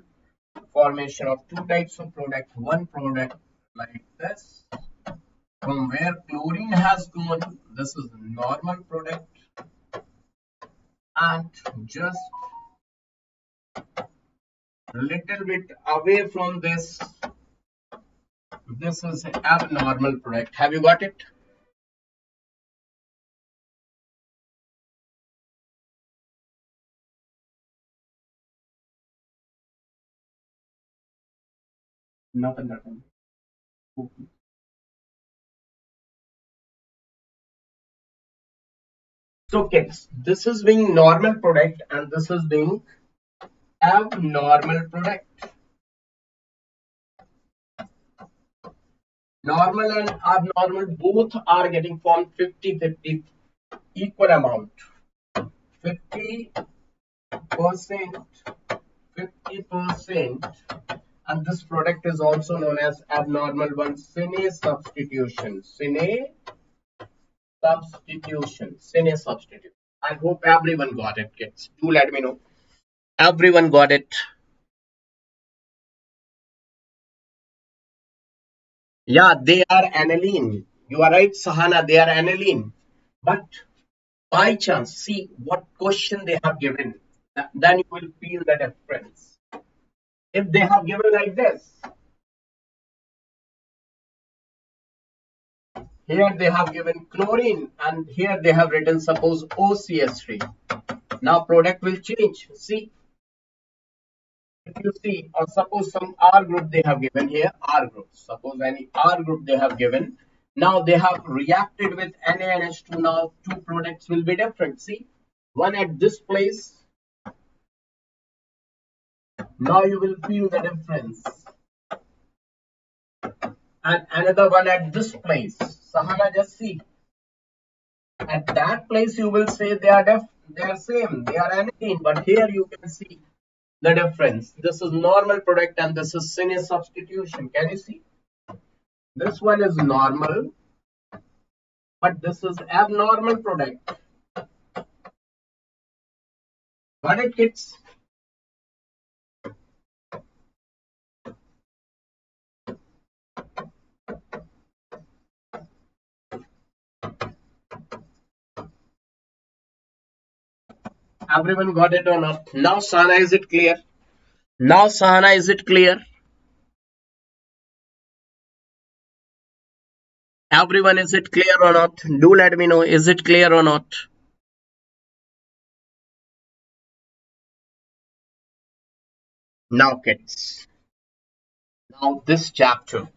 formation of two types of product. One product like this, from where chlorine has gone, this is normal product, and just little bit away from this, this is abnormal product. Have you got it? Not understand. So kids, this is being normal product and this is being abnormal product. Normal and abnormal both are getting formed 50-50 equal amount. 50%, 50%, and this product is also known as abnormal one, Sine substitution. Sine substitution. I hope everyone got it, kids. Do let me know. Everyone got it. Yeah, they are aniline. You are right, Sahana, they are aniline. But by chance, see what question they have given. Then you will feel the difference. If they have given like this, here they have given chlorine and here they have written suppose OCS3. Now product will change. See, if you see, or suppose some R group they have given here, R group. Suppose any R group they have given. Now they have reacted with NaNH2. Now two products will be different. See, one at this place. Now you will feel the difference. And another one at this place. Sahana, just see. At that place you will say they are same, they are aniline, but here you can see the difference. This is normal product and this is Sine substitution. Can you see? This one is normal, but this is abnormal product. Got it, kids? Everyone got it or not? Now, Sana, is it clear? Now, Sahana, is it clear? Everyone, is it clear or not? Do let me know, is it clear or not? Now, kids. Now, this chapter,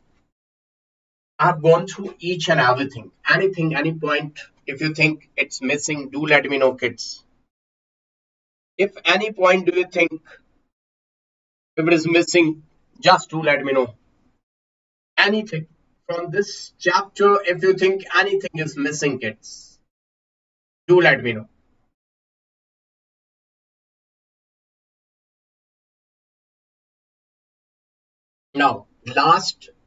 I've gone through each and everything. Anything, any point, if you think it's missing, do let me know, kids. If any point do you think if it is missing, just do let me know. Anything from this chapter, if you think anything is missing, kids, do let me know. Now,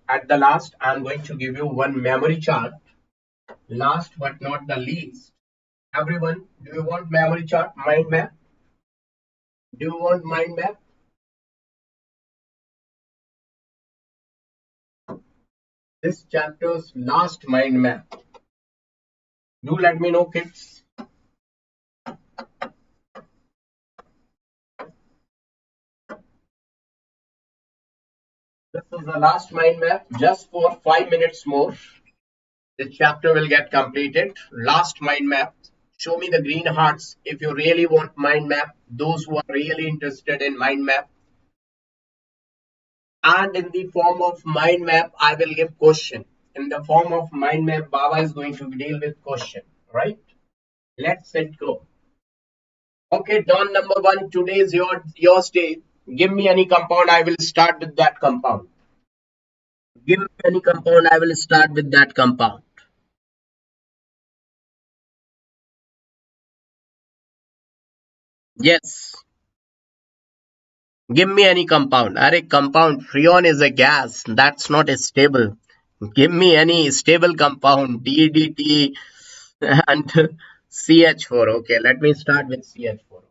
at the last, I'm going to give you one memory chart. Last but not the least, Everyone, do you want memory chart, mind map? Do you want mind map? This chapter's last mind map. Do let me know, kids. This is the last mind map, just for 5 minutes more. This chapter will get completed. Last mind map. Show me the green hearts if you really want mind map. Those who are really interested in mind map. And in the form of mind map, I will give question. In the form of mind map, Baba is going to deal with question. Right? Let's set go. Okay, Don number one. Today is your day. Give me any compound. I will start with that compound. Give me any compound. I will start with that compound. Yes. Give me any compound. Array compound. Freon is a gas. That's not stable. Give me any stable compound. DDT and CH4. Okay, let me start with CH4.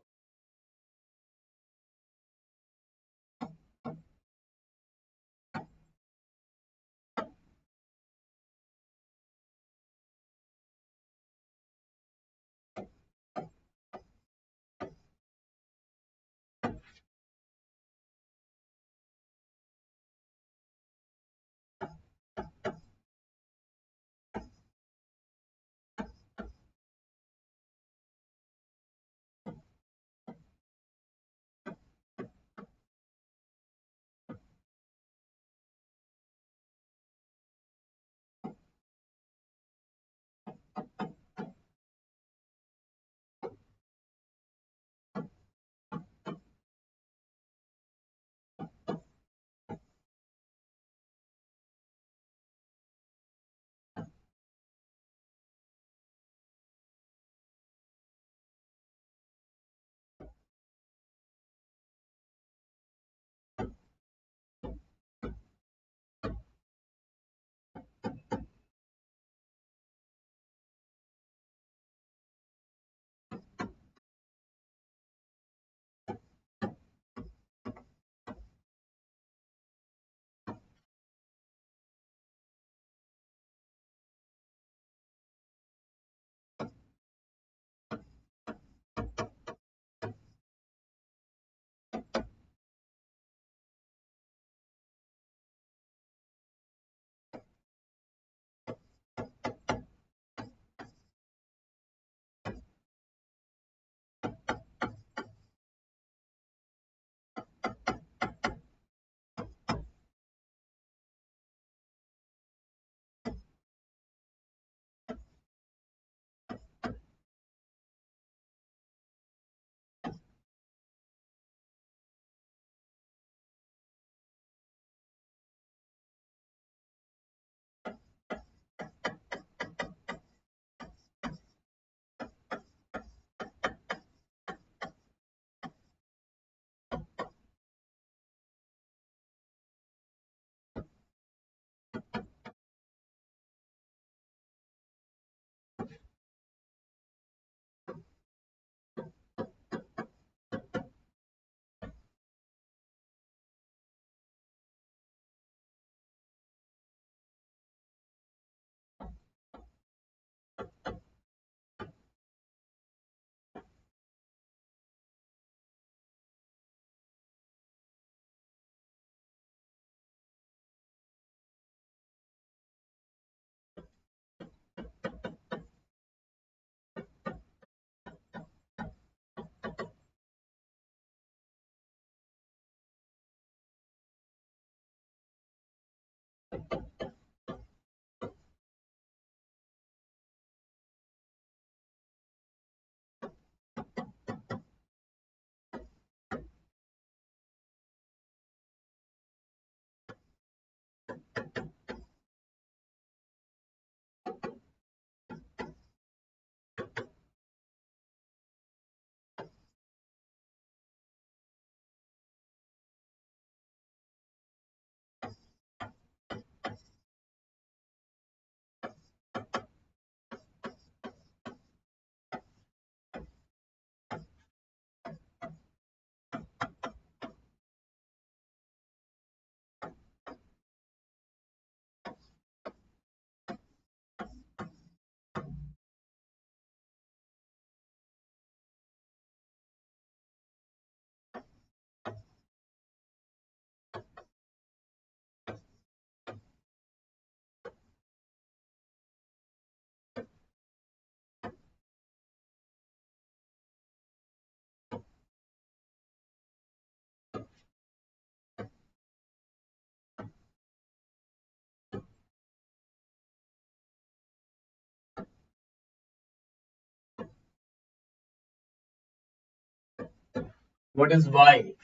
What is Y?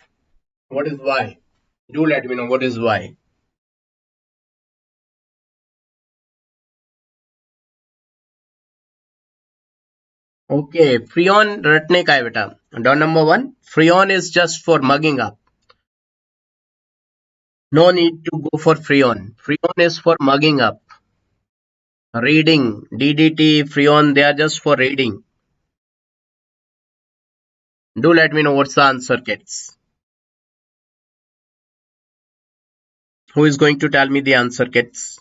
What is Y? Do let me know what is Y. Okay, Freon रटने का है बेटा. Dot number one. Freon is just for mugging up. No need to go for Freon. Freon is for mugging up. Reading. DDT, Freon, they are just for reading. Do let me know what's the answer, kids. Who is going to tell me the answer, kids?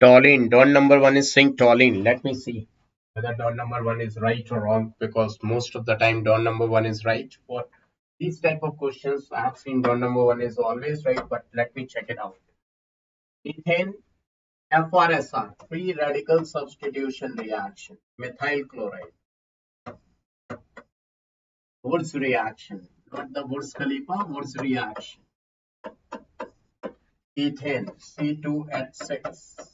Toluene. Don number one is saying toluene. Let me see whether don number one is right or wrong, because most of the time don number one is right. For these type of questions, I have seen don number one is always right, but let me check it out. Ethane, FRSR, free radical substitution reaction, methyl chloride. Woods reaction, not the Woods Khalifa, Woods reaction. Ethane, C2H6.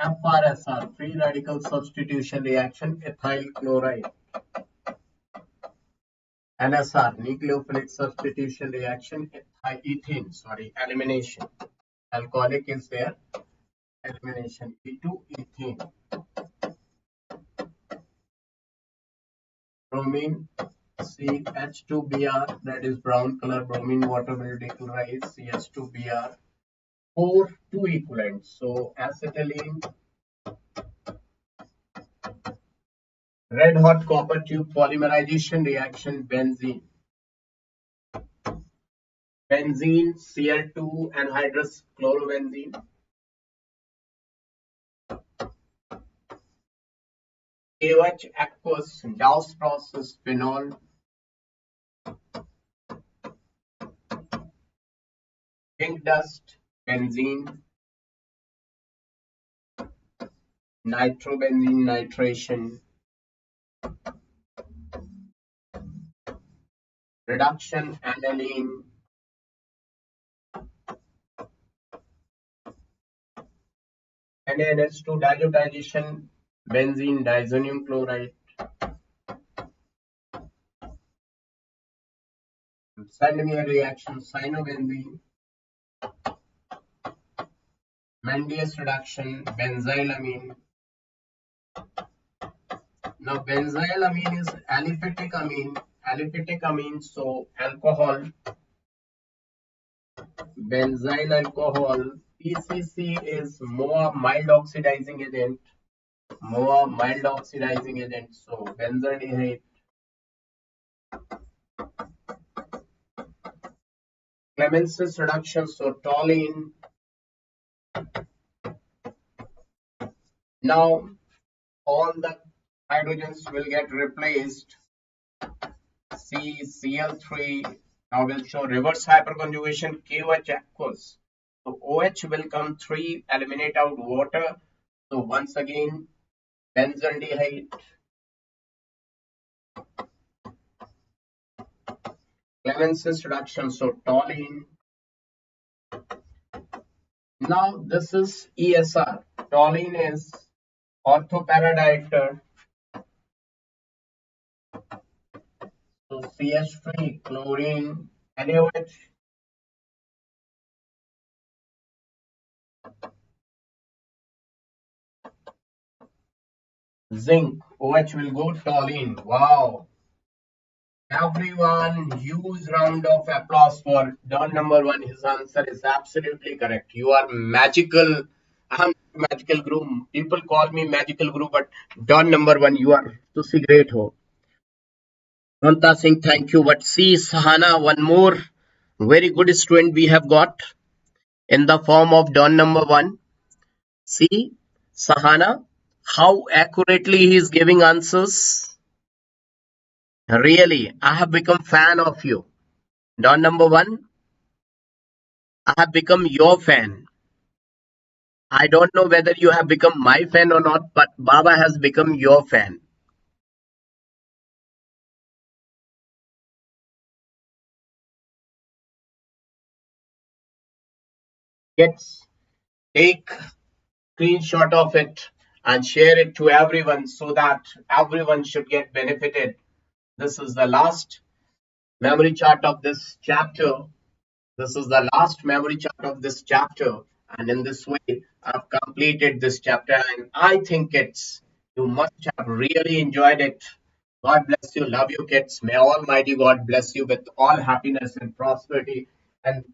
FRSR, free radical substitution reaction, ethyl chloride. NSR, nucleophilic substitution reaction, ethene, elimination. Alcoholic is there, elimination, E2, ethene. Bromine, CH2Br, that is brown color, bromine water will dechlorize, CH2Br. 4 2 equivalents. So acetylene, red hot copper tube polymerization reaction, benzene. Benzene, Cl2 anhydrous chlorobenzene. KOH aqueous, Dawes process, phenol. Pink dust, benzene. Nitrobenzene nitration. Reduction, aniline. NaNH2 diazotization, benzene diazonium chloride. Sandmeyer reaction, cyanobenzene. Mendius reduction, benzylamine. Now benzylamine is aliphatic amine. Aliphatic amine, so alcohol. Benzyl alcohol. PCC is more mild oxidizing agent. More mild oxidizing agent. So benzaldehyde. Clemence's reduction, so toluene. Now all the hydrogens will get replaced. Cl3. Now we'll show reverse hyperconjugation, KOH aqueous. So OH will come 3, eliminate out water. So once again, benzaldehyde. Clemence's reduction, so toluene. Now this is ESR. Toluene is orthoparadiester. So CH3, chlorine, NaOH. Zinc, OH will go toluene. Wow. Everyone, huge round of applause for Don number one. His answer is absolutely correct. You are magical. I'm magical guru. People call me magical guru, but Don number one, you are to see great ho. Manta Singh, thank you. But see, Sahana, one more very good student we have got in the form of Don number one. See, Sahana, How accurately he is giving answers. Really, I have become fan of you. Don number one, I have become your fan. I don't know whether you have become my fan or not, but Baba has become your fan. Kids, take screenshot of it and share it to everyone so that everyone should get benefited. This is the last memory chart of this chapter. This is the last memory chart of this chapter, and in this way, I've completed this chapter. And I think it's you must have really enjoyed it. God bless you, love you, kids. May Almighty God bless you with all happiness and prosperity. And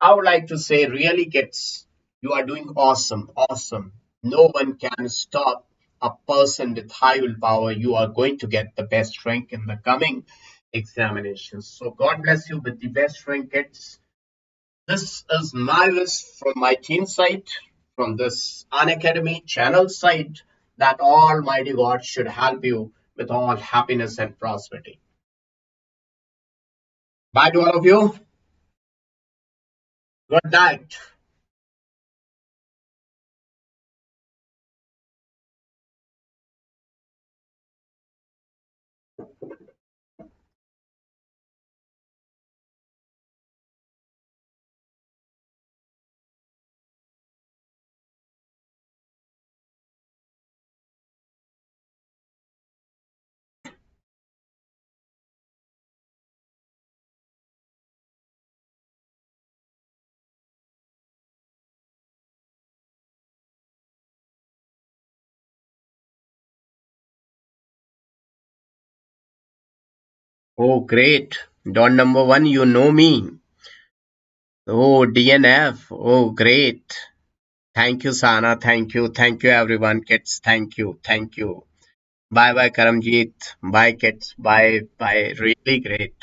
I would like to say, really, kids, you are doing awesome, awesome. No one can stop a person with high willpower. You are going to get the best rank in the coming examinations. So, God bless you with the best rank, kids. This is my wish from my team side, from this Unacademy channel side, that Almighty God should help you with all happiness and prosperity. Bye to all of you. Good night. Oh, great. Don number one, you know me. Oh, DNF. Oh, great. Thank you, Sana. Thank you. Thank you, everyone. Kids, thank you. Thank you. Bye bye, Karamjeet. Bye, kids. Bye. Bye. Really great.